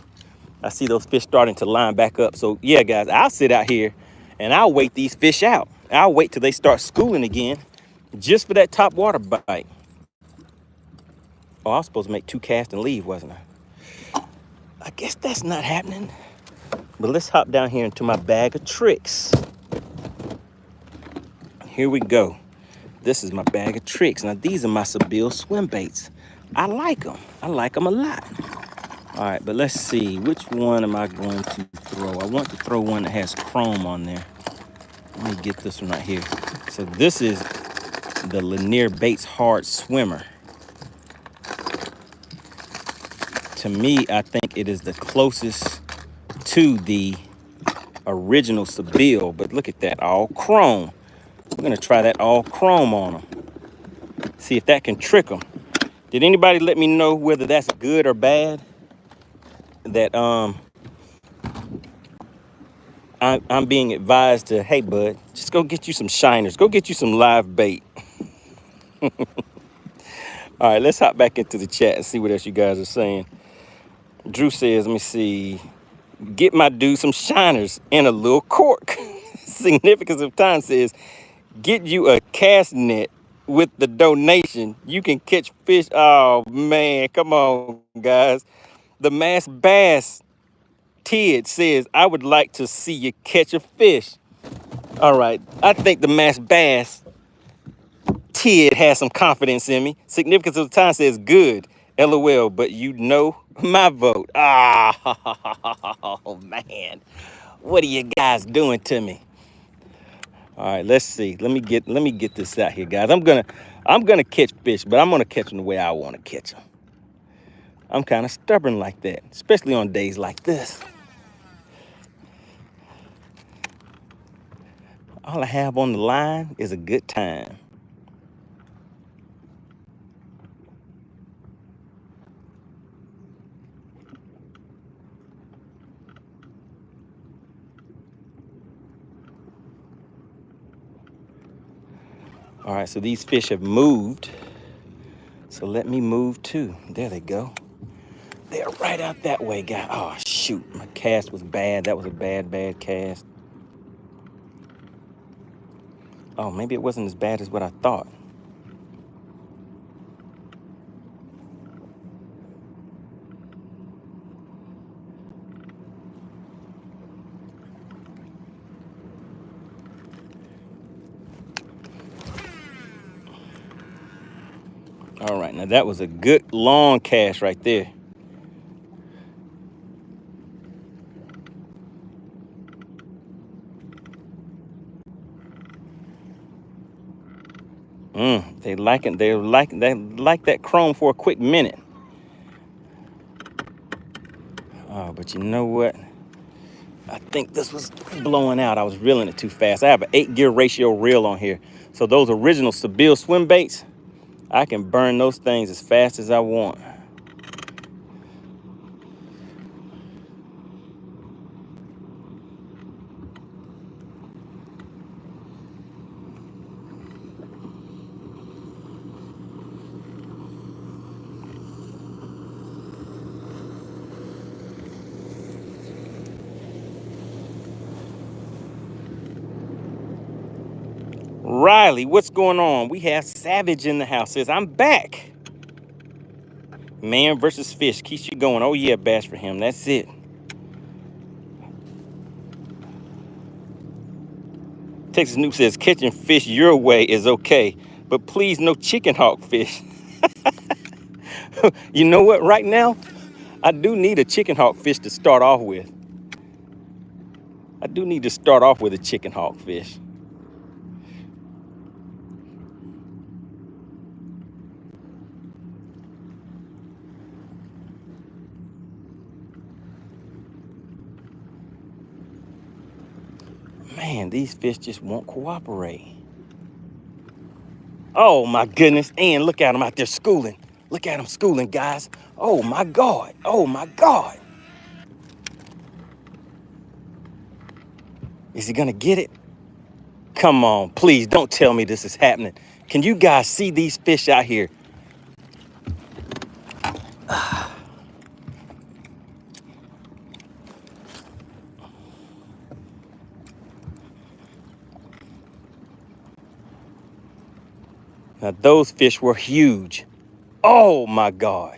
I see those fish starting to line back up. So yeah, guys, I'll sit out here and I'll wait these fish out. I'll wait till they start schooling again just for that top water bite. Oh, I was supposed to make 2 casts and leave, wasn't I? I guess that's not happening. But let's hop down here into my bag of tricks. Here we go. This is my bag of tricks. Now, these are my Sebile swim baits. I like them. I like them a lot. All right, but let's see. Which one am I going to throw? I want to throw one that has chrome on there. Let me get this one right here. So this is the Lanier Baits Hard Swimmer. To me, I think it is the closest to the original Sebile, but look at that, all chrome. We're gonna try that all chrome on them. See if that can trick them. Did anybody let me know whether that's good or bad? That I'm being advised to, hey bud, just go get you some shiners. Go get you some live bait. All right, let's hop back into the chat and see what else you guys are saying. Drew says, let me see. Get my dude some shiners and a little cork. Significance of time says, get you a cast net with the donation. You can catch fish. Oh man, come on guys. The Mass Bass Tid says, I would like to see you catch a fish. All right, I think the Mass Bass Tid has some confidence in me. Significance of the time says good. LOL, but you know my vote. Oh man. What are you guys doing to me? All right, let's see. Let me get this out here, guys. I'm gonna catch fish, but I'm gonna catch them the way I want to catch them. I'm kind of stubborn like that, especially on days like this. All I have on the line is a good time. All right, so these fish have moved. So let me move too. There they go. They're right out that way, guy. Oh, shoot. My cast was bad. That was a bad cast. Oh, maybe it wasn't as bad as what I thought. All right, now that was a good long cast right there. They like that chrome for a quick minute. Oh, but you know what? I think this was blowing out. I was reeling it too fast. I have an 8-gear ratio reel on here. So those original Seville swim baits, I can burn those things as fast as I want. Riley, what's going on? We have Savage in the house. Says, I'm back. Man versus fish keeps you going. Oh, yeah, bass for him. That's it. Texas Noob says, catching fish your way is okay, but please no chicken hawk fish. You know what? Right now, I do need a chicken hawk fish to start off with. I do need to start off with a chicken hawk fish. Man, these fish just won't cooperate. Oh my goodness, and look at them out there schooling. Look at them schooling, guys. Oh my God, oh my God. Is he gonna get it? Come on, please don't tell me this is happening. Can you guys see these fish out here? Now those fish were huge. Oh my God.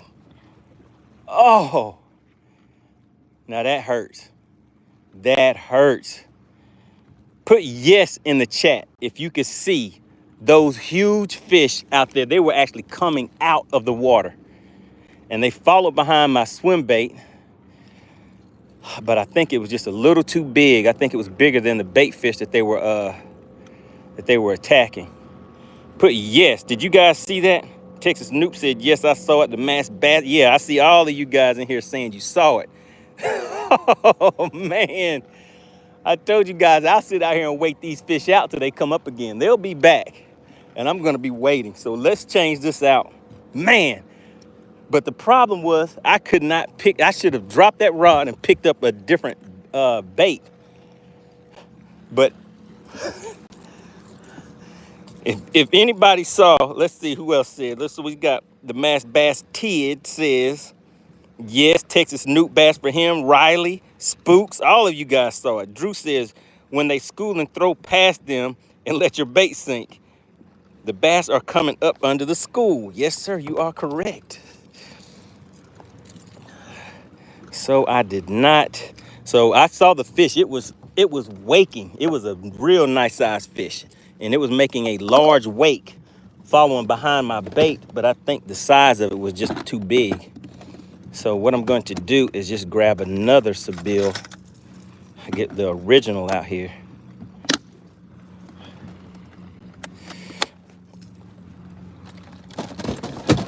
Oh. Now that hurts. That hurts. Put yes in the chat if you could see those huge fish out there. They were actually coming out of the water. And they followed behind my swim bait. But I think it was just a little too big. I think it was bigger than the bait fish that they were attacking. Put yes. Did you guys see that? Texas Noob said, yes, I saw it. The mass bass. Yeah, I see all of you guys in here saying you saw it. Oh, man. I told you guys, I'll sit out here and wait these fish out till they come up again. They'll be back, and I'm going to be waiting. So let's change this out. Man. But the problem was I could not pick. I should have dropped that rod and picked up a different bait. But if anybody saw, let's see who else said. Let's see, we got the Mass Bass Tid says, yes, Texas Newt Bass for him. Riley, Spooks, all of you guys saw it. Drew says, when they school and throw past them and let your bait sink, the bass are coming up under the school. Yes, sir, you are correct. So I did not. So I saw the fish. It was waking. It was a real nice sized fish. And it was making a large wake following behind my bait, but I think the size of it was just too big. So what I'm going to do is just grab another Seville. I get the original out here.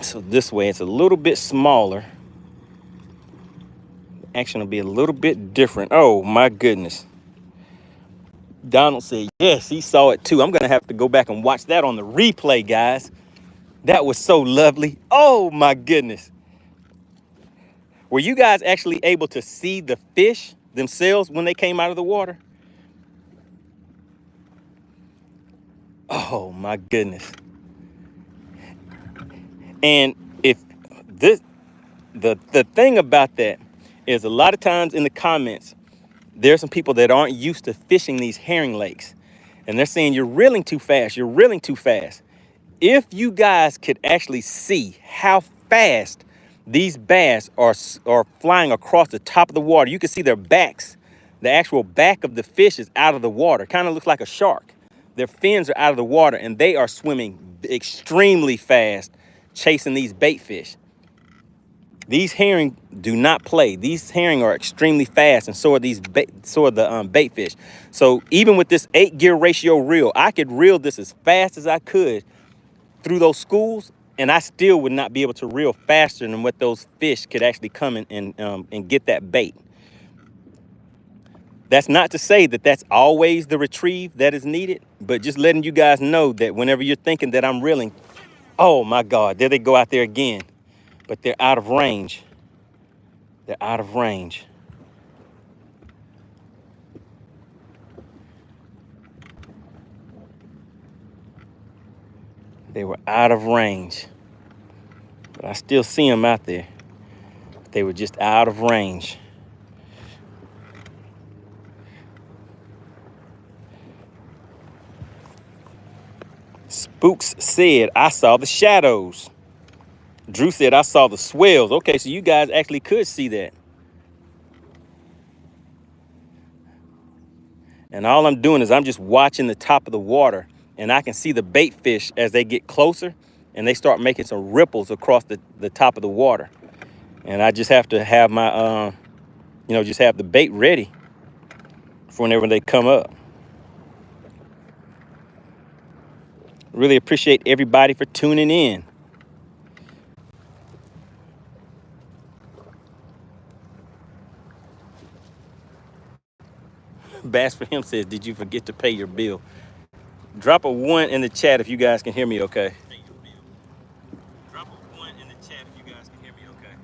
So this way it's a little bit smaller. Action will be a little bit different. Oh my goodness. Donald said, yes, he saw it too. I'm going to have to go back and watch that on the replay, guys. That was so lovely. Oh my goodness. Were you guys actually able to see the fish themselves when they came out of the water? Oh my goodness. And if this, the thing about that is a lot of times in the comments, there's some people that aren't used to fishing these herring lakes. And they're saying, you're reeling too fast. You're reeling too fast. If you guys could actually see how fast these bass are flying across the top of the water, you can see their backs. The actual back of the fish is out of the water. Kind of looks like a shark. Their fins are out of the water and they are swimming extremely fast, chasing these bait fish. These herring do not play. These herring are extremely fast, and so are the bait fish. So even with this 8-gear ratio reel, I could reel this as fast as I could through those schools, and I still would not be able to reel faster than what those fish could actually come in and get that bait. That's not to say that that's always the retrieve that is needed, but just letting you guys know that whenever you're thinking that I'm reeling, oh my God, there they go out there again. But they're out of range. They're out of range. They were out of range. But I still see them out there. They were just out of range. Spooks said, I saw the shadows. Drew said, I saw the swells. Okay, so you guys actually could see that. And all I'm doing is I'm just watching the top of the water, and I can see the bait fish as they get closer and they start making some ripples across the top of the water. And I just have to have my, just have the bait ready for whenever they come up. Really appreciate everybody for tuning in. Bass for him says, did you forget to pay your bill? Drop a 1 in the chat if you guys can hear me okay. Drop a 1 in the chat if you guys can hear me okay.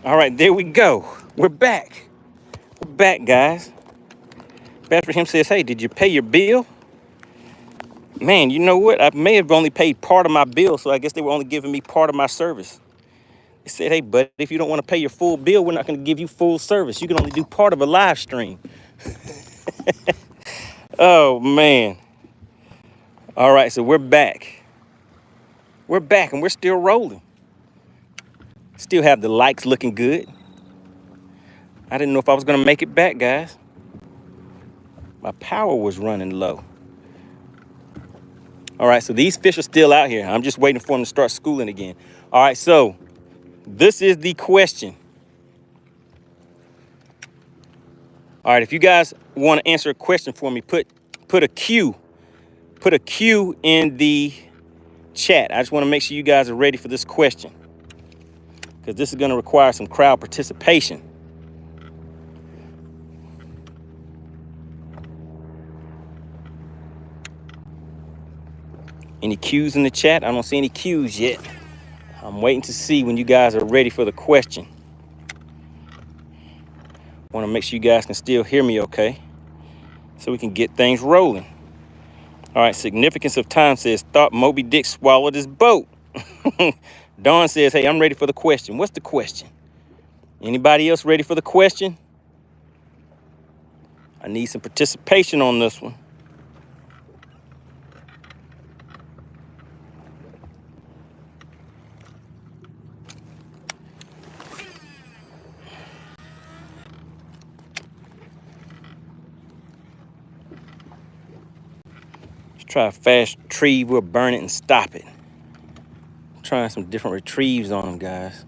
All right, there we go. We're back. We're back, guys. Bass for him says, hey, did you pay your bill? Man, you know what? I may have only paid part of my bill, so I guess they were only giving me part of my service. They said, hey, buddy, if you don't want to pay your full bill, we're not going to give you full service. You can only do part of a live stream. Oh, man. All right, so we're back. We're back, and we're still rolling. Still have the likes looking good. I didn't know if I was going to make it back, guys. My power was running low. All right, so these fish are still out here. I'm just waiting for them to start schooling again. All right, so this is the question. All right, if you guys want to answer a question for me, put a Q. Put a Q in the chat. I just want to make sure you guys are ready for this question, because this is going to require some crowd participation. Any Q's in the chat? I don't see any Q's yet. I'm waiting to see when you guys are ready for the question. Want to make sure you guys can still hear me okay, so we can get things rolling. All right, significance of time says, thought Moby Dick swallowed his boat. Dawn says, hey, I'm ready for the question. What's the question? Anybody else ready for the question? I need some participation on this one. Try a fast retrieve, we'll burn it and stop it. Trying some different retrieves on them, guys.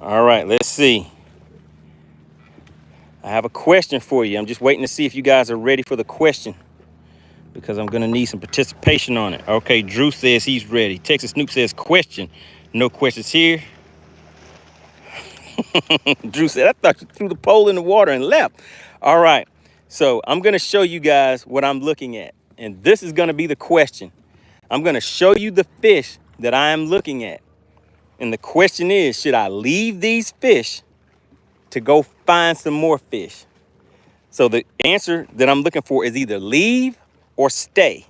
All right, let's see. I have a question for you. I'm just waiting to see if you guys are ready for the question, because I'm gonna need some participation on it. Okay, Drew says he's ready. Texas Snoop says question. No questions here. Drew said, I thought you threw the pole in the water and left. All right, so I'm gonna show you guys what I'm looking at. And this is gonna be the question. I'm gonna show you the fish that I am looking at. And the question is, should I leave these fish to go find some more fish? So the answer that I'm looking for is either leave or stay.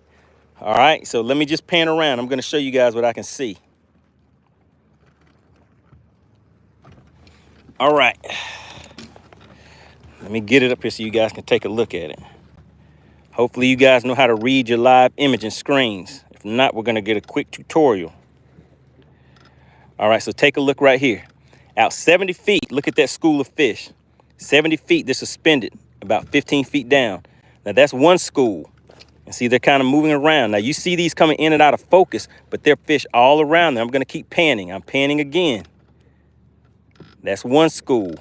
All right, so let me just pan around. I'm gonna show you guys what I can see. All right, let me get it up here so you guys can take a look at it. Hopefully you guys know how to read your live imaging screens. If not, we're gonna get a quick tutorial. All right, so take a look right here. Out 70 feet, look at that school of fish. 70 feet, they're suspended about 15 feet down. Now that's one school. And see, they're kind of moving around. Now you see these coming in and out of focus, but they're fish all around there. I'm gonna keep panning. I'm panning again. That's one school.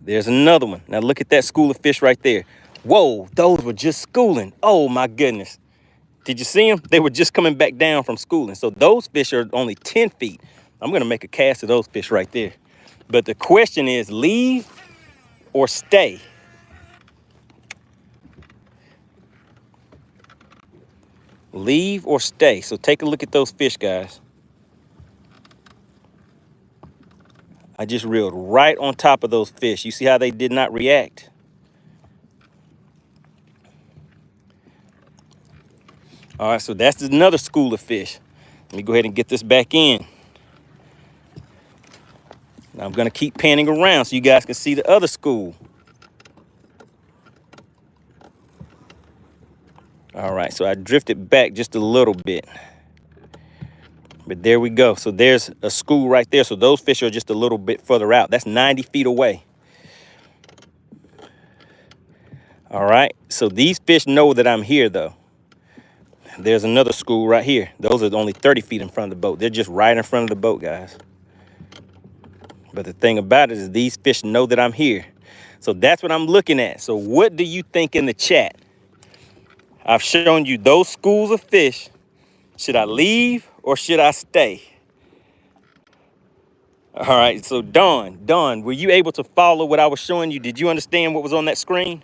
There's another one. Now look at that school of fish right there. Whoa, those were just schooling. Oh my goodness. Did you see them? They were just coming back down from schooling. So those fish are only 10 feet. I'm gonna make a cast of those fish right there. But the question is, leave or stay? Leave or stay? So take a look at those fish, guys. I just reeled right on top of those fish. You see how they did not react? All right, so that's another school of fish. Let me go ahead and get this back in. Now I'm gonna keep panning around so you guys can see the other school. All right, so I drifted back just a little bit. But there we go. So there's a school right there. So those fish are just a little bit further out. That's 90 feet away. All right, so these fish know that I'm here though. There's another school right here. Those are only 30 feet in front of the boat. They're just right in front of the boat, guys. But the thing about it is these fish know that I'm here. So that's what I'm looking at. So what do you think in the chat? I've shown you those schools of fish. Should I leave or should I stay? All right, so Dawn, were you able to follow what I was showing you? Did you understand what was on that screen?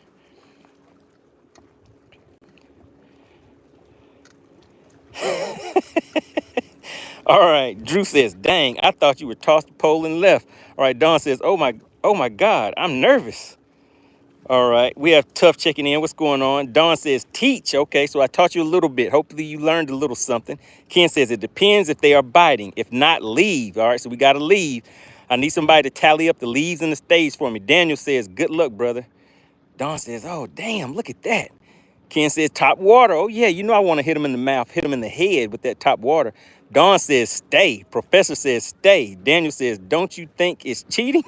All right, Drew says, dang, I thought you were tossed the pole and left. All right, Dawn says, oh my God, I'm nervous. All right, we have Tough checking in. What's going on? Dawn says, teach. Okay, so I taught you a little bit. Hopefully you learned a little something. Ken says, it depends if they are biting. If not, leave. All right, so we got to leave. I need somebody to tally up the leaves and the stays for me. Daniel says, good luck, brother. Dawn says, oh, damn, look at that. Ken says, top water. Oh, yeah, you know I want to hit him in the mouth, hit him in the head with that top water. Dawn says, stay. Professor says, stay. Daniel says, don't you think it's cheating?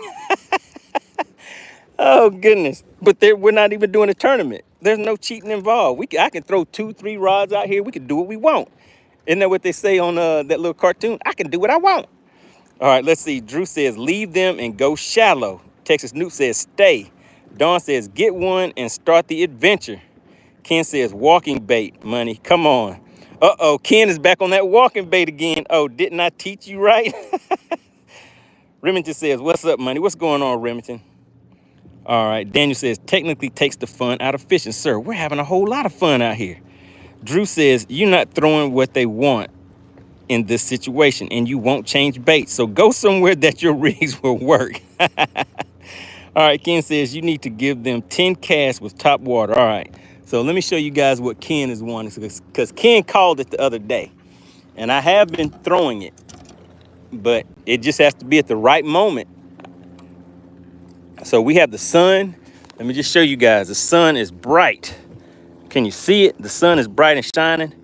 Oh, goodness. But we're not even doing a tournament. There's no cheating involved. I can throw 2-3 rods out here. We can do what we want. Isn't that what they say on that little cartoon? I can do what I want. All right, let's see. Drew says, leave them and go shallow. Texas Newt says, stay. Dawn says, get one and start the adventure. Ken says, walking bait, money. Come on. Uh-oh, Ken is back on that walking bait again. Oh, didn't I teach you right? Remington says, what's up, money? What's going on, Remington? All right, Daniel says, technically takes the fun out of fishing. Sir, we're having a whole lot of fun out here. Drew says, you're not throwing what they want in this situation, and you won't change bait. So go somewhere that your rigs will work. All right, Ken says, you need to give them 10 casts with top water. All right, so let me show you guys what Ken is wanting, because Ken called it the other day, and I have been throwing it, but it just has to be at the right moment. So we have the sun. Let me just show you guys. The sun is bright. Can you see it? The sun is bright and shining.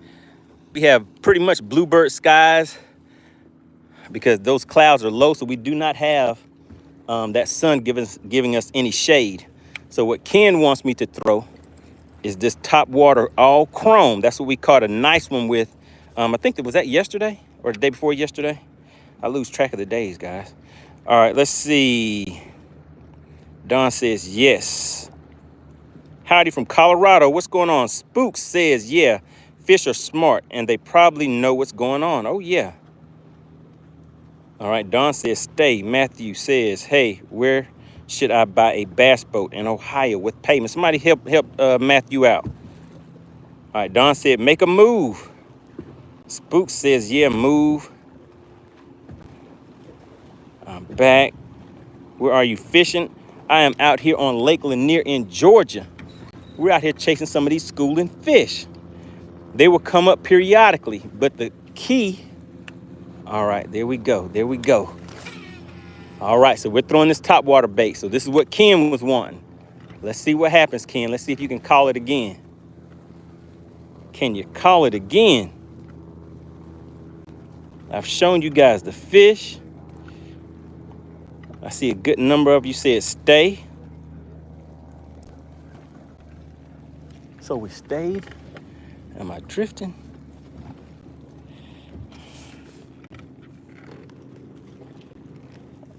We have pretty much bluebird skies because those clouds are low, so we do not have that sun giving us any shade. So what Ken wants me to throw is this Topwater all chrome. That's what we caught a nice one with. I think was that yesterday or the day before yesterday. I lose track of the days, guys. All right, let's see. Don says yes. Howdy from Colorado. What's going on? Spooks says, yeah, fish are smart and they probably know what's going on. Oh, yeah. All right, Don says stay. Matthew says, hey, where should I buy a bass boat in Ohio with payment? Somebody help Matthew out. All right, Don said, make a move. Spook says, yeah, move. I'm back. Where are you fishing? I am out here on Lake Lanier in Georgia. We're out here chasing some of these schooling fish. They will come up periodically, but the key, all right, there we go. There we go. All right, so we're throwing this topwater bait. So this is what Ken was wanting. Let's see what happens, Ken. Let's see if you can call it again. Can you call it again? I've shown you guys the fish. I see a good number of you said stay. So we stayed. Am I drifting?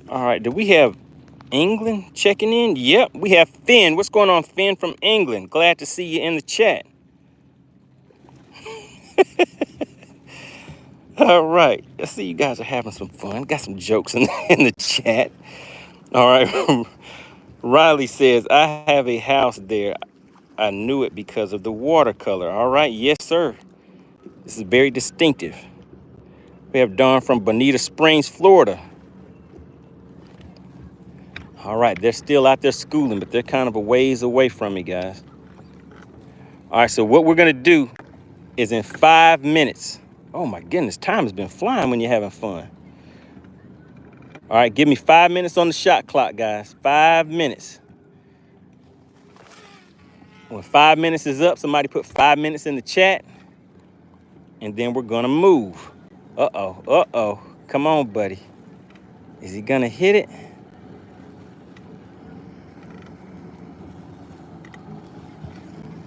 All right, do we have England checking in? Yep, we have Finn. What's going on, Finn from England? Glad to see you in the chat. All right, I see you guys are having some fun. Got some jokes in the chat. All right, Riley says, I have a house there. I knew it because of the watercolor. All right, yes, sir. This is very distinctive. We have Dawn from Bonita Springs, Florida. All right, they're still out there schooling, but they're kind of a ways away from me, guys. All right, so what we're gonna do is in 5 minutes. Oh my goodness, time has been flying when you're having fun. All right, give me 5 minutes on the shot clock, guys. 5 minutes. When 5 minutes is up, somebody put 5 minutes in the chat, and then we're gonna move. Uh-oh. Come on, buddy. Is he gonna hit it?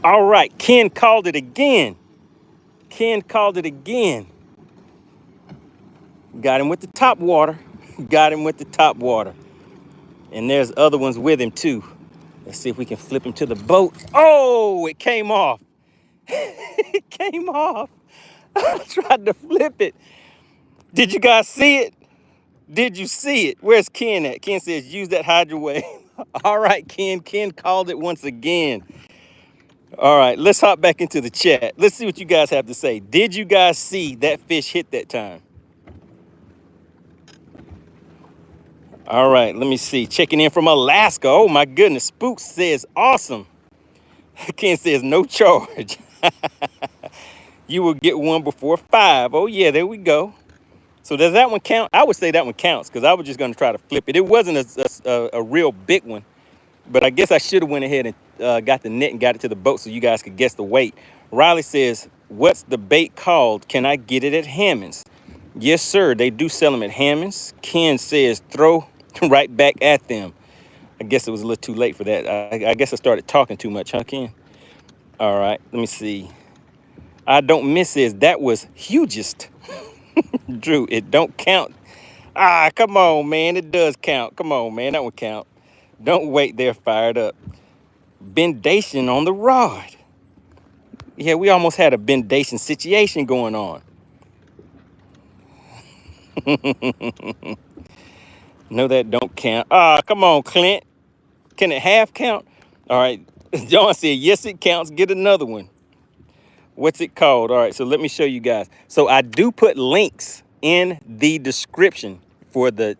All right, Ken called it again. Ken called it again. Got him with the top water. Got him with the top water. And there's other ones with him too. Let's see if we can flip him to the boat. Oh, it came off. It came off. I tried to flip it. Did you guys see it? Did you see it? Where's Ken at? Ken says, use that hydro wave. All right, Ken. Ken called it once again. All right, let's hop back into the chat. Let's see what you guys have to say. Did you guys see that fish hit that time? All right, let me see. Checking in from Alaska. Oh, my goodness. Spook says, awesome. Ken says, no charge. You will get one before 5. Oh, yeah, there we go. So does that one count? I would say that one counts because I was just going to try to flip it. It wasn't a real big one. But I guess I should have went ahead and got the net and got it to the boat so you guys could guess the weight. Riley says, what's the bait called? Can I get it at Hammond's? Yes, sir. They do sell them at Hammond's. Ken says, throw right back at them. I guess it was a little too late for that. I guess I started talking too much, huh, Ken? All right. Let me see. I don't miss is that was hugest. Drew, it don't count. Ah, come on, man. It does count. Come on, man. That one count. Don't wait, they're fired up. Bendation on the rod. Yeah, we almost had a bendation situation going on. No, that don't count. Ah, come on, Clint. Can it half count? All right. John said, yes, it counts. Get another one. What's it called? All right, so let me show you guys. So I do put links in the description for the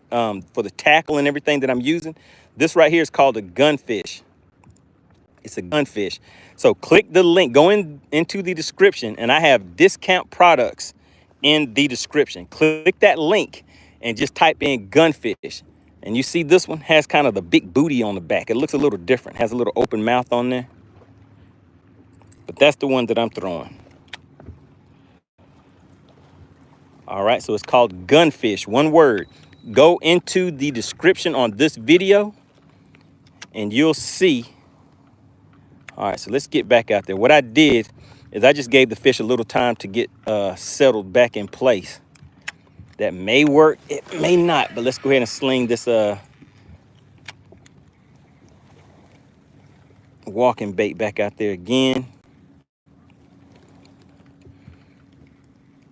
tackle and everything that I'm using. This right here is called a gunfish. It's a gunfish. So click the link, go into the description, and I have discount products in the description. Click that link and just type in gunfish. And you see this one has kind of the big booty on the back. It looks a little different, has a little open mouth on there. But that's the one that I'm throwing. All right, so it's called gunfish, one word. Go into the description on this video and you'll see All right, so let's get back out there. What I did is I just gave the fish a little time to get settled back in place. That may work, it may not, but let's go ahead and sling this walking bait back out there again.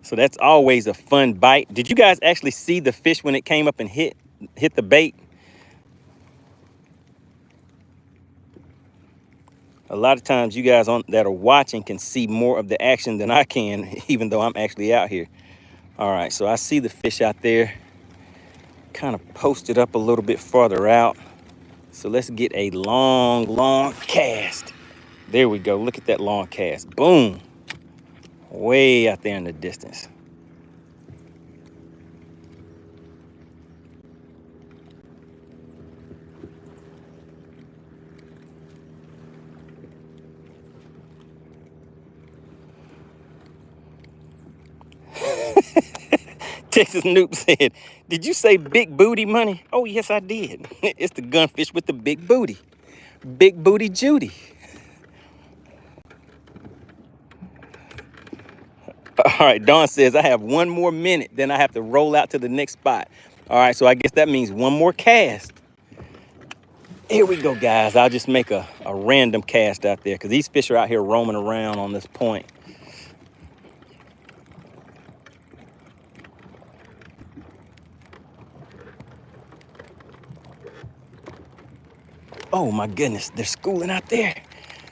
So that's always a fun bite. Did you guys actually see the fish when it came up and hit the bait? A lot of times you guys that are watching can see more of the action than I can, even though I'm actually out here. All right, so I see the fish out there, kind of posted up a little bit farther out. So let's get a long cast. There we go, look at that long cast. Boom, way out there in the distance. Texas Noob said, did you say big booty money? Oh, yes, I did. It's the gunfish with the big booty. Big booty Judy. All right, Dawn says, I have 1 more minute, then I have to roll out to the next spot. All right, so I guess that means 1 more cast. Here we go, guys. I'll just make a random cast out there because these fish are out here roaming around on this point. Oh my goodness, they're schooling out there.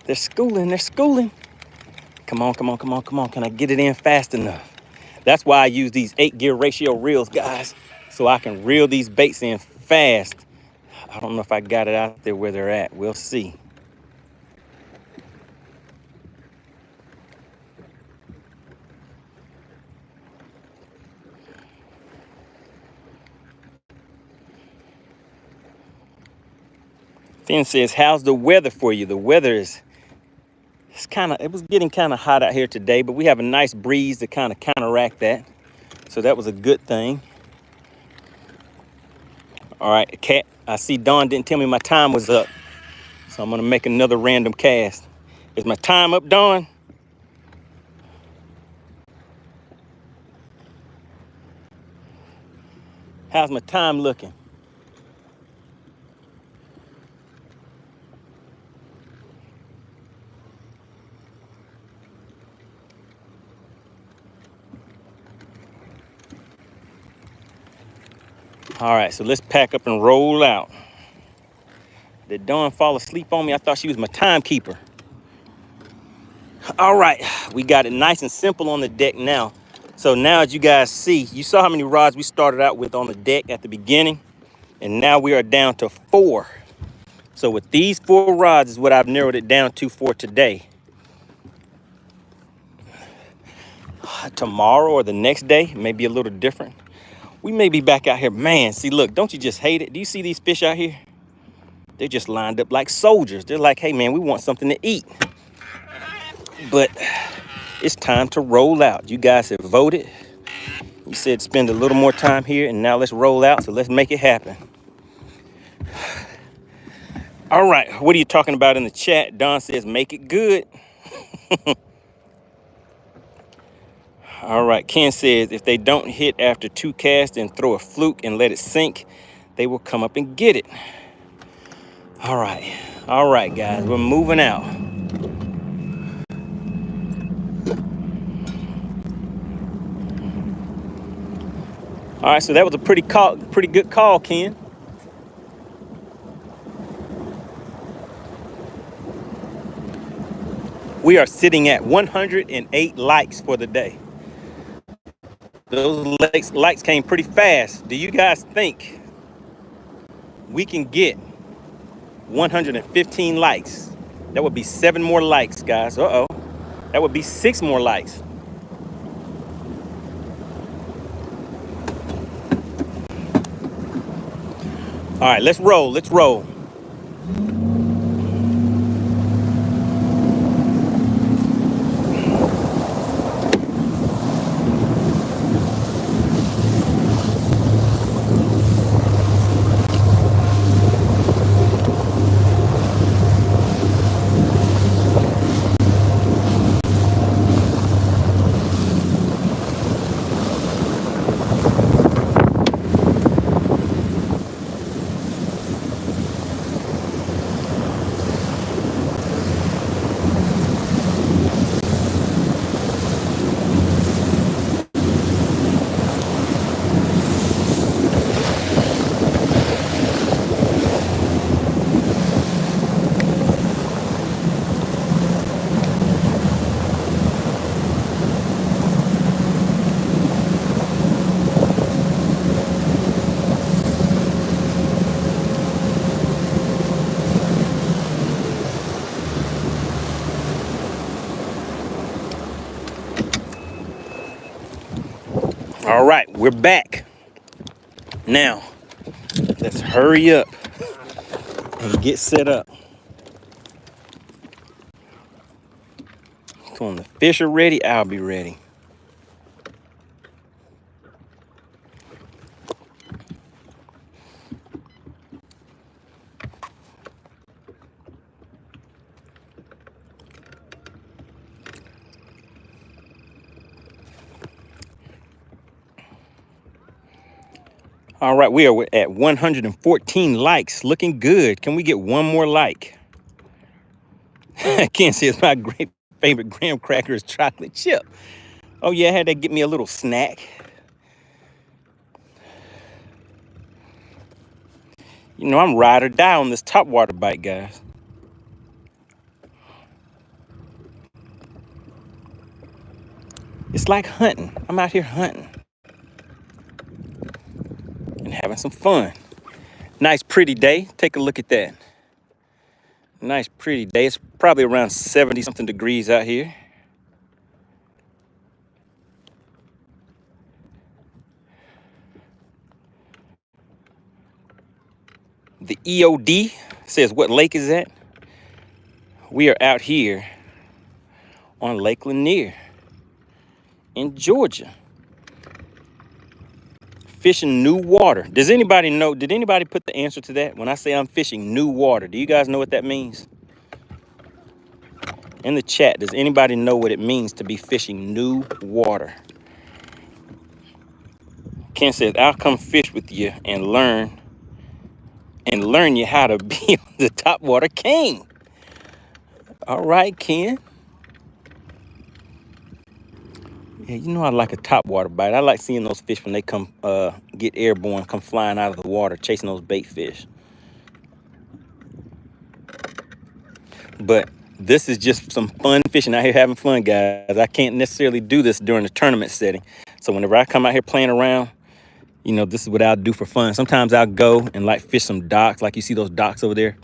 They're schooling. Come on. Can I get it in fast enough? That's why I use these 8-gear ratio reels, guys, so I can reel these baits in fast. I don't know if I got it out there where they're at. We'll see. Finn says, how's the weather for you? The weather is, it was getting kind of hot out here today, but we have a nice breeze to kind of counteract that. So that was a good thing. All right, Cat, I see Dawn didn't tell me my time was up. So I'm gonna make another random cast. Is my time up, Dawn? How's my time looking? All right, so let's pack up and roll out. Did Dawn fall asleep on me? I thought she was my timekeeper. All right, we got it nice and simple on the deck now. So now as you guys see, you saw how many rods we started out with on the deck at the beginning, and now we are down to 4. So with these 4 rods is what I've narrowed it down to for today. Tomorrow or the next day may be a little different. We may be back out here. Man, see, look, don't you just hate it? Do you see these fish out here? They're just lined up like soldiers. They're like, hey, man, we want something to eat. But it's time to roll out. You guys have voted. You said spend a little more time here, and now let's roll out. So let's make it happen. All right, what are you talking about in the chat? Don says, make it good. All right, Ken says, if they don't hit after 2 casts and throw a fluke and let it sink, they will come up and get it. All right, guys, we're moving out. All right, so that was a pretty good call, Ken. We are sitting at 108 likes for the day. Those likes came pretty fast. Do you guys think we can get 115 likes? That would be 7 more likes, guys. That would be 6 more likes. All right, let's roll. All right, we're back. Now, let's hurry up and get set up. So when the fish are ready, I'll be ready. All right, we are at 114 likes, looking good. Can we get one more like? Ken says my great favorite graham cracker is chocolate chip. Oh yeah, I had to get me a little snack. You know, I'm ride or die on this topwater bite, guys. It's like hunting. I'm out here hunting and having some fun. Nice pretty day. Take a look at that. Nice pretty day. It's probably around 70 something degrees out here. The EOD says, what lake is that? We are out here on Lake Lanier in Georgia, fishing new water. Does anybody know, did anybody put the answer to that? When I say I'm fishing new water, do you guys know what that means? In the chat, does anybody know what it means to be fishing new water? Ken says, I'll come fish with you and learn you how to be the topwater king. All right, Ken. Yeah, you know I like a topwater bite. I like seeing those fish when they come get airborne, come flying out of the water, chasing those bait fish. But this is just some fun fishing out here, having fun, guys. I can't necessarily do this during the tournament setting. So whenever I come out here playing around, you know, this is what I'll do for fun. Sometimes I'll go and like fish some docks, like you see those docks over there.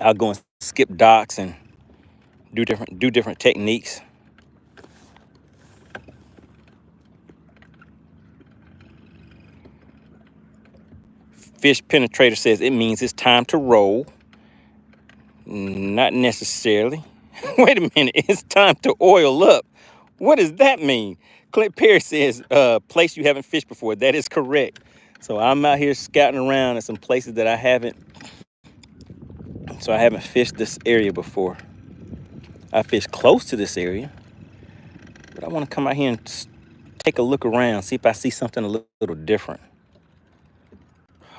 I'll go and skip docks and do different techniques. Fish Penetrator says it means it's time to roll. Not necessarily. Wait a minute, it's time to oil up. What does that mean? Clint Perry says, place you haven't fished before. That is correct. So I'm out here scouting around at some places that I haven't fished this area before. I fished close to this area, but I want to come out here and take a look around, see if I see something a little different,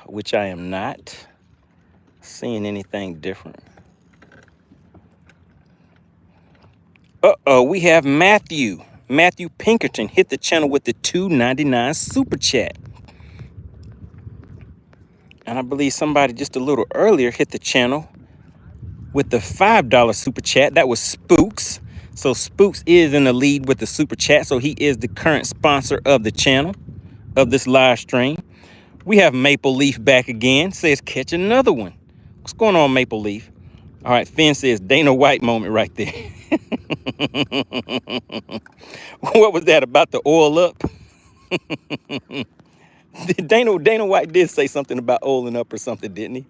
which I am not seeing anything different. Uh-oh, we have Matthew Pinkerton hit the channel with the $2.99 super chat. And I believe somebody just a little earlier hit the channel with the $5 super chat. That was Spooks. So Spooks is in the lead with the super chat. So he is the current sponsor of the channel, of this live stream. We have Maple Leaf back again. Says catch another one. What's going on, Maple Leaf? All right, Finn says Dana White moment right there. What was that about the oil up? Dana White did say something about oiling up or something, didn't he?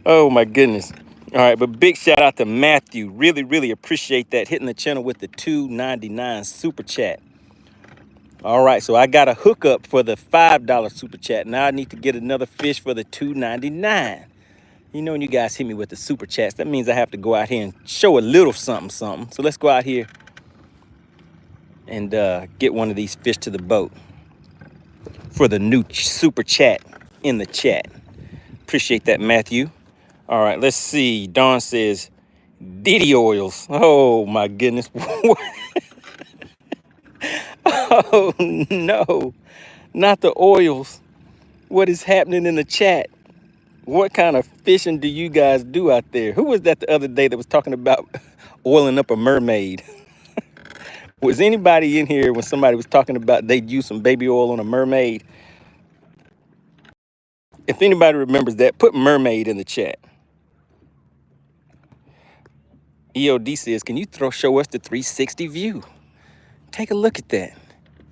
Oh my goodness. All right, but big shout out to Matthew. Really appreciate that, hitting the channel with the $2.99 super chat. All right, so I got a hookup for the $5 super chat. Now I need to get another fish for the $2.99. You know, when you guys hit me with the super chats, that means I have to go out here and show a little something. So let's go out here and get one of these fish to the boat for the new super chat in the chat. Appreciate that, Matthew. All right, let's see. Dawn says, Diddy oils. Oh, my goodness. Oh, no. Not the oils. What is happening in the chat? What kind of fishing do you guys do out there? Who was that the other day that was talking about oiling up a mermaid? Was anybody in here when somebody was talking about they'd use some baby oil on a mermaid? If anybody remembers that, put mermaid in the chat. EOD says, can you show us the 360 view? Take a look at that.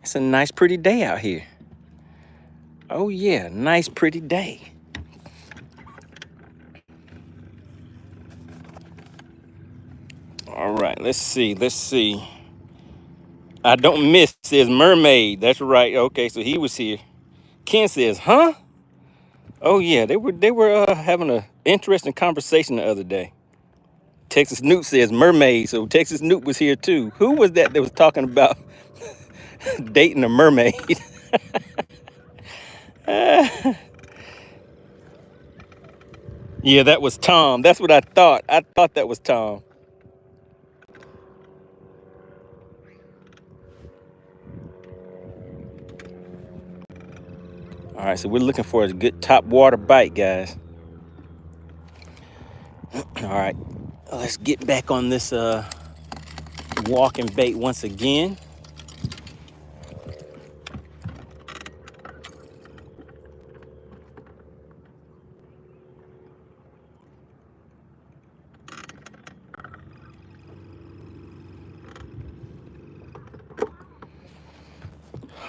It's a nice, pretty day out here. Oh yeah, nice, pretty day. All right, let's see. I don't miss, says mermaid. That's right. Okay, so he was here. Ken says, huh? Oh yeah, they were having an interesting conversation the other day. Texas Newt says mermaid, so Texas Newt was here too. Who was that was talking about dating a mermaid? Yeah, that was Tom. That's what I thought. I thought that was Tom. All right, so we're looking for a good top water bite, guys. All right, let's get back on this walking bait once again.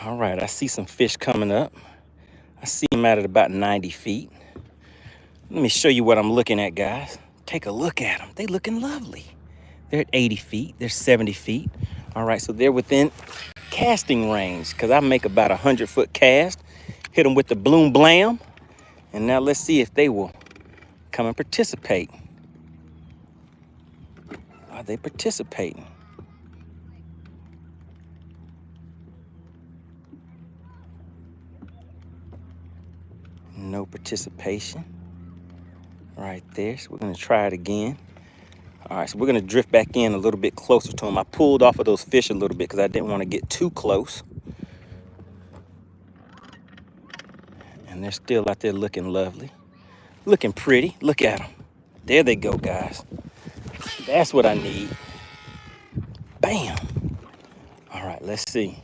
All right, I see some fish coming up. I see them out at about 90 feet. Let me show you what I'm looking at, guys. Take a look at them. They looking lovely. They're at 80 feet. They're 70 feet. All right, so they're within casting range because I make about 100-foot cast. Hit them with the bloom blam. And now let's see if they will come and participate. Are they participating? No participation. Right there. So we're going to try it again. All right, so we're going to drift back in a little bit closer to them. I pulled off of those fish a little bit because I didn't want to get too close. And they're still out there looking lovely. Looking pretty. Look at them. There they go, guys. That's what I need. Bam. All right, let's see.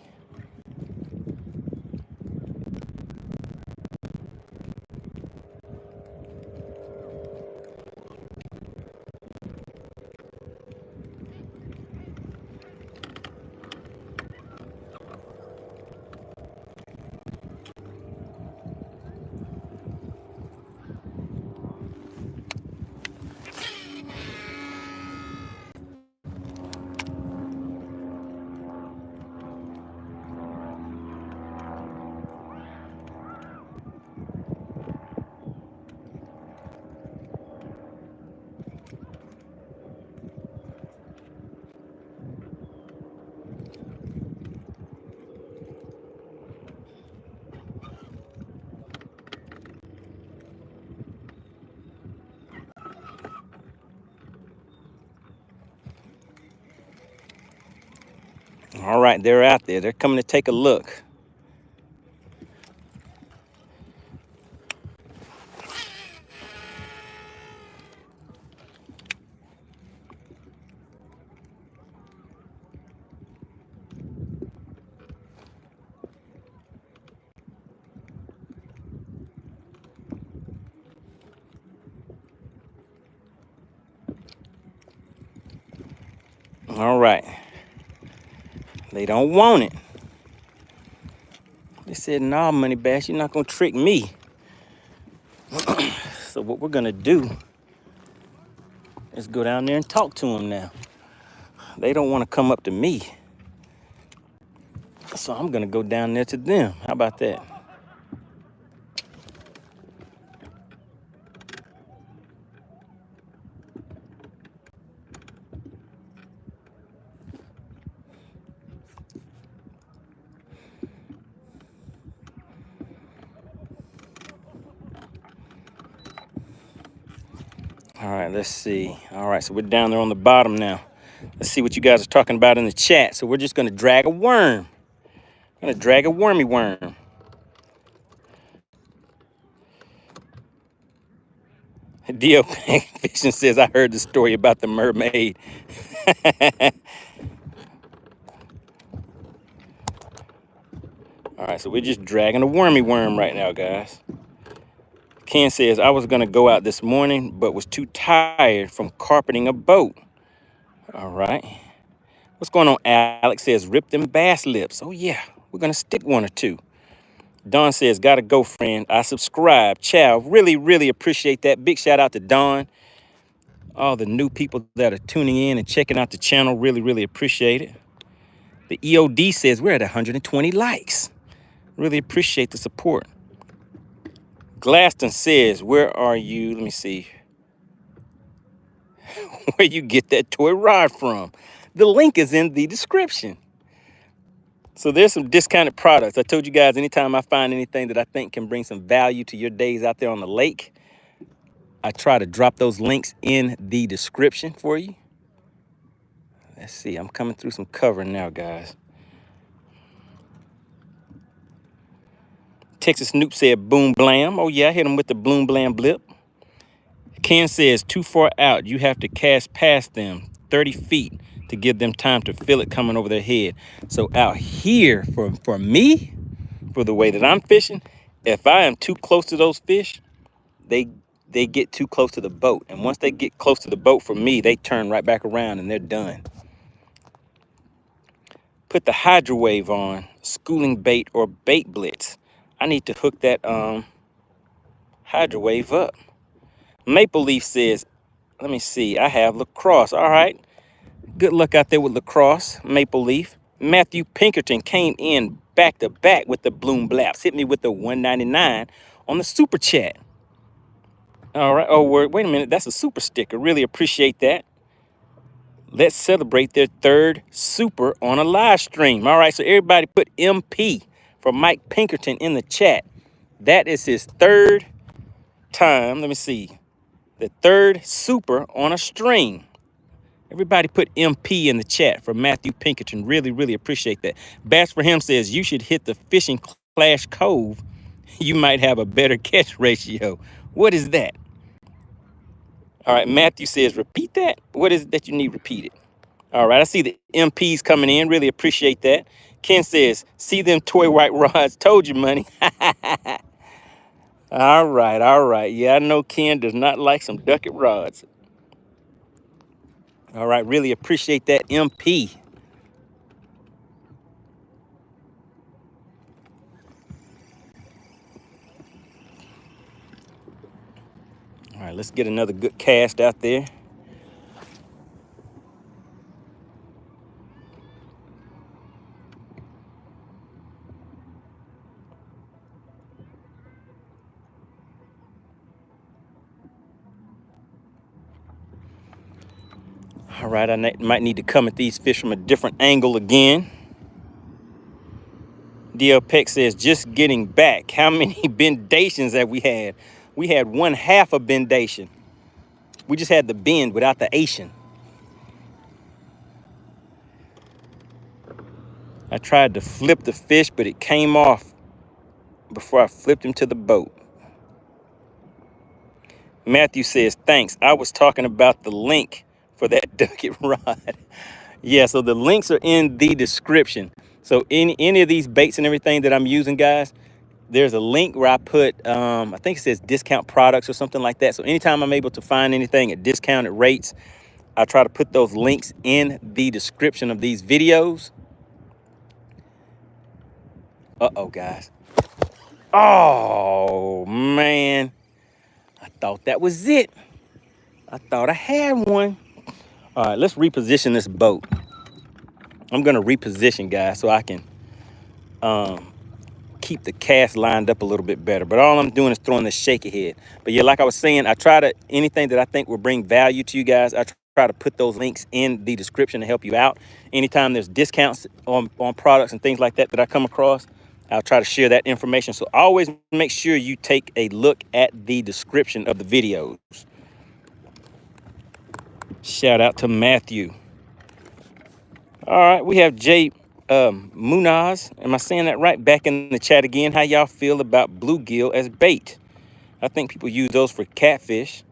All right, they're out there. They're coming to take a look. All right. They don't want it. They said, nah, MoneyBass, you're not going to trick me. So what we're going to do is go down there and talk to them now. They don't want to come up to me. So I'm going to go down there to them. How about that? All right, let's see. All right, so we're down there on the bottom now. Let's see what you guys are talking about in the chat. So we're just going to drag a worm. I'm going to drag a wormy worm. D.O. Fiction says, I heard the story about the mermaid. All right, so we're just dragging a wormy worm right now, guys. Ken says, I was going to go out this morning, but was too tired from carpeting a boat. All right. What's going on? Alex says, rip them bass lips. Oh, yeah. We're going to stick one or two. Don says, gotta go, friend. I subscribe. Chow, really, really appreciate that. Big shout out to Don. All the new people that are tuning in and checking out the channel, really, really appreciate it. The EOD says we're at 120 likes. Really appreciate the support. Glaston says, where are you? Let me see. Where you get that toy rod from? The link is in the description. So there's some discounted products. I told you guys, anytime I find anything that I think can bring some value to your days out there on the lake, I try to drop those links in the description for you. Let's see, I'm coming through some cover now, guys. Texas Snoop said boom blam. Oh yeah, I hit him with the boom blam blip. Ken says too far out. You have to cast past them 30 feet to give them time to feel it coming over their head. So out here, for me, for the way that I'm fishing, if I am too close to those fish, they get too close to the boat. And once they get close to the boat, for me, they turn right back around and they're done. Put the hydro wave on, schooling bait or bait blitz. I need to hook that hydro wave up. Maple Leaf says, let me see, I have lacrosse. All right. Good luck out there with lacrosse, Maple Leaf. Matthew Pinkerton came in back to back with the bloom blaps. Hit me with the $1.99 on the super chat. All right. Oh, wait a minute. That's a super sticker. Really appreciate that. Let's celebrate their third super on a live stream. All right. So everybody put MP for Mike Pinkerton in the chat. That is his third time. Let me see. The third super on a stream. Everybody put MP in the chat for Matthew Pinkerton. Really, really appreciate that. Bass for him says you should hit the fishing clash cove. You might have a better catch ratio. What is that? All right, Matthew says repeat that. What is it that you need repeated? All right, I see the MPs coming in. Really appreciate that. Ken says, see them toy white rods. Told you, money. All right, all right. Yeah, I know Ken does not like some ducket rods. All right, really appreciate that, MP. All right, let's get another good cast out there. All right, I might need to come at these fish from a different angle again. DL Peck says, just getting back. How many bendations have we had? We had 1/2 a bendation. We just had the bend without the Asian. I tried to flip the fish, but it came off before I flipped him to the boat. Matthew says, thanks. I was talking about the link for that ducket rod. Yeah, so the links are in the description. So any of these baits and everything that I'm using, guys, there's a link where I put, I think it says discount products or something like that. So anytime I'm able to find anything at discounted rates, I try to put those links in the description of these videos. Uh-oh, guys. Oh, man. I thought that was it. I thought I had one. All right, let's reposition this boat. I'm going to reposition, guys, so I can keep the cast lined up a little bit better. But all I'm doing is throwing the shaky head. But yeah, like I was saying, I try to, anything that I think will bring value to you guys, I try to put those links in the description to help you out. Anytime there's discounts on products and things like that that I come across, I'll try to share that information. So always make sure you take a look at the description of the videos. Shout out to Matthew. All right, we have Jay Munaz. Am I saying that right? Back in the chat again. How y'all feel about bluegill as bait? I think people use those for catfish.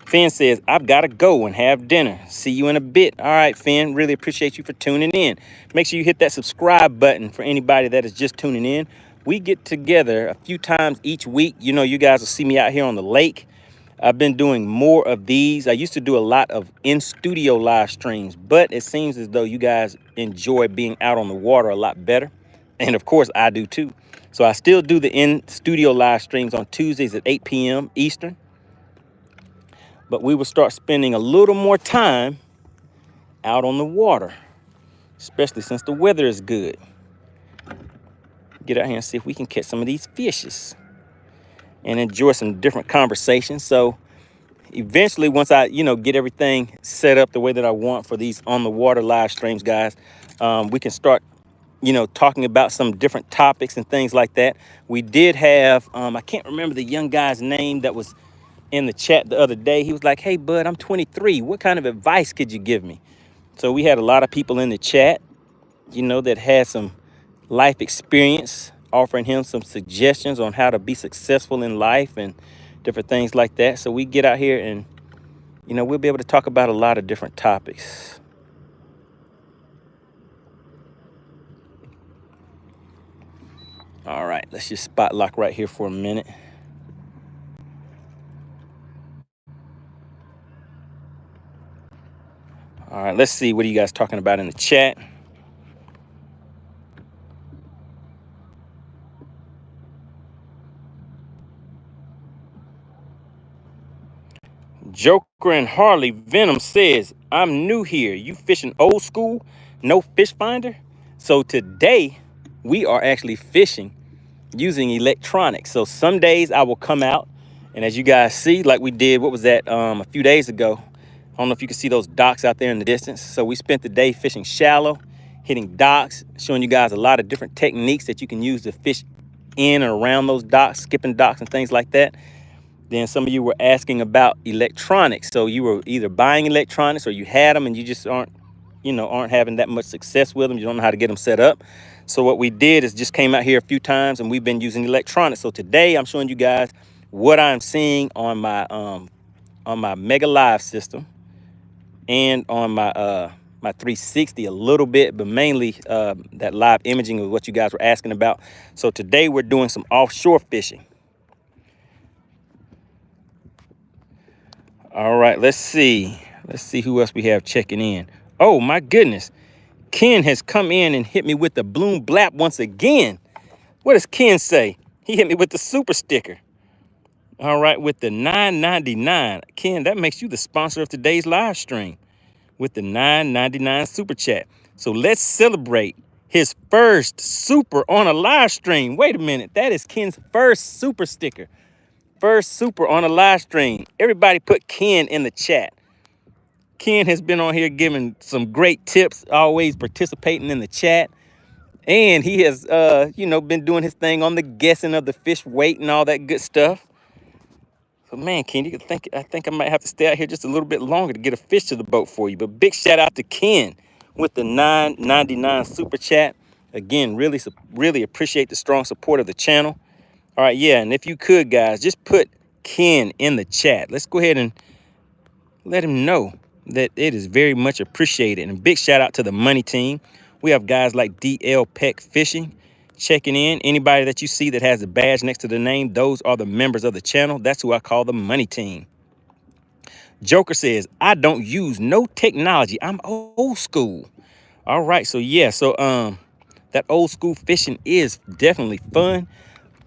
Finn says, I've got to go and have dinner. See you in a bit. All right, Finn, really appreciate you for tuning in. Make sure you hit that subscribe button for anybody that is just tuning in. We get together a few times each week. You know, you guys will see me out here on the lake. I've been doing more of these. I used to do a lot of in-studio live streams, but it seems as though you guys enjoy being out on the water a lot better. And of course, I do too. So I still do the in-studio live streams on Tuesdays at 8 p.m. Eastern. But we will start spending a little more time out on the water, especially since the weather is good. Get out here and see if we can catch some of these fishes and enjoy some different conversations. So eventually, once I, get everything set up the way that I want for these on the water live streams, guys, we can start, talking about some different topics and things like that. We did have, I can't remember the young guy's name that was in the chat the other day. He was like, "Hey, bud, I'm 23. What kind of advice could you give me?" So we had a lot of people in the chat, that had some life experience, offering him some suggestions on how to be successful in life and different things like that. So we get out here and, we'll be able to talk about a lot of different topics. All right, let's just spot lock right here for a minute. All right, let's see, what are you guys talking about in the chat? Joker and Harley Venom says, "I'm new here. You fishing old school, no fish finder?" So today we are actually fishing using electronics. So some days I will come out, and as you guys see, like we did, what was that, a few days ago. I don't know if you can see those docks out there in the distance. So we spent the day fishing shallow, hitting docks, showing you guys a lot of different techniques that you can use to fish in and around those docks, skipping docks and things like that. Then some of you were asking about electronics. So you were either buying electronics or you had them and you just aren't having that much success with them. You don't know how to get them set up. So what we did is just came out here a few times and we've been using electronics. So today I'm showing you guys what I'm seeing on my Mega Live system and on my my 360 a little bit, but mainly that live imaging of what you guys were asking about. So today we're doing some offshore fishing. All right, let's see who else we have checking in. Oh my goodness, Ken has come in and hit me with the bloom blap once again. What does Ken say? He hit me with the super sticker. All right, with the $9.99. Ken, that makes you the sponsor of today's live stream with the $9.99 super chat. So let's celebrate his first super on a live stream. Wait a minute, that is Ken's first super sticker. First super on a live stream. Everybody put Ken in the chat. Ken has been on here giving some great tips, always participating in the chat. And he has, been doing his thing on the guessing of the fish weight and all that good stuff. So, man, Ken, I think I might have to stay out here just a little bit longer to get a fish to the boat for you. But big shout out to Ken with the $9.99 super chat. Again, really appreciate the strong support of the channel. All right, yeah, and if you could, guys, just put Ken in the chat. Let's go ahead and let him know that it is very much appreciated. And big shout out to the Money Team. We have guys like DL Peck Fishing checking in. Anybody that you see that has a badge next to the name, those are the members of the channel. That's who I call the Money Team. Joker says, "I don't use no technology. I'm old school." All right, so yeah, that old school fishing is definitely fun.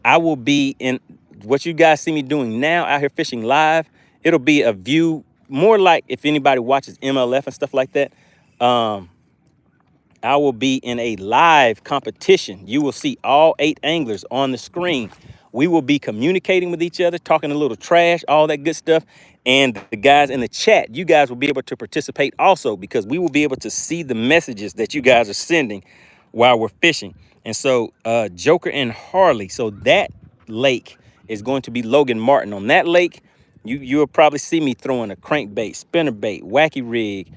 I will be in what you guys see me doing now out here fishing live. It'll be a view more like if anybody watches MLF and stuff like that. I will be in a live competition. You will see all 8 anglers on the screen. We will be communicating with each other, talking a little trash, all that good stuff. And the guys in the chat, you guys will be able to participate also because we will be able to see the messages that you guys are sending while we're fishing. And so Joker and Harley, so that lake is going to be Logan Martin. On that lake, you'll probably see me throwing a crankbait, spinnerbait, wacky rig,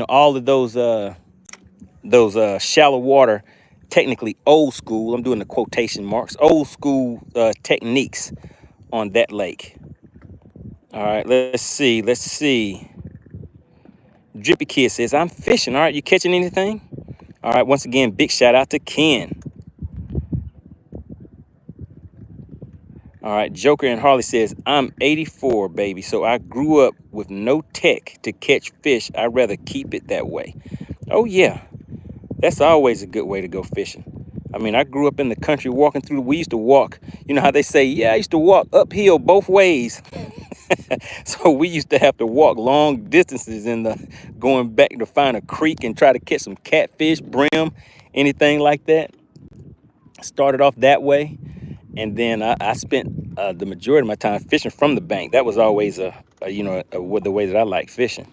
all of those shallow water, technically old school, I'm doing the quotation marks, old school techniques on that lake. All right, let's see. Drippy Kid says, "I'm fishing." All right, you catching anything? All right, once again, big shout out to Ken. All right, Joker and Harley says, I'm 84, baby, so I grew up with no tech to catch fish. I'd rather keep it that way. Oh, yeah, that's always a good way to go fishing. I mean, I grew up in the country walking through. We used to walk, you know how they say, yeah, I used to walk uphill both ways. So we used to have to walk long distances in the going back to find a creek and try to catch some catfish, brim, anything like that. Started off that way. And then I spent the majority of my time fishing from the bank. That was always the way that I like fishing.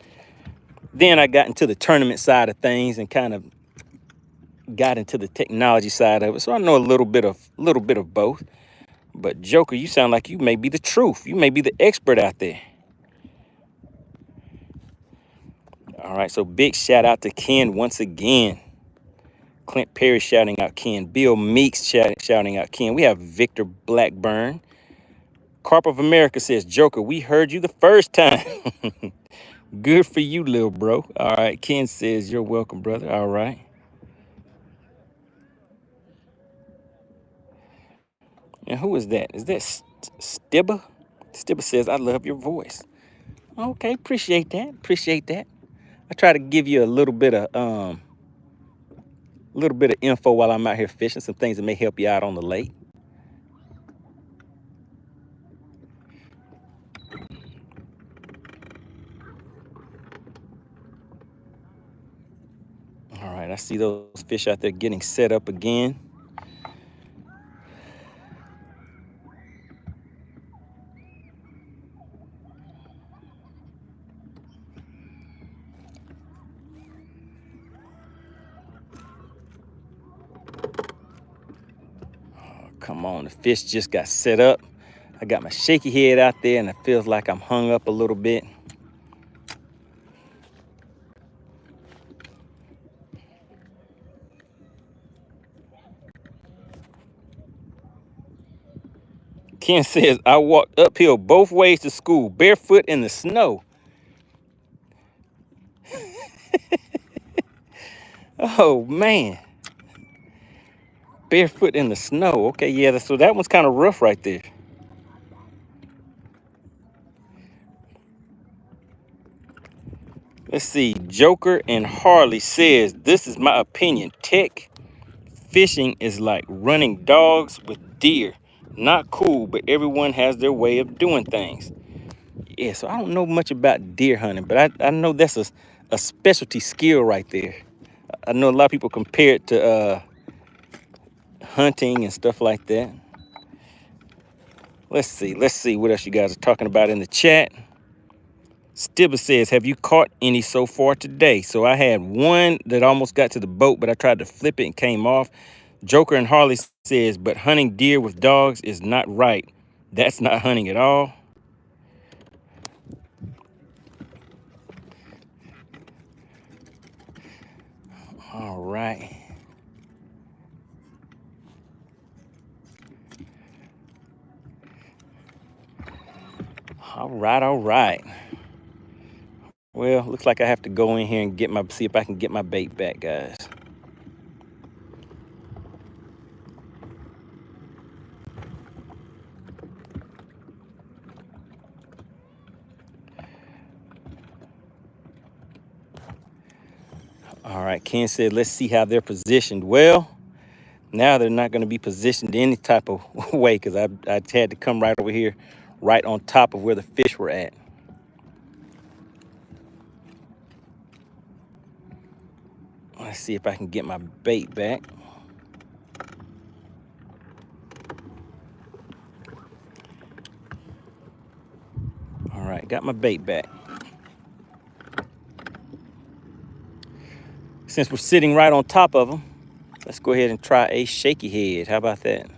Then I got into the tournament side of things and kind of got into the technology side of it. So I know a little bit of both. But Joker, you sound like you may be the truth. You may be the expert out there. All right, so big shout out to Ken once again. Clint Perry shouting out Ken. Bill Meeks shouting out Ken. We have Victor Blackburn. Carp of America says, Joker, we heard you the first time. Good for you, little bro. All right, Ken says, you're welcome, brother. All right. And who is that? Is that Stibba? Stibba says, I love your voice. Okay, appreciate that. Appreciate that. I try to give you a little bit of info while I'm out here fishing, some things that may help you out on the lake. All right, I see those fish out there getting set up again. Come on, the fish just got set up. I got my shaky head out there and it feels like I'm hung up a little bit. Ken says, I walked uphill both ways to school, barefoot in the snow. Oh, man. Barefoot in the snow. Okay, yeah, so that one's kind of rough right there. Let's see. Joker and Harley says, this is my opinion. Tech fishing is like running dogs with deer. Not cool, but everyone has their way of doing things. Yeah, so I don't know much about deer hunting, but I know that's a specialty skill right there. I know a lot of people compare it to hunting and stuff like that. Let's see what else you guys are talking about in the chat. Stibba says, have you caught any so far today? So I had one that almost got to the boat, but I tried to flip it and came off. Joker and Harley says, but hunting deer with dogs is not right. That's not hunting at all. All right. All right. Well, looks like I have to go in here and see if I can get my bait back, guys. All right, Ken said, let's see how they're positioned. Well, now they're not going to be positioned any type of way because I had to come right over here, right on top of where the fish were at. Let's see if I can get my bait back. All right, got my bait back. Since we're sitting right on top of them, let's go ahead and try a shaky head. How about that?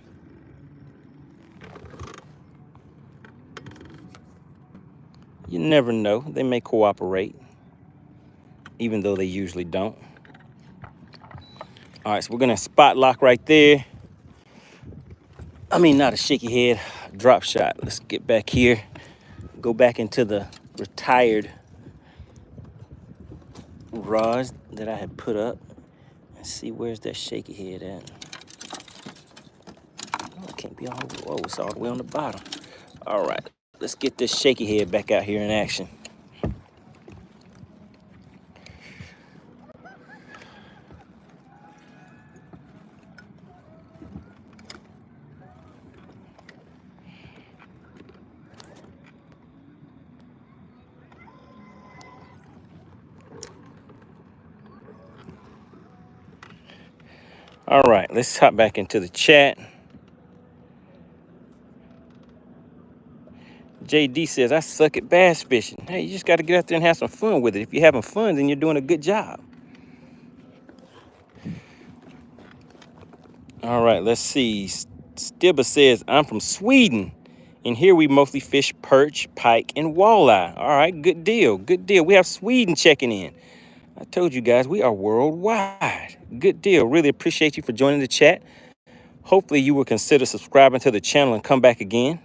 You never know. They may cooperate, even though they usually don't. All right, so we're going to spot lock right there. I mean, not a shaky head, drop shot. Let's get back here. Go back into the retired rods that I had put up and see where's that shaky head at. Oh, it can't be be all, whoa, it's all the way on the bottom. All right, let's get this shaky head back out here in action. All right, let's hop back into the chat. JD says, I suck at bass fishing. Hey, you just got to get out there and have some fun with it. If you're having fun, then you're doing a good job. All right, let's see. Stibba says, I'm from Sweden, and here we mostly fish perch, pike, and walleye. All right, good deal, good deal. We have Sweden checking in. I told you guys, we are worldwide. Good deal. Really appreciate you for joining the chat. Hopefully you will consider subscribing to the channel and come back again.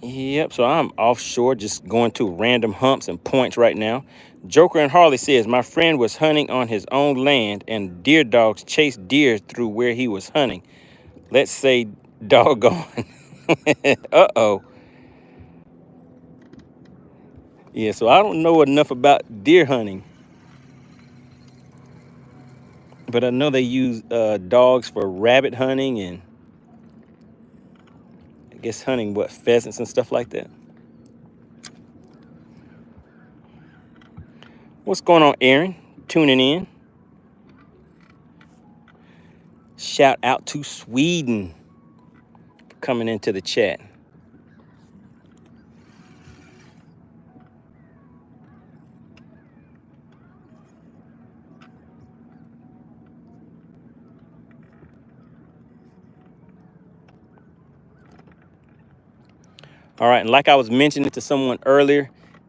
Yep, so I'm offshore, just going to random humps and points right now. Joker and Harley says, my friend was hunting on his own land and deer dogs chased deer through where he was hunting. Let's say doggone. Uh-oh. Yeah, so I don't know enough about deer hunting, but I know they use dogs for rabbit hunting and I guess hunting, what, pheasants and stuff like that. What's going on, Aaron? Tuning in. Shout out to Sweden for coming into the chat. All right, and like I was mentioning to someone earlier,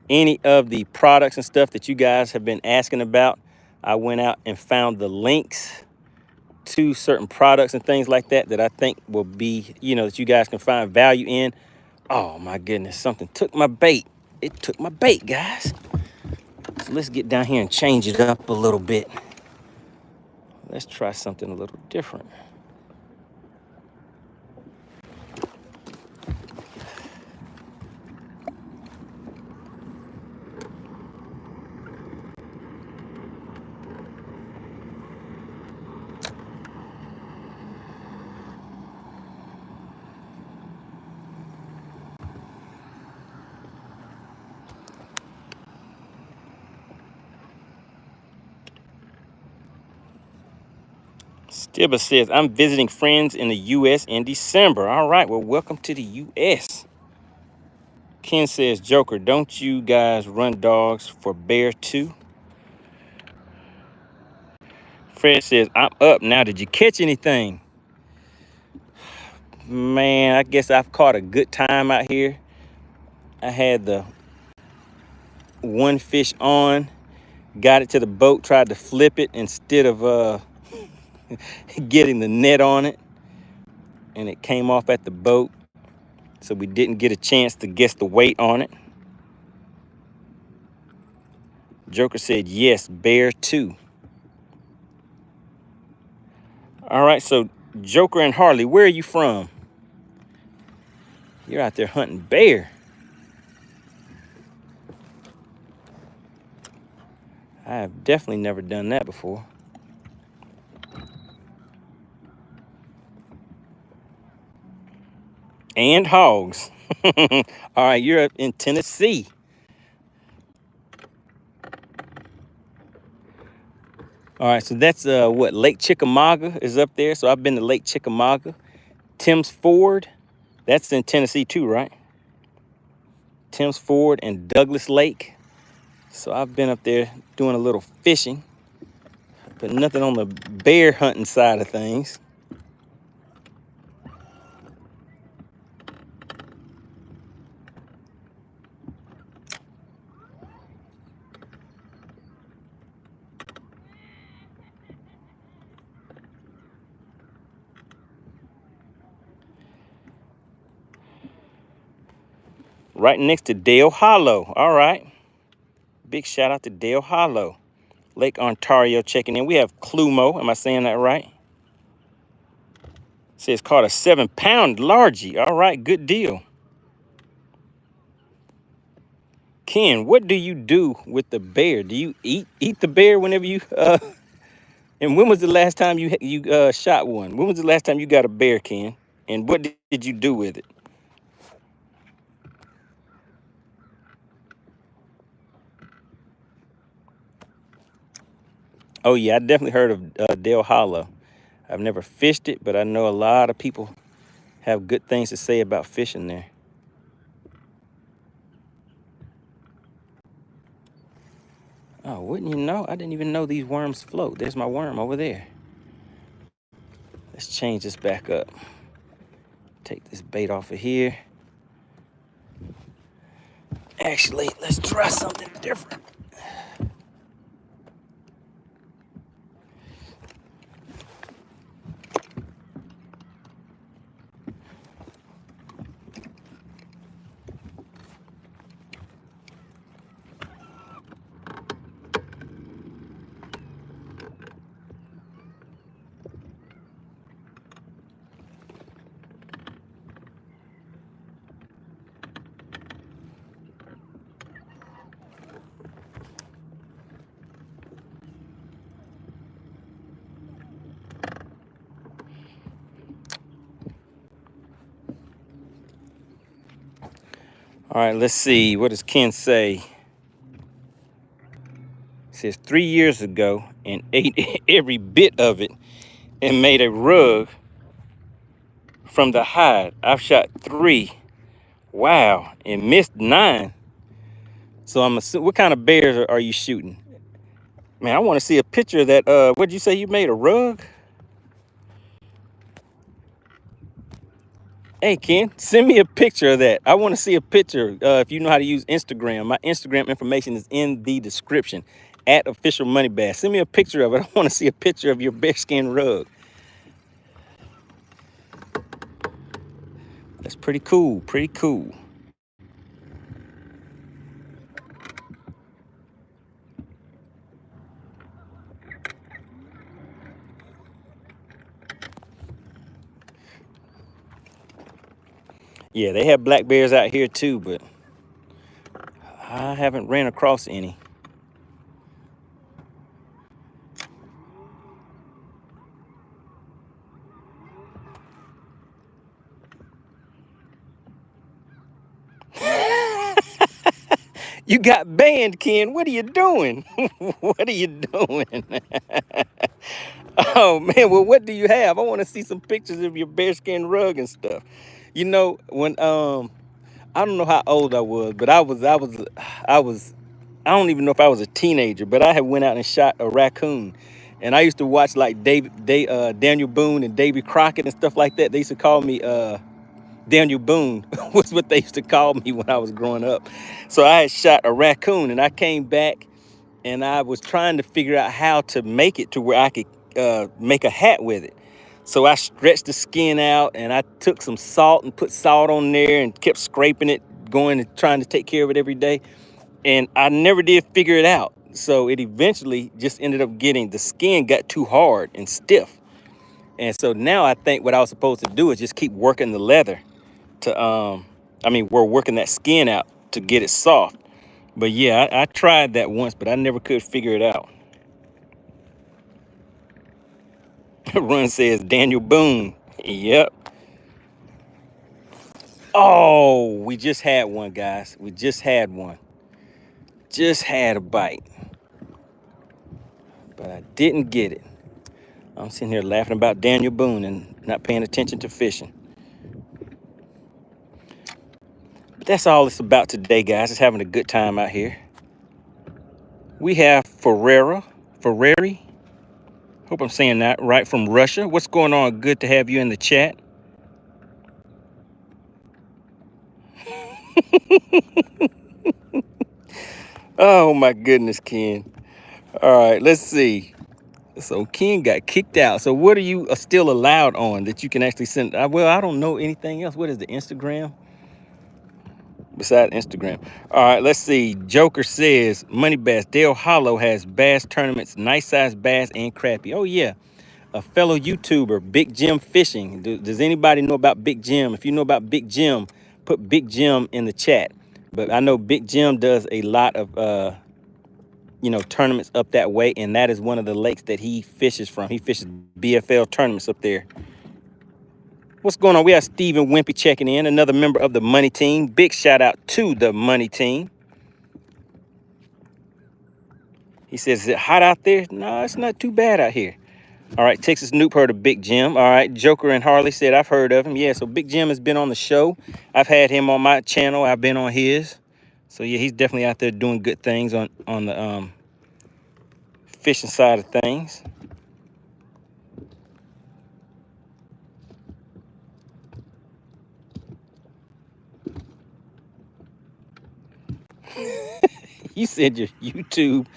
any of the products and stuff that you guys have been asking about, I went out and found the links to certain products and things like that that I think will be, that you guys can find value in. Oh my goodness, something took my bait. It took my bait, guys. So let's get down here and change it up a little bit. Let's try something a little different. Stibba says, I'm visiting friends in the U.S. in December. All right, well, welcome to the U.S. Ken says, Joker, don't you guys run dogs for bear too? Fred says, I'm up now. Did you catch anything? Man, I guess I've caught a good time out here. I had the one fish on, got it to the boat, tried to flip it instead of getting the net on it, and it came off at the boat, so we didn't get a chance to guess the weight on it. Joker said, yes, bear too. All right, so Joker and Harley, where are you from? You're out there hunting bear. I have definitely never done that before. And hogs. All right, you're up in Tennessee. All right, so that's what, Lake Chickamauga is up there. So I've been to Lake Chickamauga. Tim's Ford, that's in Tennessee too, right? Tim's Ford and Douglas Lake. So I've been up there doing a little fishing, but nothing on the bear hunting side of things. Right next to Dale Hollow. All right. Big shout out to Dale Hollow. Lake Ontario checking in. We have Clumo. Am I saying that right? Says caught a 7-pound largie. All right, good deal. Ken, what do you do with the bear? Do you eat the bear whenever you and when was the last time you shot one? When was the last time you got a bear, Ken? And what did you do with it? Oh yeah, I definitely heard of Del Hollow. I've never fished it, but I know a lot of people have good things to say about fishing there. Oh, wouldn't you know? I didn't even know these worms float. There's my worm over there. Let's change this back up. Take this bait off of here. Actually, let's try something different. All right, let's see. What does Ken say? It says 3 years ago and ate every bit of it and made a rug from the hide. I've shot 3. Wow, and missed 9. So I'm assuming, what kind of bears are you shooting? Man, I want to see a picture of that. What'd you say you made, a rug? Hey, Ken, send me a picture of that. I want to see a picture. If you know how to use Instagram, my Instagram information is in the description at Official MoneyBass. Send me a picture of it. I want to see a picture of your bearskin rug. That's pretty cool. Pretty cool. Yeah, they have black bears out here too, but I haven't ran across any. You got banned, Ken. What are you doing? What are you doing? Oh man, well, what do you have? I want to see some pictures of your bearskin rug and stuff. You know, when I don't know how old I was, but I don't even know if I was a teenager, but I had went out and shot a raccoon. And I used to watch like Daniel Boone and Davy Crockett and stuff like that. They used to call me Daniel Boone was what they used to call me when I was growing up. So I had shot a raccoon and I came back and I was trying to figure out how to make it to where I could make a hat with it. So I stretched the skin out and I took some salt and put salt on there and kept scraping it, going and trying to take care of it every day. And I never did figure it out. So it eventually just ended up the skin got too hard and stiff. And so now I think what I was supposed to do is just keep working the leather to, we're working that skin out to get it soft. But yeah, I tried that once, but I never could figure it out. Run says Daniel Boone. Yep. Oh, we just had one, guys. We just had one. Just had a bite. But I didn't get it. I'm sitting here laughing about Daniel Boone and not paying attention to fishing. But that's all it's about today, guys. Just having a good time out here. We have Ferrari. Hope I'm saying that right, from Russia. What's going on? Good to have you in the chat. Oh my goodness, Ken. All right, let's see. So Ken got kicked out. So what are you still allowed on that you can actually send? Well, I don't know anything else. What is the Instagram? Besides Instagram. All right, let's see. Joker says, Money Bass, Dale Hollow has bass tournaments, nice size bass and crappie. Oh, yeah. A fellow YouTuber, Big Jim Fishing. Does anybody know about Big Jim? If you know about Big Jim, put Big Jim in the chat. But I know Big Jim does a lot of, tournaments up that way, and that is one of the lakes that he fishes from. He fishes BFL tournaments up there. What's going on? We have Stephen Wimpy checking in, another member of the Money Team. Big shout out to the Money Team. He says, is it hot out there? No, it's not too bad out here. All right, Texas Noob heard of Big Jim. All right, Joker and Harley said, I've heard of him. Yeah, so Big Jim has been on the show. I've had him on my channel. I've been on his. So, yeah, he's definitely out there doing good things on the fishing side of things. You said your YouTube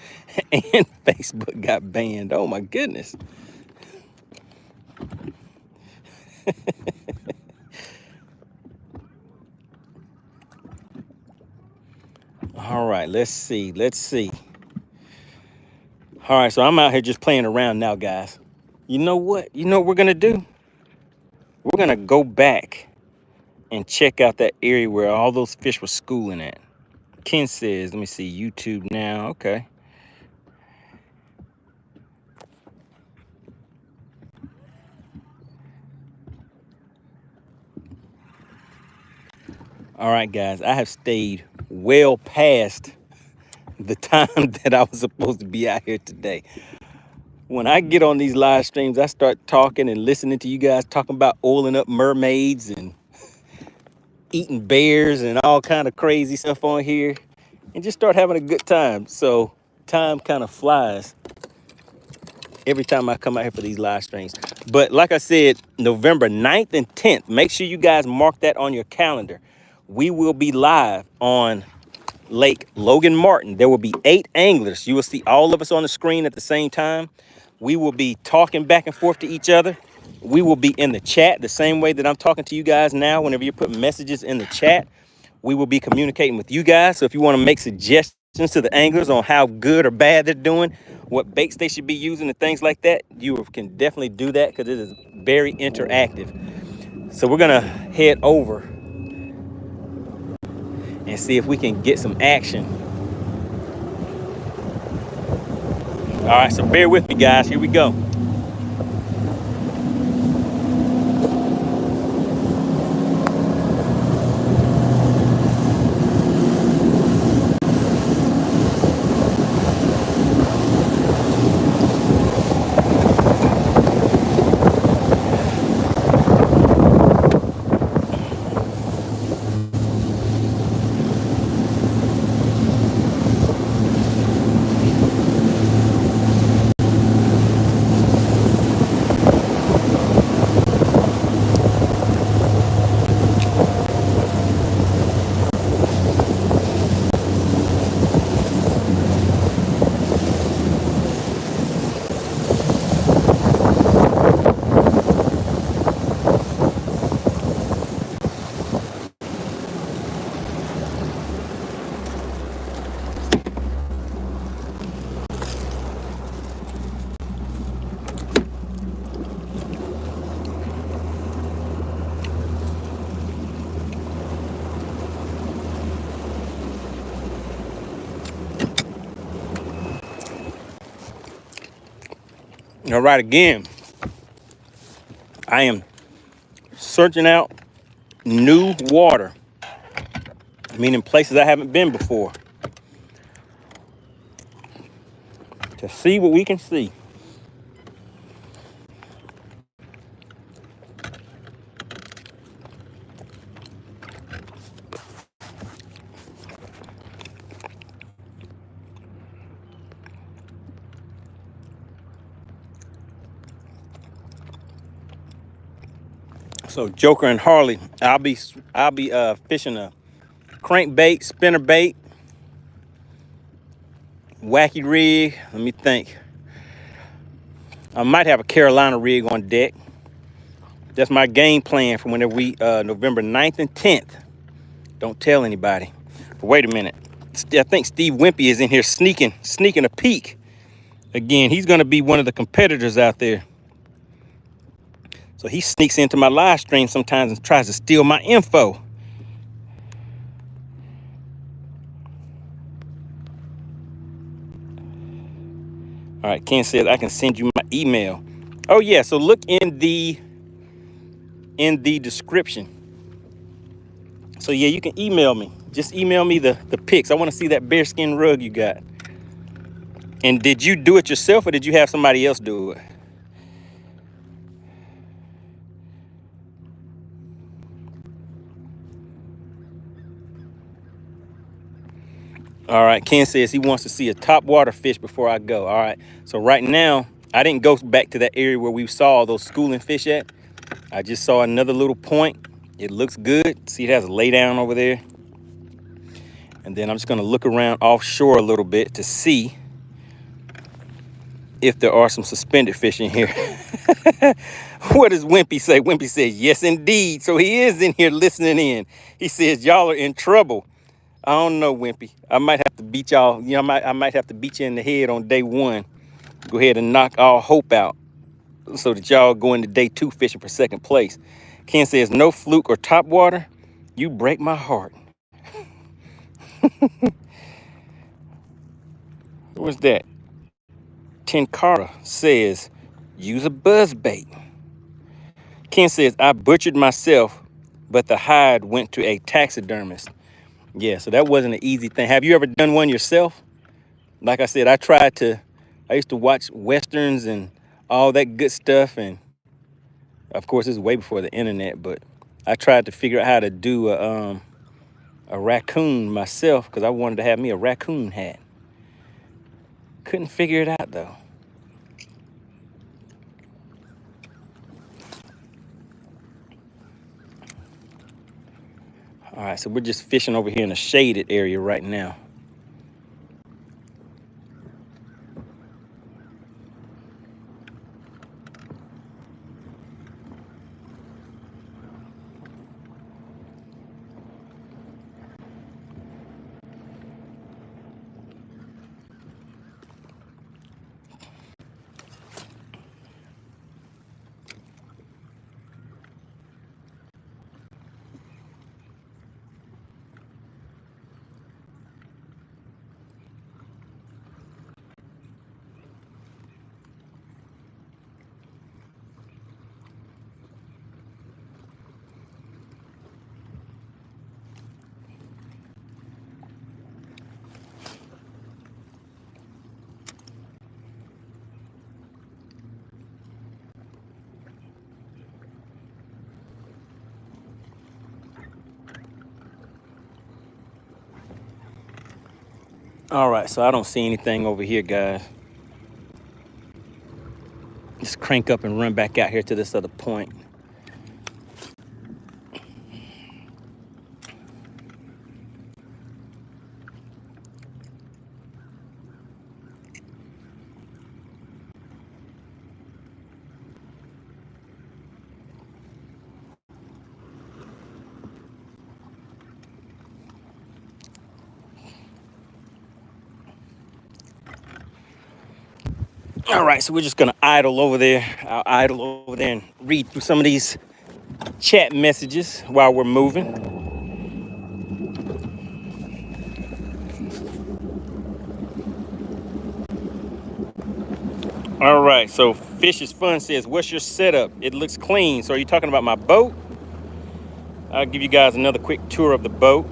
and Facebook got banned. Oh, my goodness. All right, let's see. All right, so I'm out here just playing around now, guys. You know what? You know what we're going to do? We're going to go back and check out that area where all those fish were schooling at. Ken says, let me see, YouTube now. Okay. All right, guys, I have stayed well past the time that I was supposed to be out here today. When I get on these live streams, I start talking and listening to you guys talking about oiling up mermaids and eating bears and all kind of crazy stuff on here, and just start having a good time. So time kind of flies every time I come out here for these live streams. But like I said, November 9th and 10th, make sure you guys mark that on your calendar. We will be live on Lake Logan Martin. There will be 8 anglers. You will see all of us on the screen at the same time. We will be talking back and forth to each other. We will be in the chat the same way that I'm talking to you guys now. Whenever you put messages in the chat, we will be communicating with you guys. So if you want to make suggestions to the anglers on how good or bad they're doing, what baits they should be using and things like that, you can definitely do that because it is very interactive. So we're going to head over and see if we can get some action. All right, so bear with me, guys. Here we go. All right, again, I am searching out new water, meaning places I haven't been before, to see what we can see. So Joker and Harley, I'll be fishing a crankbait, spinnerbait, wacky rig. Let me think. I might have a Carolina rig on deck. That's my game plan for whenever we November 9th and 10th. Don't tell anybody. But wait a minute. I think Steve Wimpy is in here sneaking a peek. Again, he's going to be one of the competitors out there. So he sneaks into my live stream sometimes and tries to steal my info. All right, Ken says I can send you my email. Oh yeah, so look in the description. So yeah, you can email me. Just email me the pics. I want to see that bearskin rug you got. And did you do it yourself or did you have somebody else do it? All right, Ken says he wants to see a topwater fish before I go. All right, so right now, I didn't go back to that area where we saw those schooling fish at. I just saw another little point. It looks good. See, it has a lay down over there. And then I'm just gonna look around offshore a little bit to see if there are some suspended fish in here. What does Wimpy say? Wimpy says, yes, indeed. So he is in here listening in. He says, y'all are in trouble. I don't know, Wimpy. I might have to beat y'all. You know, I might have to beat you in the head on day one. Go ahead and knock all hope out so that y'all go into day 2 fishing for second place. Ken says, no fluke or topwater. You break my heart. What's that? Tenkara says, use a buzz bait. Ken says, I butchered myself, but the hide went to a taxidermist. Yeah, so that wasn't an easy thing. Have you ever done one yourself? Like I said, I used to watch Westerns and all that good stuff. And of course, this is way before the internet, but I tried to figure out how to do a raccoon myself because I wanted to have me a raccoon hat. Couldn't figure it out though. All right, so we're just fishing over here in a shaded area right now. All right, so I don't see anything over here, guys. Just crank up and run back out here to this other point. All right, so we're just gonna idle over there. I'll idle over there and read through some of these chat messages while we're moving. All right, so Fish is Fun says, what's your setup? It looks clean. So are you talking about my boat? I'll give you guys another quick tour of the boat.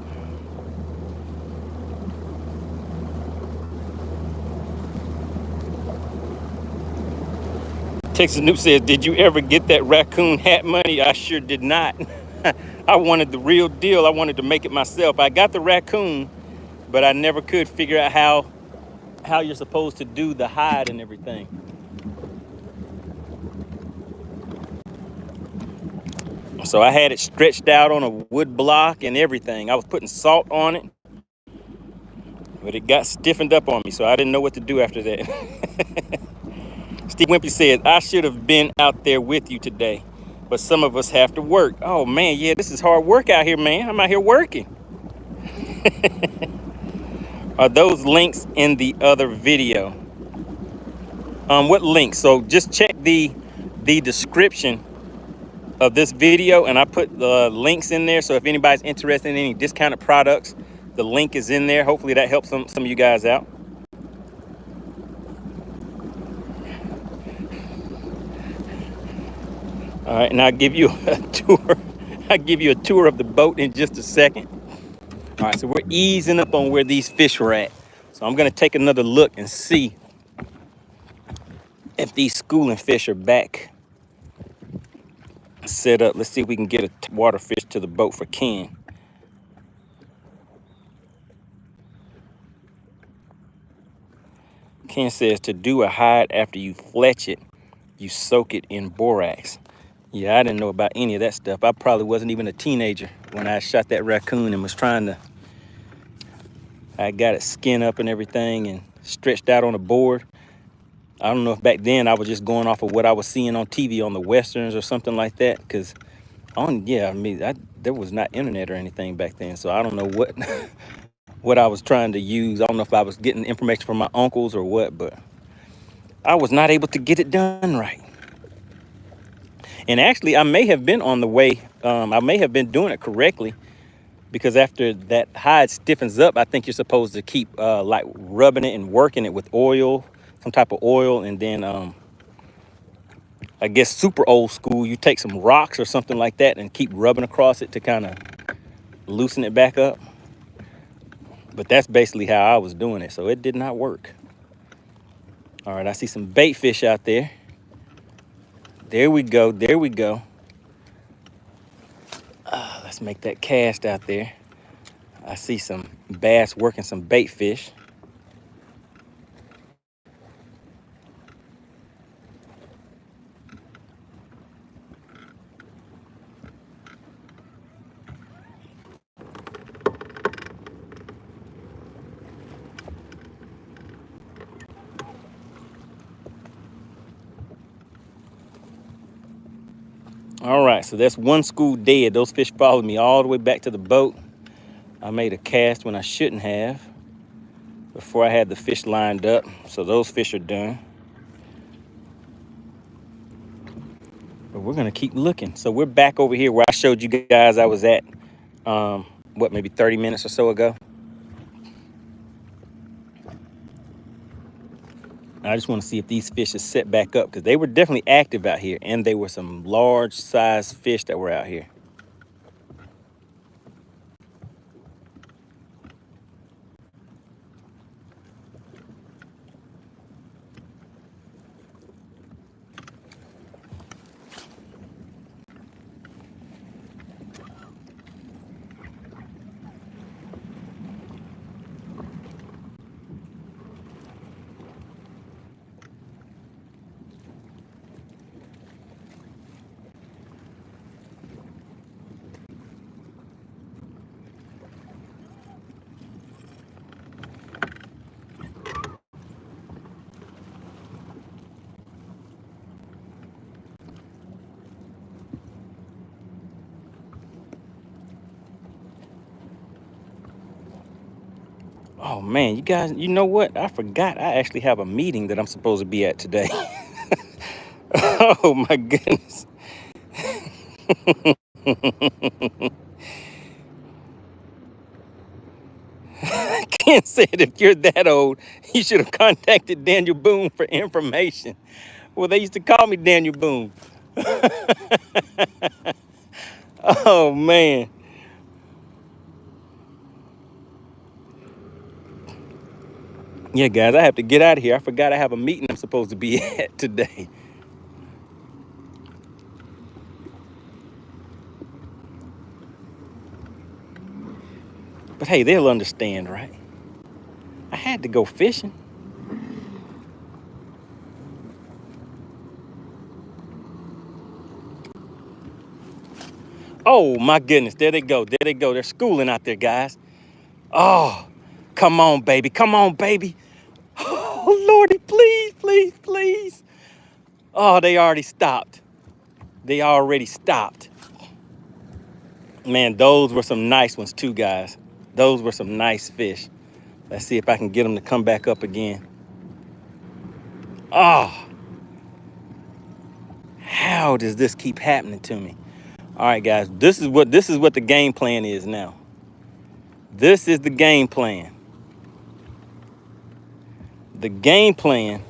Texas Noob says, did you ever get that raccoon hat money? I sure did not. I wanted the real deal. I wanted to make it myself. I got the raccoon, but I never could figure out how you're supposed to do the hide and everything. So I had it stretched out on a wood block and everything. I was putting salt on it, but it got stiffened up on me, so I didn't know what to do after that. Steve Wimpy says, I should have been out there with you today, but some of us have to work. Oh man, yeah, this is hard work out here, man. I'm out here working. Are those links in the other video? What links? So just check the description of this video, and I put the links in there. So if anybody's interested in any discounted products, the link is in there. Hopefully that helps some of you guys out. All right, and I'll give you a tour. I'll give you a tour of the boat in just a second. All right, so we're easing up on where these fish were at. So I'm gonna take another look and see if these schooling fish are back set up. Let's see if we can get a water fish to the boat for Ken. Ken says to do a hide after you fletch it, you soak it in borax. Yeah, I didn't know about any of that stuff. I probably wasn't even a teenager when I shot that raccoon and was trying to, I got it skinned up and everything and stretched out on a board. I don't know if back then I was just going off of what I was seeing on TV on the Westerns or something like that. Because there was not internet or anything back then. So I don't know what what I was trying to use. I don't know if I was getting information from my uncles or what, but I was not able to get it done right. And actually, I may have been on the way. I may have been doing it correctly, because after that hide stiffens up, I think you're supposed to keep like rubbing it and working it with oil, some type of oil. And then I guess super old school, you take some rocks or something like that and keep rubbing across it to kind of loosen it back up. But that's basically how I was doing it. So it did not work. All right, I see some bait fish out there. There we go. There we go. Let's make that cast out there. I see some bass working some bait fish. All right, so that's one school dead. Those fish followed me all the way back to the boat. I made a cast when I shouldn't have before I had the fish lined up. So those fish are done. But we're gonna keep looking. So we're back over here where I showed you guys I was at, maybe 30 minutes or so ago. I just want to see if these fish are set back up, because they were definitely active out here, and they were some large size fish that were out here. Oh man, you guys, you know what? I forgot I actually have a meeting that I'm supposed to be at today. Oh my goodness. Ken said if you're that old, you should have contacted Daniel Boone for information. Well, they used to call me Daniel Boone. Oh man. Yeah, guys, I have to get out of here. I forgot I have a meeting I'm supposed to be at today. But hey, they'll understand, right? I had to go fishing. Oh my goodness, there they go. There they go. They're schooling out there, guys. Oh, come on, baby. Come on, baby. Oh, Lordy, please, please, please. Oh, they already stopped. They already stopped. Man, those were some nice ones too, guys. Those were some nice fish. Let's see if I can get them to come back up again. Oh, how does this keep happening to me? All right, guys, this is what the game plan is now. This is the game plan. The game plan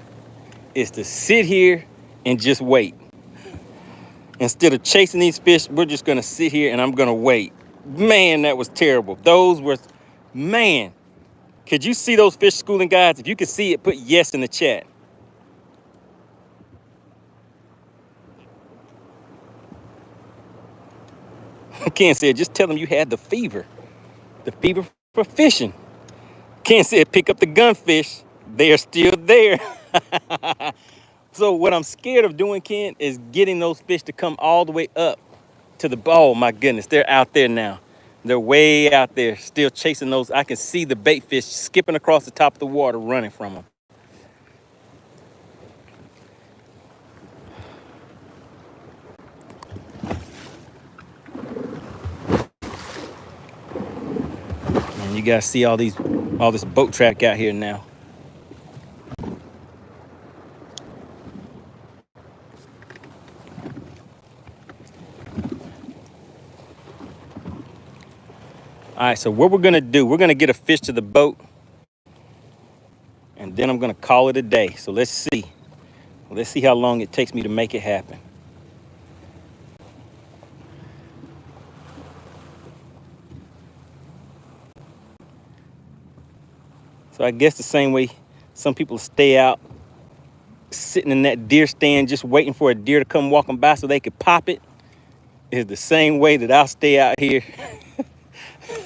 is to sit here and just wait. Instead of chasing these fish, we're just gonna sit here and I'm gonna wait. Man, that was terrible. Those were, man, could you see those fish schooling, guys? If you could see it, put yes in the chat. Ken said, just tell them you had the fever for fishing. Ken said, pick up the gunfish. They are still there. So what I'm scared of doing, Ken, is getting those fish to come all the way up to the ball. Oh, my goodness, they're out there now. They're way out there, still chasing those. I can see the bait fish skipping across the top of the water, running from them. And you guys see all this boat track out here now. All right, so what we're gonna do, we're gonna get a fish to the boat and then I'm gonna call it a day. So let's see. Let's see how long it takes me to make it happen. So I guess the same way some people stay out sitting in that deer stand just waiting for a deer to come walking by so they could pop it is the same way that I'll stay out here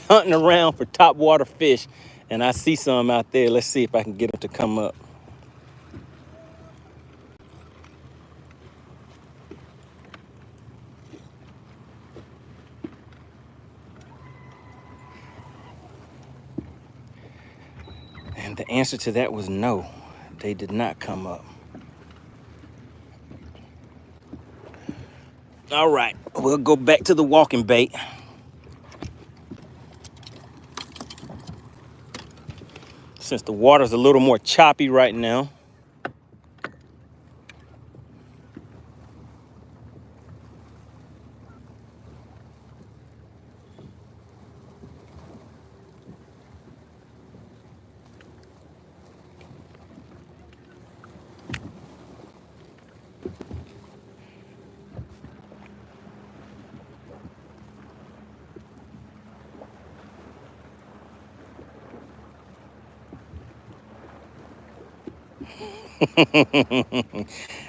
hunting around for topwater fish, and I see some out there. Let's see if I can get them to come up. And the answer to that was no, they did not come up. All right, we'll go back to the walking bait. Since the water's a little more choppy right now.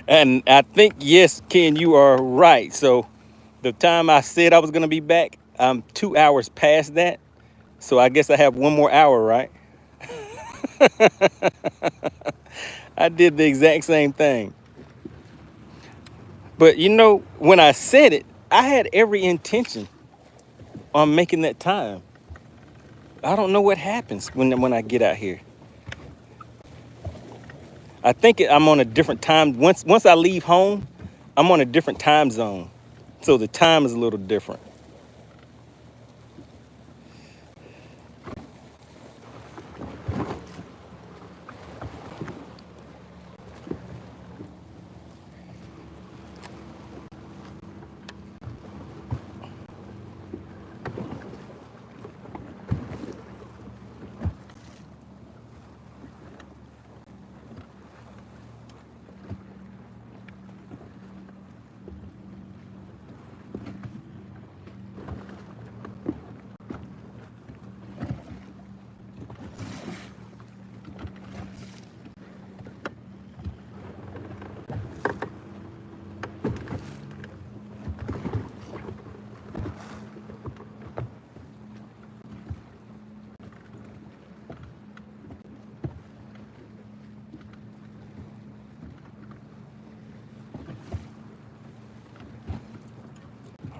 And I think, yes, Ken, you are right. So the time I said I was going to be back, I'm 2 hours past that. So I guess I have 1 more hour, right? I did the exact same thing. But you know, when I said it, I had every intention on making that time. I don't know what happens when I get out here. I think I'm on a different time. Once I leave home, I'm on a different time zone. So the time is a little different.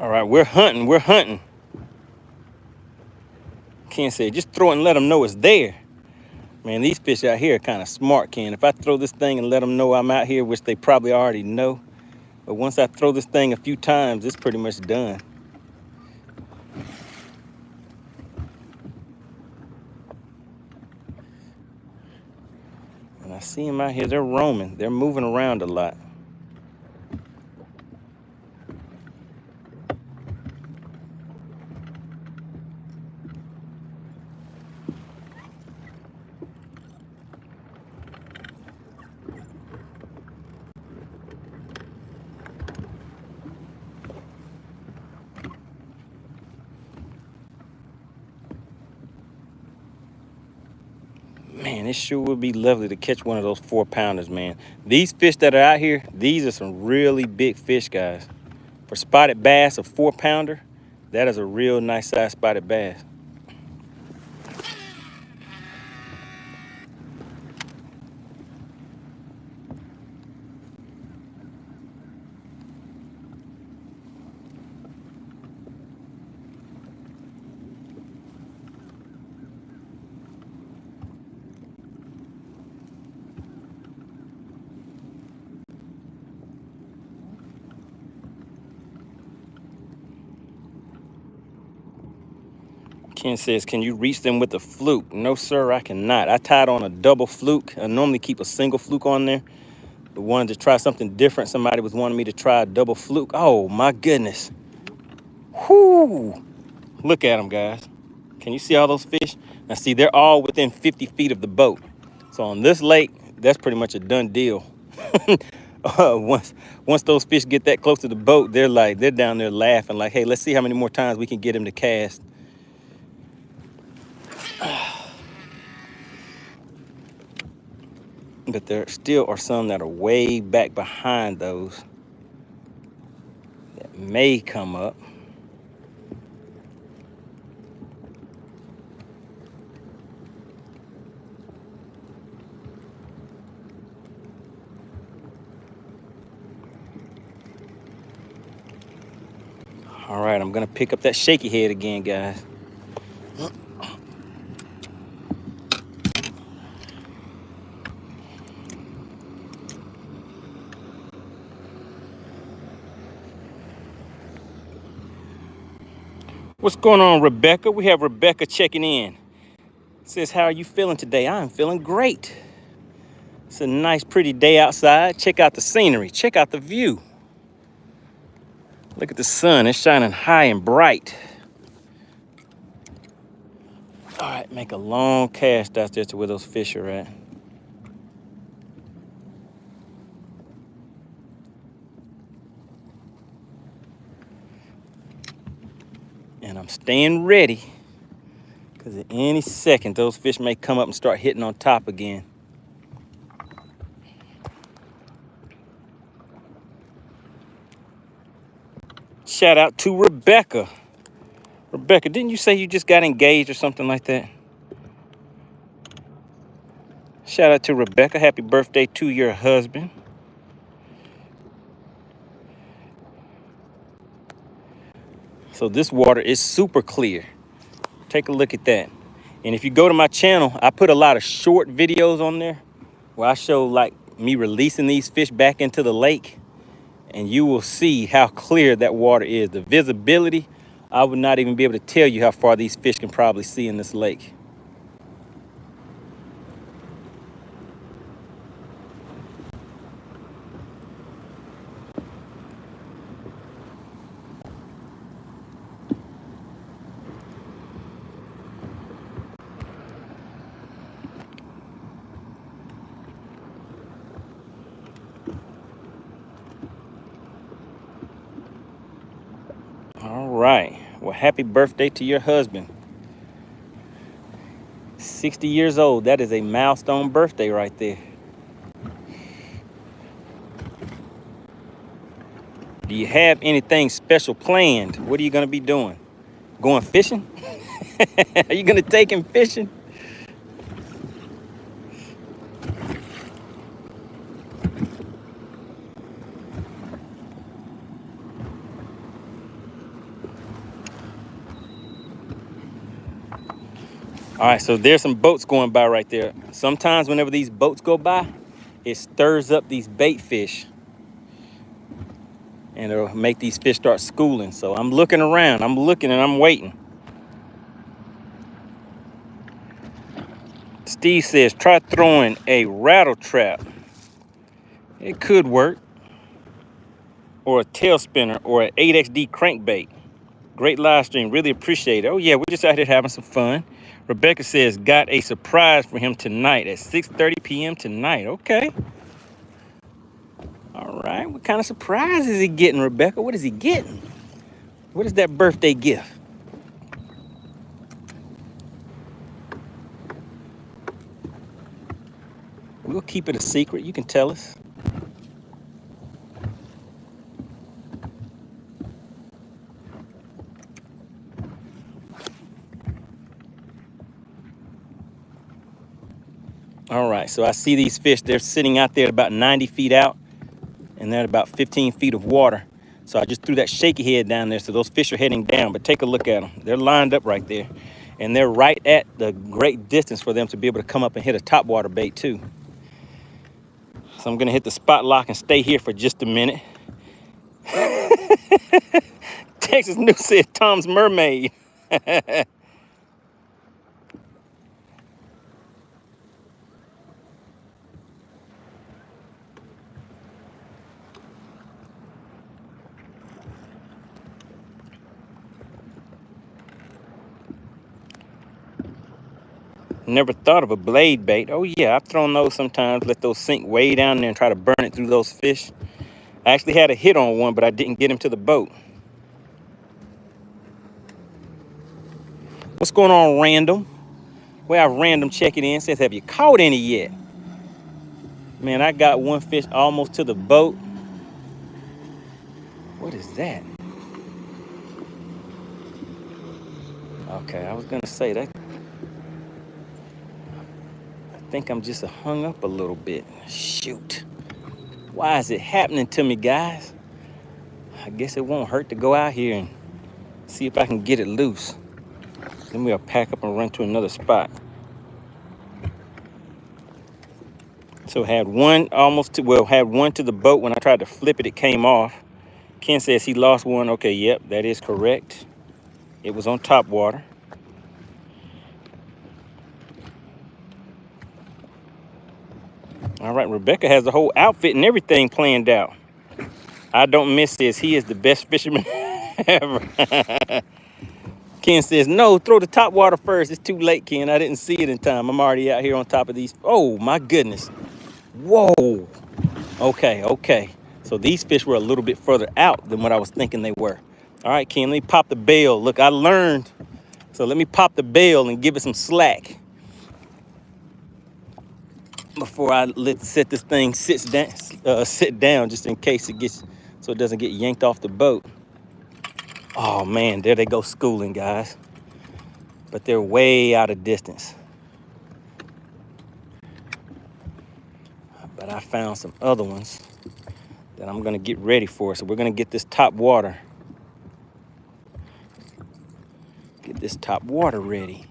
All right, we're hunting. Ken said, just throw it and let them know it's there. Man, these fish out here are kind of smart, Ken. If I throw this thing and let them know I'm out here, which they probably already know, but once I throw this thing a few times, it's pretty much done. I see them out here. They're roaming. They're moving around a lot. Man, it sure would be lovely to catch one of those 4-pounders, man. These fish that are out here, these are some really big fish, guys. For spotted bass, a 4-pounder, that is a real nice size spotted bass. Ken says, can you reach them with a fluke? No, sir, I cannot. I tied on a double fluke. I normally keep a single fluke on there, but wanted to try something different. Somebody was wanting me to try a double fluke. Oh, my goodness. Whoo! Look at them, guys. Can you see all those fish? Now, see, they're all within 50 feet of the boat. So on this lake, that's pretty much a done deal. Once those fish get that close to the boat, they're down there laughing like, hey, let's see how many more times we can get him to cast. But there still are some that are way back behind those that may come up. All right, I'm gonna pick up that shaky head again, guys. What's going on, Rebecca? We have Rebecca checking in. Says, how are you feeling today? I'm feeling great. It's a nice, pretty day outside. Check out the scenery. Check out the view. Look at the sun. It's shining high and bright. All right, make a long cast out there to where those fish are at. And I'm staying ready, because at any second, those fish may come up and start hitting on top again. Shout out to Rebecca. Rebecca, didn't you say you just got engaged or something like that? Shout out to Rebecca. Happy birthday to your husband. So this water is super clear. Take a look at that. And if you go to my channel, I put a lot of short videos on there where I show like me releasing these fish back into the lake, and you will see how clear that water is. The visibility, I would not even be able to tell you how far these fish can probably see in this lake. All right. Well, happy birthday to your husband. 60 years old. That is a milestone birthday right there. Do you have anything special planned? What are you going to be doing? Going fishing? Are you going to take him fishing? All right, so there's some boats going by right there. Sometimes whenever these boats go by, it stirs up these bait fish, and it'll make these fish start schooling. So I'm looking around, I'm looking and I'm waiting Steve says, try throwing a rattle trap. It could work. Or a tail spinner or an 8XD crankbait. Great live stream. Really appreciate it. Oh, yeah, we're just out here having some fun. Rebecca says, got a surprise for him tonight at 6:30 p.m. tonight. Okay. All right. What kind of surprise is he getting, Rebecca? What is he getting? What is that birthday gift? We'll keep it a secret. You can tell us. All right, so I see these fish. They're sitting out there at about 90 feet out, and they're at about 15 feet of water. So I just threw that shaky head down there, so those fish are heading down. But take a look at them. They're lined up right there, and they're right at the great distance for them to be able to come up and hit a topwater bait too. So I'm gonna hit the spot lock and stay here for just a minute. Texas News said Tom's Mermaid. Never thought of a blade bait. Oh yeah, I've thrown those sometimes, let those sink way down there and try to burn it through those fish. I actually had a hit on one, but I didn't get him to the boat. What's going on, Random? We have Random checking in, says, have you caught any yet? Man, I got one fish almost to the boat. What is that? Okay, I was gonna say that. I think I'm just hung up a little bit. Shoot. Why is it happening to me, guys? I guess it won't hurt to go out here and see if I can get it loose. Then we'll pack up and run to another spot. So had one had one to the boat. When I tried to flip it, it came off. Ken says he lost one. Okay, yep, that is correct. It was on top water. All right, Rebecca has the whole outfit and everything planned out. I don't miss this. He is the best fisherman ever. Ken says, no, throw the top water first. It's too late, Ken. I didn't see it in time. I'm already out here on top of these. Oh, my goodness. Whoa. Okay. So these fish were a little bit further out than what I was thinking they were. All right, Ken, let me pop the bail. Look, I learned. So let me pop the bail and give it some slack before I set this thing sit down just in case it gets, so it doesn't get yanked off the boat. Oh man, there they go schooling, guys. But they're way out of distance. But I found some other ones that I'm gonna get ready for. So we're gonna get this top water. Get this top water ready.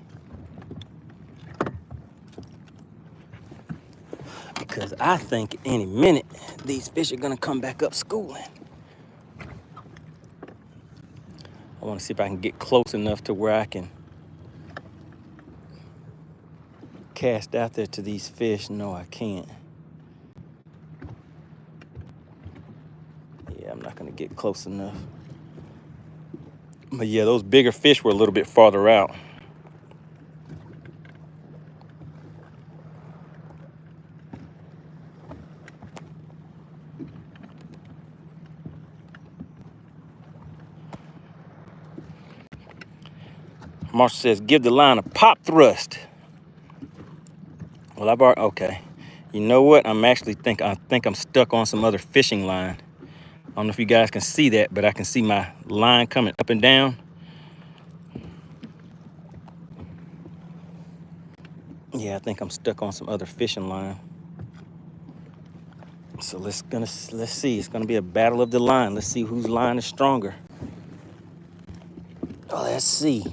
Because I think any minute, these fish are gonna come back up schooling. I wanna see if I can get close enough to where I can cast out there to these fish. No, I can't. Yeah, I'm not gonna get close enough. But yeah, those bigger fish were a little bit farther out. Marshall says, give the line a pop thrust. Well, I've already, okay. You know what? I think I'm stuck on some other fishing line. I don't know if you guys can see that, but I can see my line coming up and down. Yeah, I think I'm stuck on some other fishing line. So let's see. It's gonna be a battle of the line. Let's see whose line is stronger. Oh, let's see.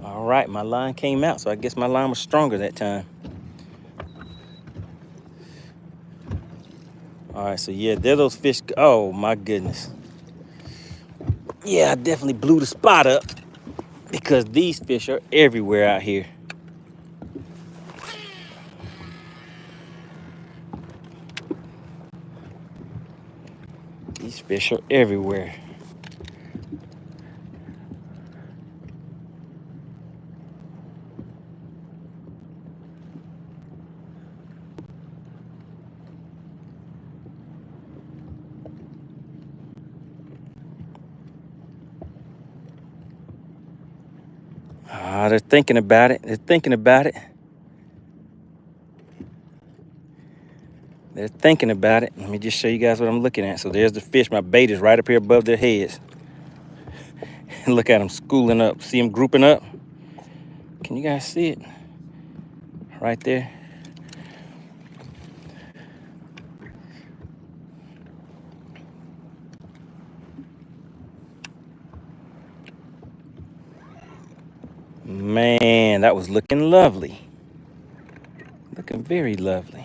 All right, my line came out, so I guess my line was stronger that time. All right, so yeah, there those fish. Oh my goodness. Yeah, I definitely blew the spot up. because these fish are everywhere out here. These fish are everywhere. Ah, they're thinking about it. They're thinking about it. They're thinking about it. Let me just show you guys what I'm looking at. So there's the fish. My bait is right up here above their heads. Look at them schooling up. See them grouping up? Can you guys see it? Right there. Man, that was looking lovely. Looking very lovely.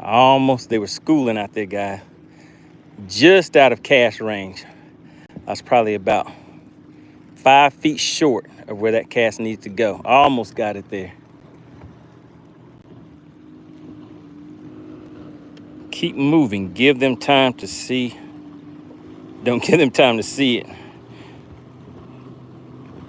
Almost, they were schooling out there, guys. Just out of cast range. I was probably about 5 feet short of where that cast needs to go. I almost got it there. Keep moving. Give them time to see. Don't give them time to see it.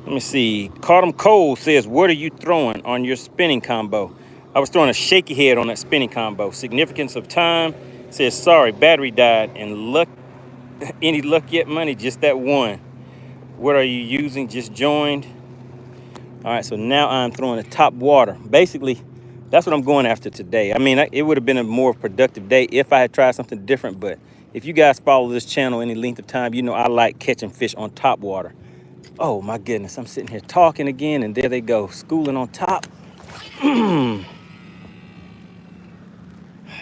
Let me see. Caught Cole says, what are you throwing on your spinning combo? I was throwing a shaky head on that spinning combo. Significance of time says, sorry, battery died. And luck, any luck yet, money? Just that one. What are you using? Just joined. All right, so now I'm throwing a Topwater. Basically, that's what I'm going after today. I mean, it would have been a more productive day if I had tried something different. But if you guys follow this channel any length of time, you know I like catching fish on Topwater. Oh, my goodness. I'm sitting here talking again, and there they go, schooling on top.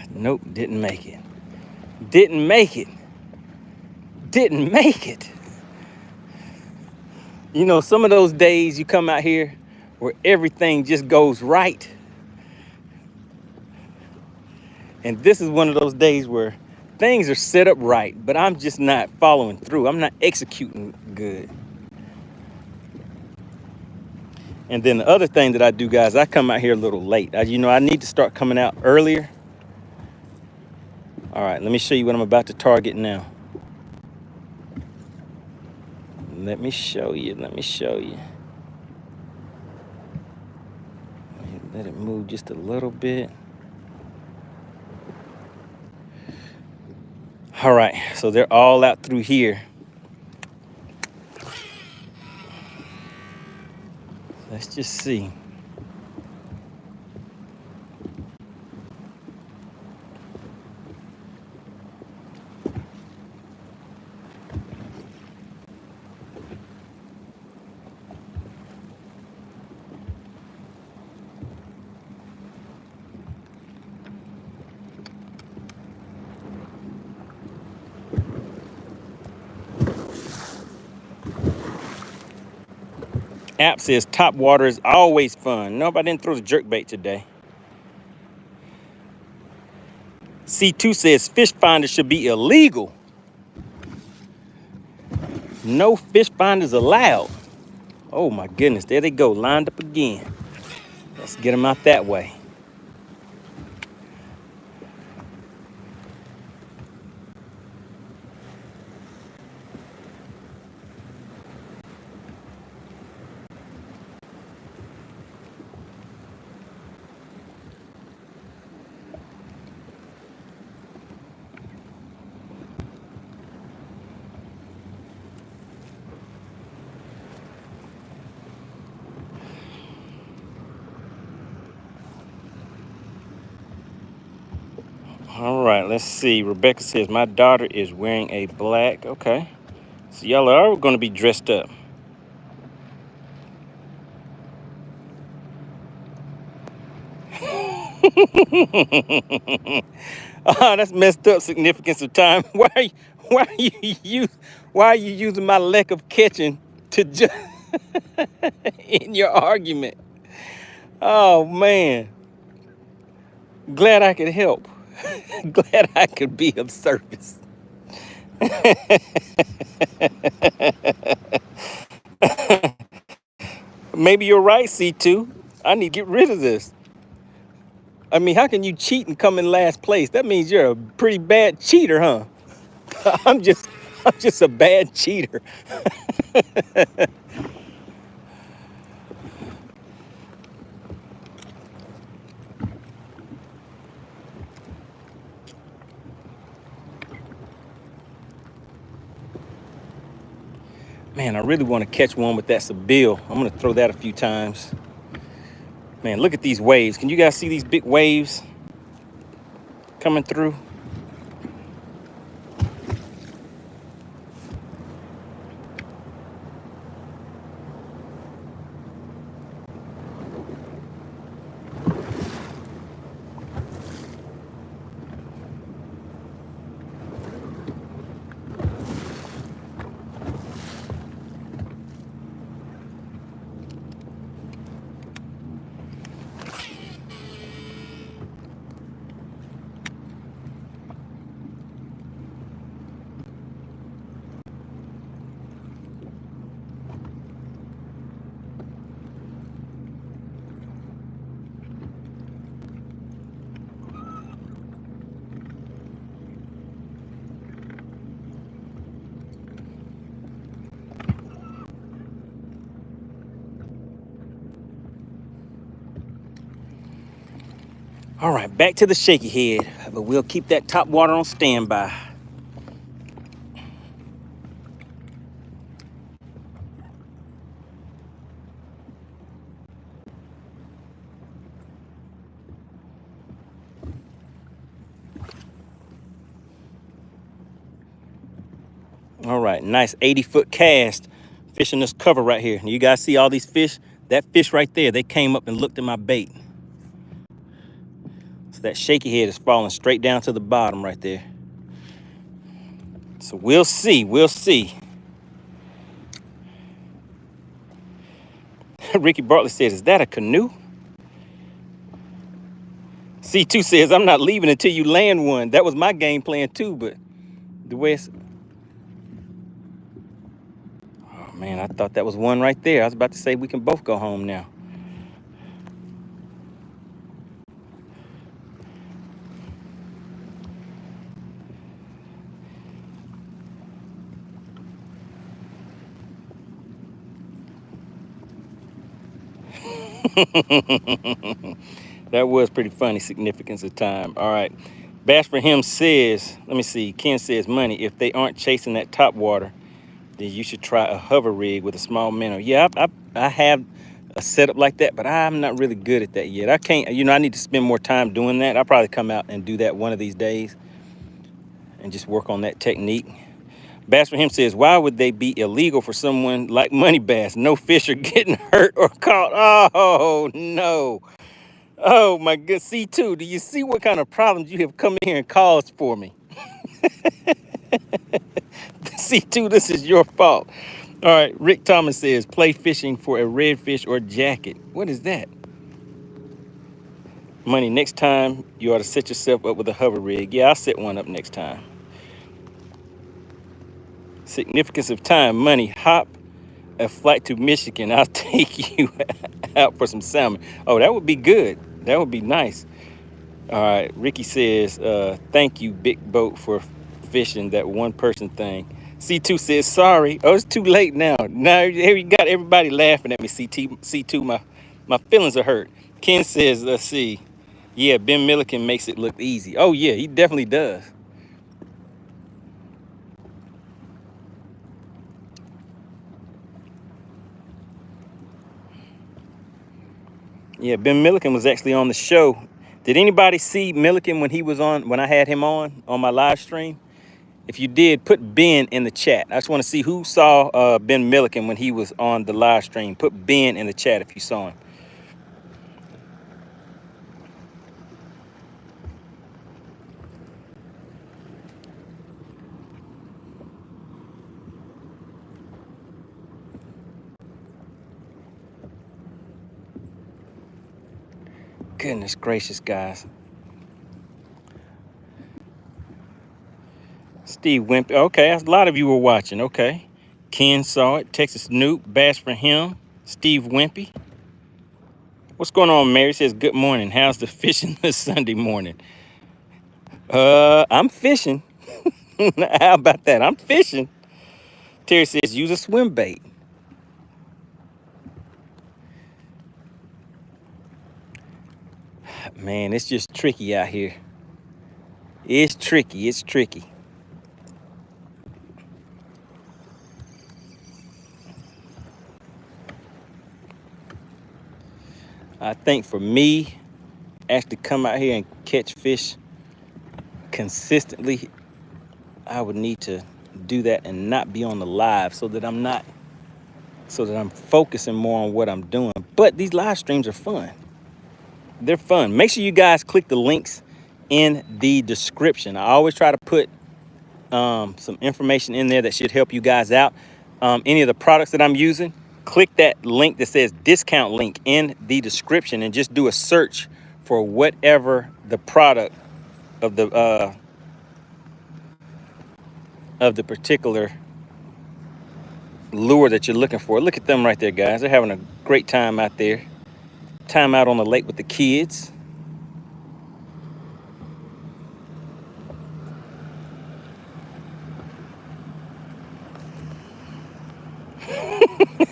Nope, didn't make it. Didn't make it. Didn't make it. You know, some of those days you come out here where everything just goes right. And this is one of those days where things are set up right, but I'm just not following through. I'm not executing good. And then the other thing that I do, guys, I come out here a little late. You know, I need to start coming out earlier. All right, let me show you what I'm about to target now. Let me show you. Let me show you. Let it move just a little bit. All right, so they're all out through here. Let's just see. App says Topwater is always fun. Nope, I didn't throw the jerkbait today. C2 says fish finders should be illegal. No fish finders allowed. Oh my goodness, there they go, lined up again. Let's get them out that way. All right, let's see. Rebecca says, my daughter is wearing a black. Okay. So y'all are going to be dressed up. Oh, that's messed up significance of time. Why are you using my lack of catching to in your argument. Oh man, glad I could help. Glad I could be of service. Maybe you're right, C2. I need to get rid of this. I mean, how can you cheat and come in last place? That means you're a pretty bad cheater, huh? I'm just I'm just a bad cheater. Man, I really want to catch one with that Sabille. I'm gonna throw that a few times. Man, look at these waves. Can you guys see these big waves coming through? All right, back to the shaky head, but we'll keep that top water on standby. All right, nice 80-foot cast fishing this cover right here. You guys see all these fish? That fish right there, they came up and looked at my bait. So that shaky head is falling straight down to the bottom right there. So we'll see, we'll see. Ricky Bartlett says, is that a canoe? C2 says, I'm not leaving until you land one. That was my game plan too, but the way it's... Oh man, I thought that was one right there. I was about to say we can both go home now. That was pretty funny, significance of time. All right. Bash for him says, let me see. Ken says, money, if they aren't chasing that top water, then you should try a hover rig with a small minnow. Yeah, I have a setup like that, but I'm not really good at that yet. I can't, I need to spend more time doing that. I'll probably come out and do that one of these days and just work on that technique. Bass for him says, why would they be illegal for someone like MoneyBass? No fish are getting hurt or caught. Oh, no. Oh, my good. C2, do you see what kind of problems you have come in here and caused for me? C2, this is your fault. All right, Rick Thomas says, play fishing for a redfish or jacket. What is that? Money, next time you ought to set yourself up with a hover rig. Yeah, I'll set one up next time. Significance of time, money, hop a flight to Michigan. I'll take you out for some salmon. Oh, that would be good. That would be nice. All right, Ricky says, thank you, Big Boat, for fishing that one person thing. C2 says, sorry. Oh, it's too late now. Now here you got everybody laughing at me, C2. My feelings are hurt. Ken says, let's see. Yeah, Ben Milliken makes it look easy. Oh, yeah, he definitely does. Yeah, Ben Milliken was actually on the show. Did anybody see Milliken when I had him on my live stream? If you did, put Ben in the chat. I just want to see who saw Ben Milliken when he was on the live stream. Put Ben in the chat if you saw him. Goodness gracious, guys. Steve Wimpy. Okay, a lot of you were watching. Okay. Ken saw it. Texas Snoop. Bass for him. Steve Wimpy. What's going on, Mary? Says, good morning. How's the fishing this Sunday morning? I'm fishing. How about that? I'm fishing. Terry says, use a swim bait. Man, it's just tricky out here. It's tricky. It's tricky. I think for me, actually come out here and catch fish consistently, I would need to do that and not be on the live so that I'm focusing more on what I'm doing. But these live streams are fun. They're fun. Make sure you guys click the links in the description. I always try to put some information in there that should help you guys out. Any of the products that I'm using, click that link that says discount link in the description and just do a search for whatever the product of the particular lure that you're looking for. Look at them right there, guys. They're having a great time out there. Time out on the lake with the kids.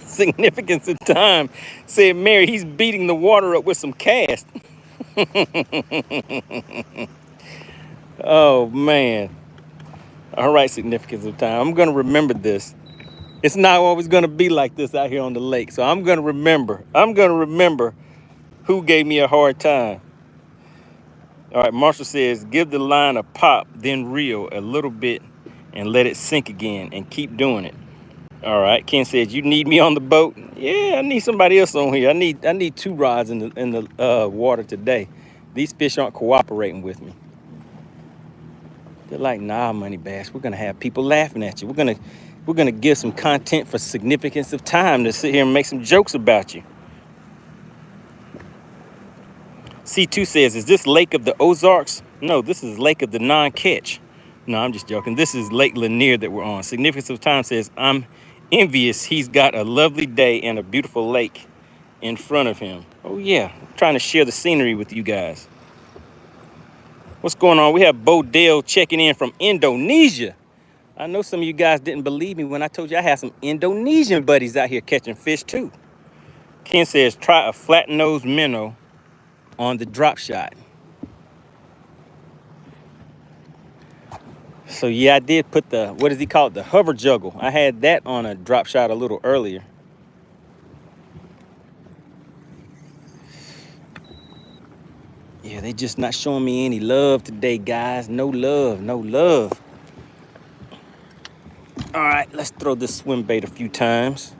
Significance of time. Said Mary, he's beating the water up with some cast. Oh, man. All right, significance of time. I'm going to remember this. It's not always going to be like this out here on the lake. So I'm going to remember. I'm going to remember who gave me a hard time. All right, Marshall says, give the line a pop, then reel a little bit and let it sink again and keep doing it. All right, Ken says, you need me on the boat? Yeah, I need somebody else on here. I need 2 rods in the water today. These fish aren't cooperating with me. They're like, nah, MoneyBass, we're gonna have people laughing at you. We're gonna give some content for significance of time to sit here and make some jokes about you. C2 says, is this Lake of the Ozarks? No, this is Lake of the Non-Catch. No, I'm just joking. This is Lake Lanier that we're on. Significance of time says, I'm envious. He's got a lovely day and a beautiful lake in front of him. Oh yeah, I'm trying to share the scenery with you guys. What's going on? We have Bo Dale checking in from Indonesia. I know some of you guys didn't believe me when I told you I had some Indonesian buddies out here catching fish too. Ken says, try a flat-nosed minnow on the drop shot. So yeah, I did put the, what does he call it? The hover juggle. I had that on a drop shot a little earlier. Yeah, they just not showing me any love today, guys. No love, no love. All right, let's throw this swim bait a few times.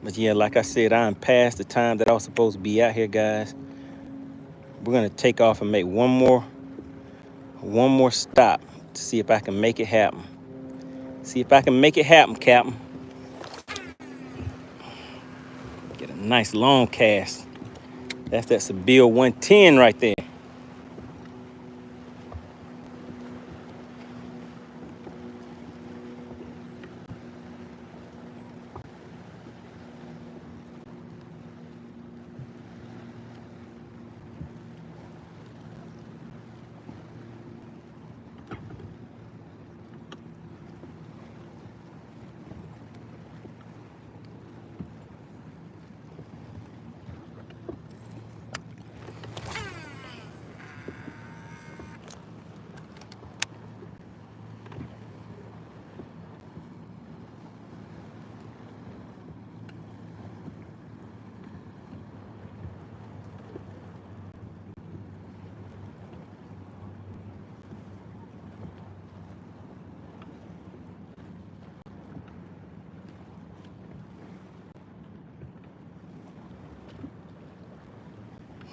But yeah, like I said, I'm past the time that I was supposed to be out here, guys. We're gonna take off and make one more stop to see if I can make it happen. See if I can make it happen, Captain. Get a nice long cast. That's that Sebile 110 right there.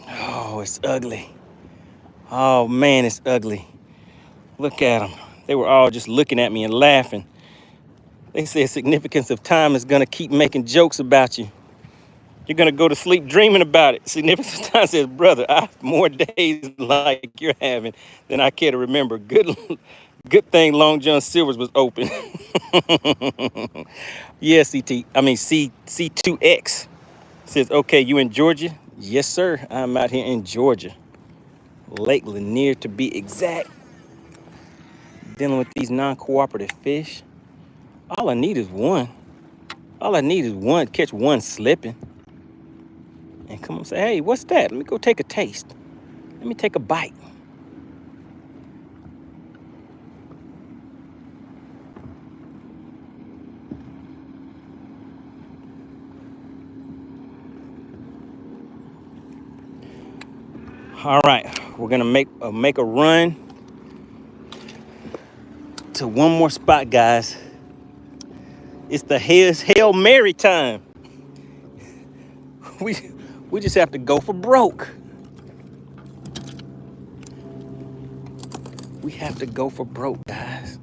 Oh, it's ugly. Oh man, it's ugly. Look at them. They were all just looking at me and laughing. They said significance of time is gonna keep making jokes about you. You're gonna go to sleep dreaming about it. Significant time says, brother, I have more days like you're having than I care to remember. Good thing Long John Silver's was open. Yeah, C2X says, okay, you in Georgia? Yes, sir. I'm out here in Georgia. Lake Lanier to be exact. Dealing with these non-cooperative fish. All I need is one. All I need is one, catch one slipping. And come and say, hey, what's that? Let me go take a taste. Let me take a bite. All right, we're gonna make a run to one more spot, guys. It's the Hail Mary time. We just have to go for broke. We have to go for broke, guys.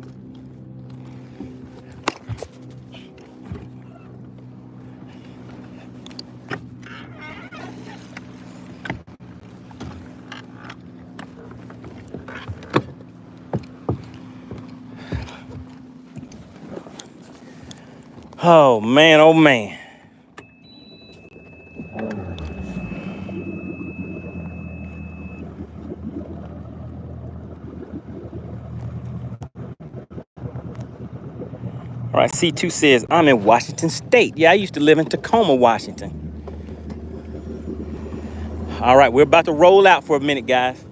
Oh man, oh man. All right, C2 says, I'm in Washington State. Yeah, I used to live in Tacoma, Washington. All right, we're about to roll out for a minute, guys.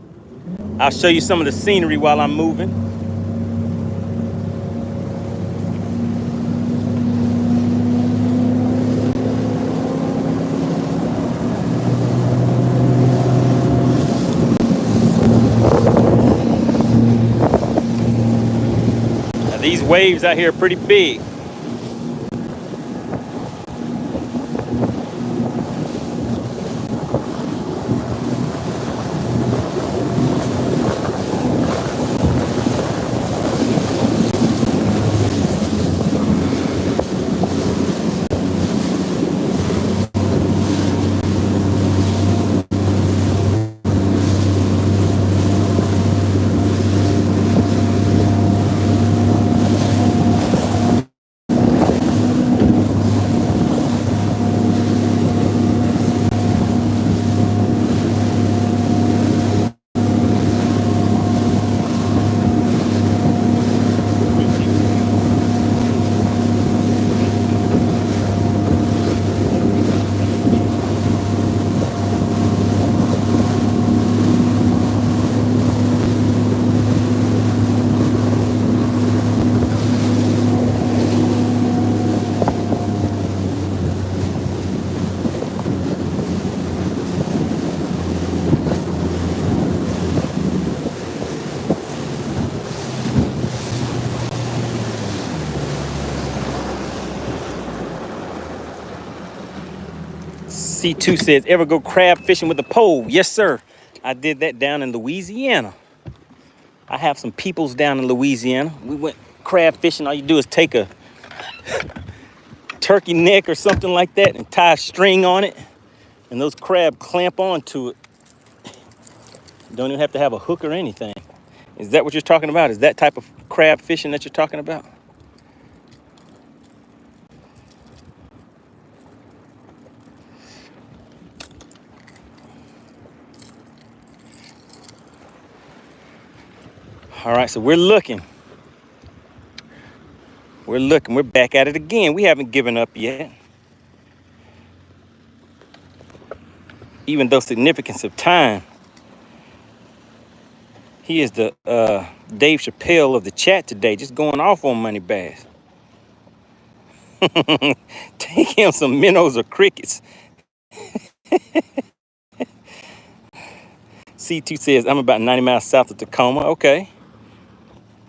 I'll show you some of the scenery while I'm moving. Now, these waves out here are pretty big. C2 says, ever go crab fishing with a pole? Yes, sir. I did that down in Louisiana. I have some peoples down in Louisiana. We went crab fishing. All you do is take a turkey neck or something like that and tie a string on it. And those crab clamp onto it. You don't even have to have a hook or anything. Is that what you're talking about? Is that type of crab fishing that you're talking about? All right, so we're looking. We're back at it again. We haven't given up yet. Even though significance of time. He is the Dave Chappelle of the chat today, just going off on MoneyBass. Take him some minnows or crickets. C2 says, I'm about 90 miles south of Tacoma. Okay.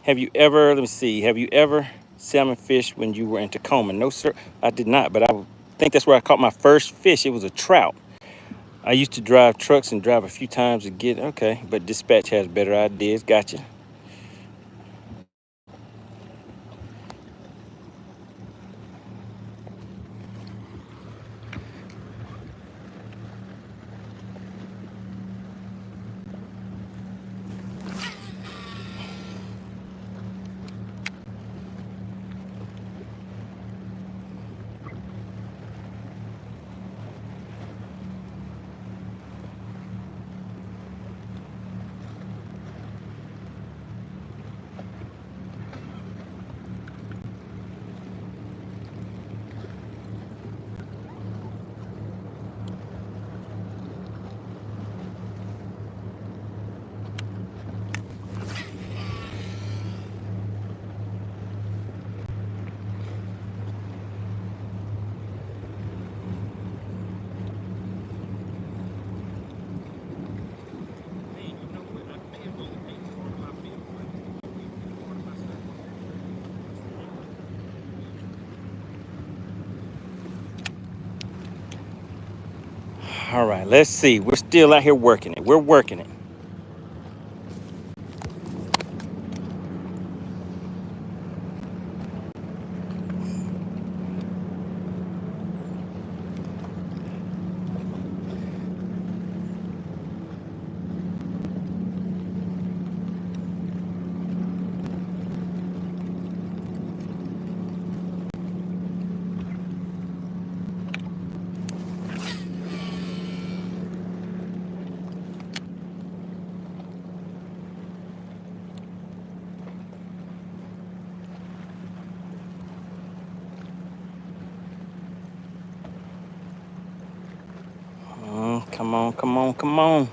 Have you ever, let me see, have you ever salmon fished when you were in Tacoma? No, sir, I did not, but I think that's where I caught my first fish. It was a trout. I used to drive trucks and drive a few times to get, okay, but dispatch has better ideas. Gotcha. All right, let's see. We're still out here working it. We're working it. Come on, come on, come on.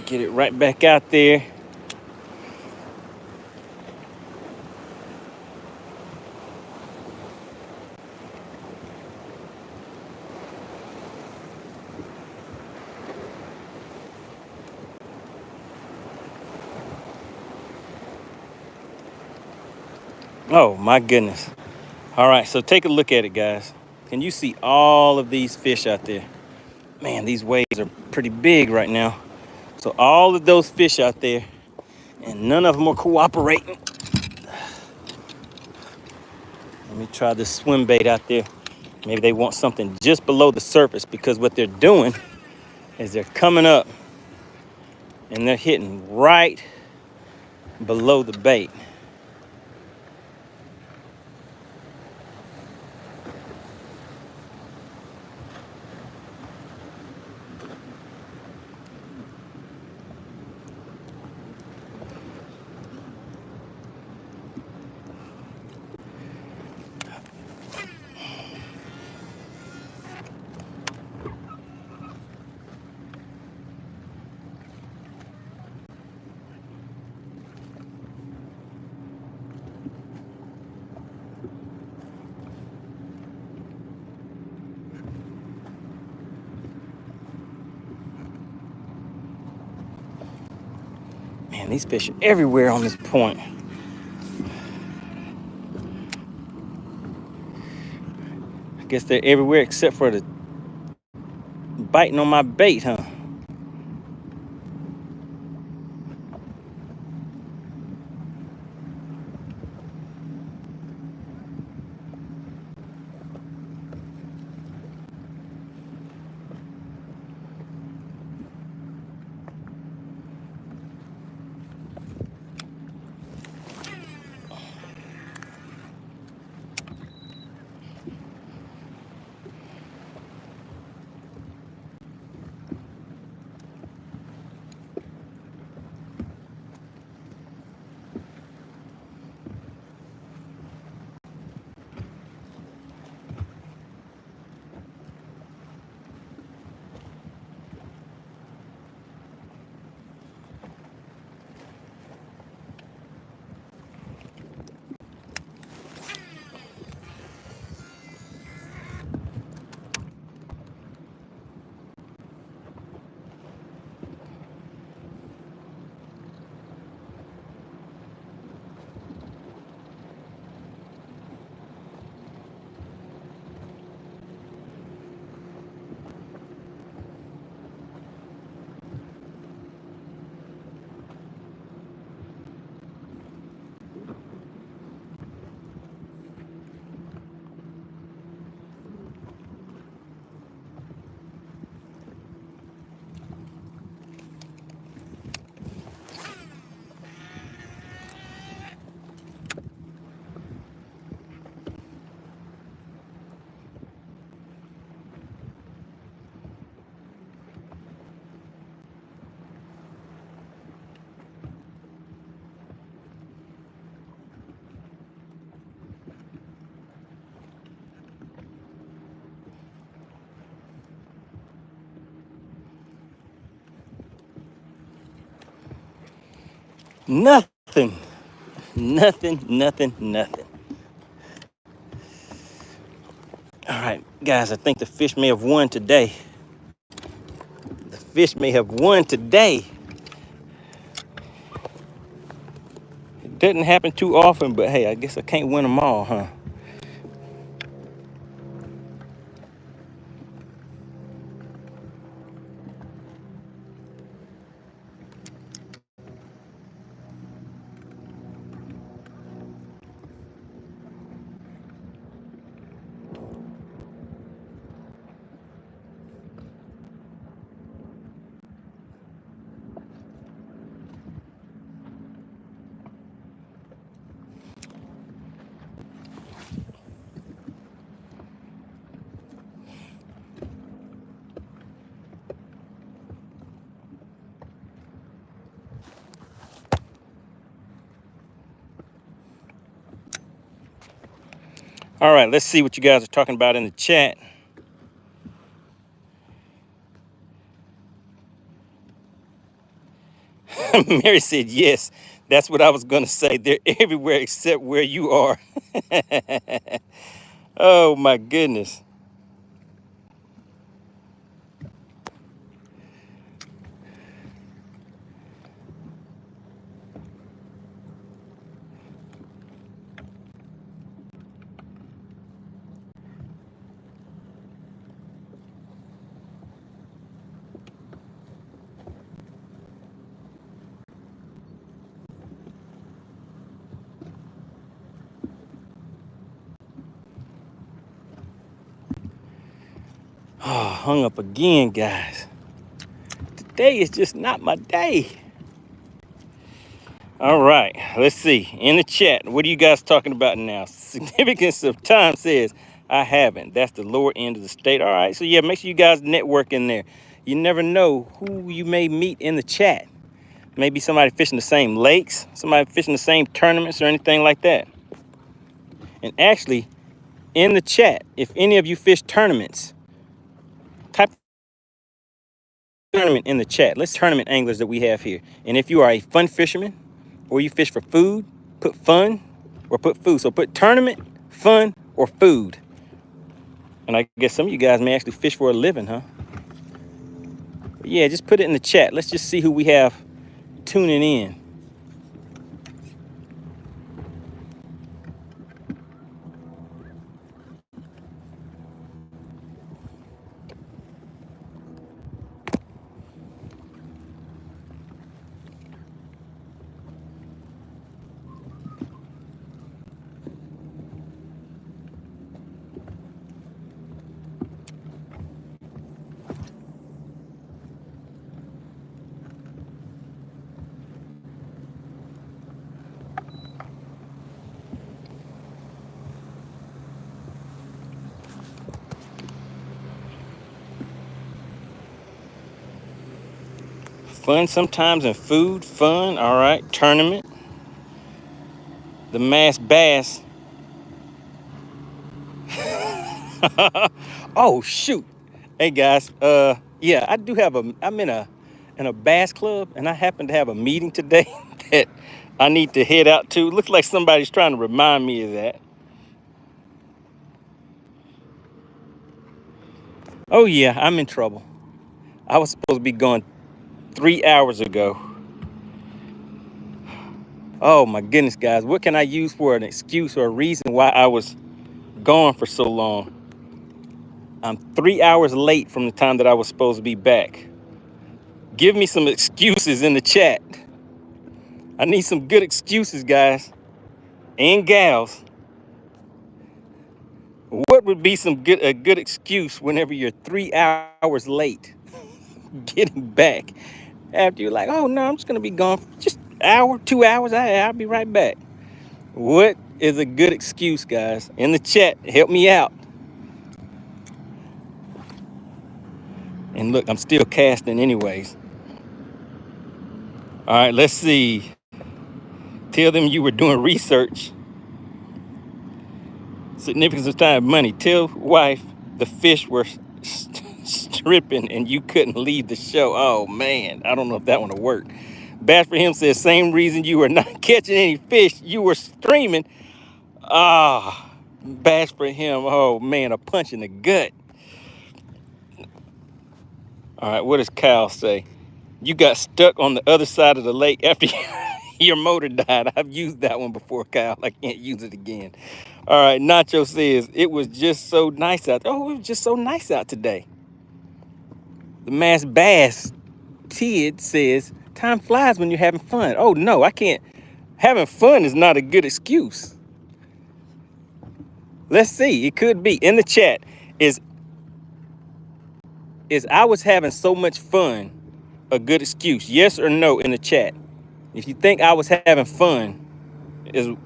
Get it right back out there. Oh my goodness. All right, so take a look at it, guys. Can you see all of these fish out there? Man, these waves are pretty big right now. So all of those fish out there, and none of them are cooperating. Let me try this swim bait out there. Maybe they want something just below the surface, because what they're doing is they're coming up and they're hitting right below the bait. Man, these fish are everywhere on this point. I guess they're everywhere except for the biting on my bait, huh? Nothing. Nothing, nothing, nothing. All right, guys, I think the fish may have won today. The fish may have won today. Doesn't happen too often, but hey, I guess I can't win them all, huh? All right, let's see what you guys are talking about in the chat. Mary said, yes, that's what I was going to say. They're everywhere except where you are. Oh, my goodness. Oh, hung up again, guys. Today is just not my day. All right, let's see. In the chat, what are you guys talking about now? Significance of time says, I haven't. That's the lower end of the state. All right, so yeah, make sure you guys network in there. You never know who you may meet in the chat. Maybe somebody fishing the same lakes, somebody fishing the same tournaments or anything like that. And actually, in the chat, if any of you fish tournaments, type tournament in the chat. Let's tournament anglers that we have here. And if you are a fun fisherman or you fish for food, put fun or put food. So put tournament, fun, or food. And I guess some of you guys may actually fish for a living, huh? But yeah, just put it in the chat. Let's just see who we have tuning in. Fun sometimes and food, fun, all right, tournament. The mass bass. Oh, shoot. Hey, guys, yeah, I do have I'm in a bass club, and I happen to have a meeting today that I need to head out to. Looks like somebody's trying to remind me of that. Oh, yeah, I'm in trouble. I was supposed to be gone 3 hours ago. Oh my goodness, guys. What can I use for an excuse or a reason why I was gone for so long? I'm 3 hours late from the time that I was supposed to be back. Give me some excuses in the chat. I need some good excuses, guys and gals. What would be a good excuse whenever you're 3 hours late getting back? After you're like, oh no, I'm just gonna be gone for just an hour, 2 hours. I'll be right back. What is a good excuse, guys? In the chat, help me out. And look, I'm still casting anyways. All right, let's see. Tell them you were doing research. Significance of time, money. Tell wife the fish were stripping and you couldn't leave the show. Oh man, I don't know if that one will work. Bass for him says, same reason you were not catching any fish, you were streaming. Ah, Bass for him. Oh man, a punch in the gut. All right, what does Kyle say? You got stuck on the other side of the lake after Your motor died. I've used that one before, Kyle. I can't use it again. All right, Nacho says, it was just so nice out. Oh, it was just so nice out today. The Mass Bass Tid says, time flies when you're having fun. Oh, no, I can't. Having fun is not a good excuse. Let's see. It could be. In the chat, is I was having so much fun a good excuse? Yes or no in the chat. If you think I was having fun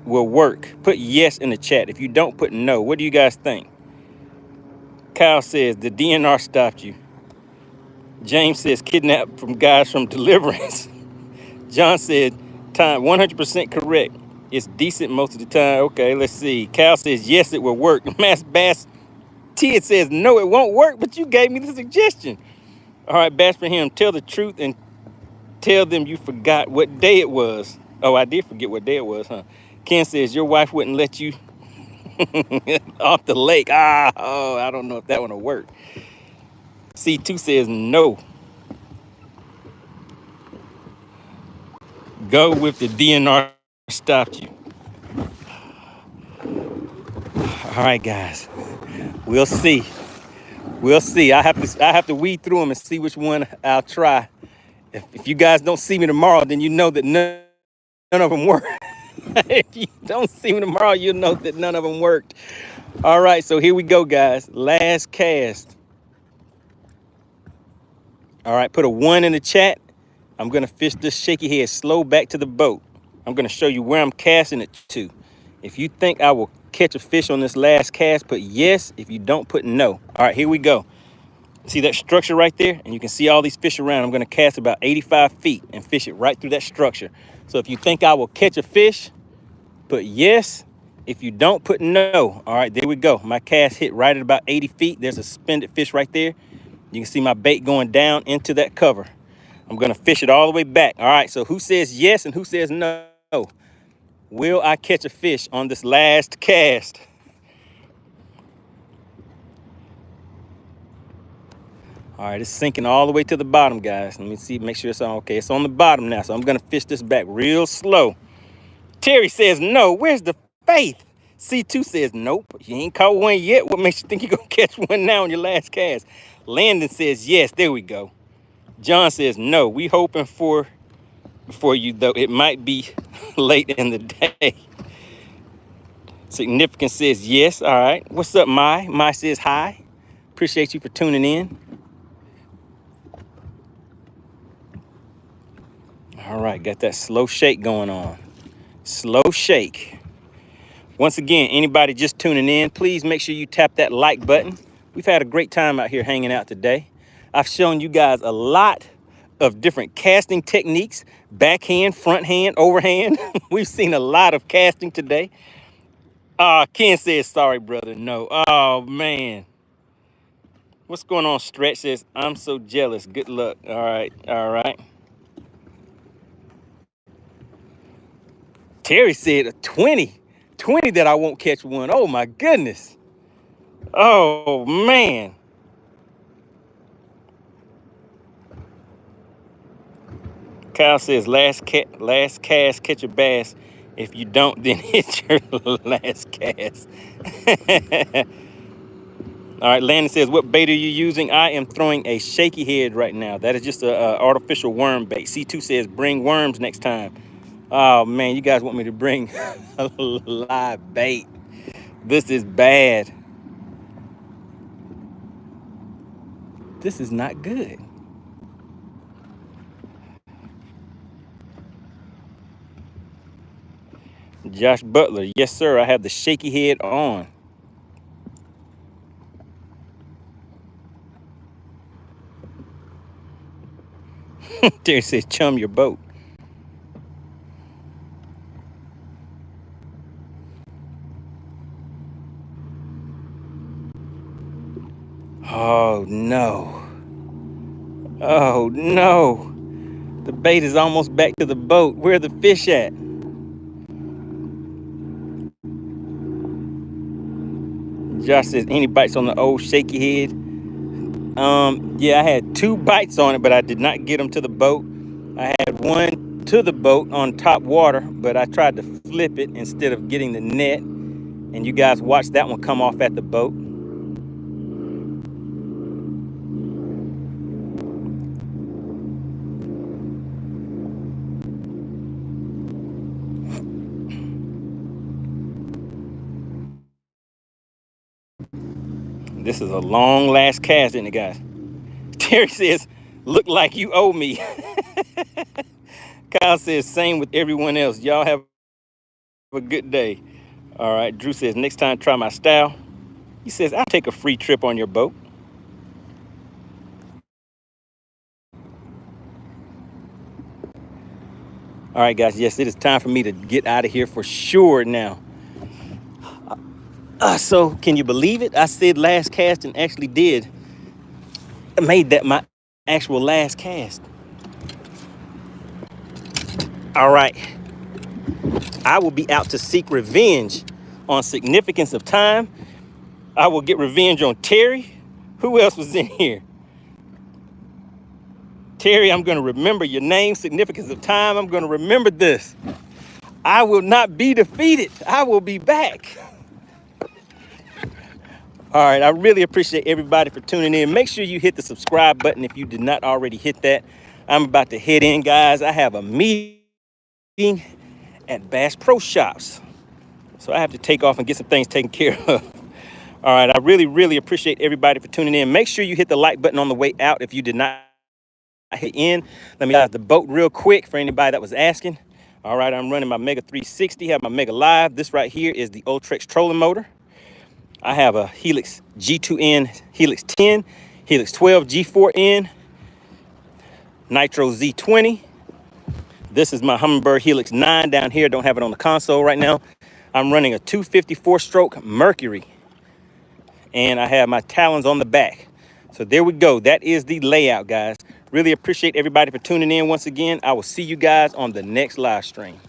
will work, put yes in the chat. If you don't, put no. What do you guys think? Kyle says, the DNR stopped you. James says, kidnapped from guys from Deliverance. John said, time 100% correct. It's decent most of the time. Okay, let's see. Cal says, yes, it will work. Mass Bass Tid says, no, it won't work, but you gave me the suggestion. All right, Bass for him, tell the truth and tell them you forgot what day it was. Oh, I did forget what day it was, huh? Ken says, your wife wouldn't let you off the lake. Oh, I don't know if that one will work. C2 says, no. Go with the DNR stopped you. All right, guys. We'll see. We'll see. I have to weed through them and see which one I'll try. If you guys don't see me tomorrow, then you know that none of them work. If you don't see me tomorrow, you'll know that none of them worked. All right, so here we go, guys. Last cast. All right, put a 1 in the chat. I'm gonna fish this shaky head slow back to the boat. I'm gonna show you where I'm casting it to. If you think I will catch a fish on this last cast, put yes. If you don't, put no. All right, here we go. See that structure right there? And you can see all these fish around. I'm gonna cast about 85 feet and fish it right through that structure. So if you think I will catch a fish, put yes. If you don't, put no. All right, there we go. My cast hit right at about 80 feet. There's a suspended fish right there. You can see my bait going down into that cover. I'm gonna fish it all the way back. All right, so who says yes and who says no? Will I catch a fish on this last cast? All right, it's sinking all the way to the bottom, guys. Let me see, make sure it's on. Okay, it's on the bottom now, so I'm gonna fish this back real slow. Terry says no. Where's the faith? C2 says nope. You ain't caught one yet. What makes you think you're gonna catch one now on your last cast? Landon says yes. There we go. John says no. We hoping for you, though. It might be late in the day. Significant says yes. All right. What's up, Mai? Mai says hi. Appreciate you for tuning in. All right. Got that slow shake going on. Slow shake. Once again, anybody just tuning in, please make sure you tap that like button. We've had a great time out here hanging out today. I've shown you guys a lot of different casting techniques, backhand, front hand, overhand. We've seen a lot of casting today. Ken says, sorry, brother, no. Oh, man. What's going on? Stretch says, I'm so jealous. Good luck. All right, all right. Terry said a 20 that I won't catch one. Oh, my goodness. Oh, man. Kyle says, last cast, catch a bass. If you don't, then hit your last cast. All right, Landon says, what bait are you using? I am throwing a shaky head right now. That is just an artificial worm bait. C2 says, bring worms next time. Oh, man, you guys want me to bring a live bait. This is bad. This is not good. Josh Butler, yes, sir. I have the shaky head on. Terry says, chum your boat. Oh, no. Oh, no. The bait is almost back to the boat. Where are the fish at? Josh says, any bites on the old shaky head? Yeah, I had 2 bites on it, but I did not get them to the boat. I had one to the boat on top water, but I tried to flip it instead of getting the net. And you guys watch that one come off at the boat. This is a long last cast, isn't it, guys? Terry says, look like you owe me. Kyle says, same with everyone else. Y'all have a good day. All right, Drew says, next time try my style. He says, I'll take a free trip on your boat. All right, guys, yes, it is time for me to get out of here for sure now. So can you believe it? I said last cast and actually did. I made that my actual last cast. All right. I will be out to seek revenge on significance of time. I will get revenge on Terry. Who else was in here? Terry, I'm going to remember your name, significance of time. I'm going to remember this. I will not be defeated. I will be back. All right, I really appreciate everybody for tuning in. Make sure you hit the subscribe button if you did not already hit that. I'm about to head in, guys. I have a meeting at Bass Pro Shops, so I have to take off and get some things taken care of. All right, I really appreciate everybody for tuning in. Make sure you hit the like button on the way out if you did not hit in. Let me out the boat real quick for anybody that was asking. All right, I'm running my Mega 360, have my Mega Live. This right here is the Ultrex trolling motor. I have a Helix G2N, Helix 10, Helix 12 G4N, Nitro Z20. This is my Humminbird Helix 9 down here. Don't have it on the console right now. I'm running a 254 stroke Mercury. And I have my talons on the back. So there we go. That is the layout, guys. Really appreciate everybody for tuning in once again. I will see you guys on the next live stream.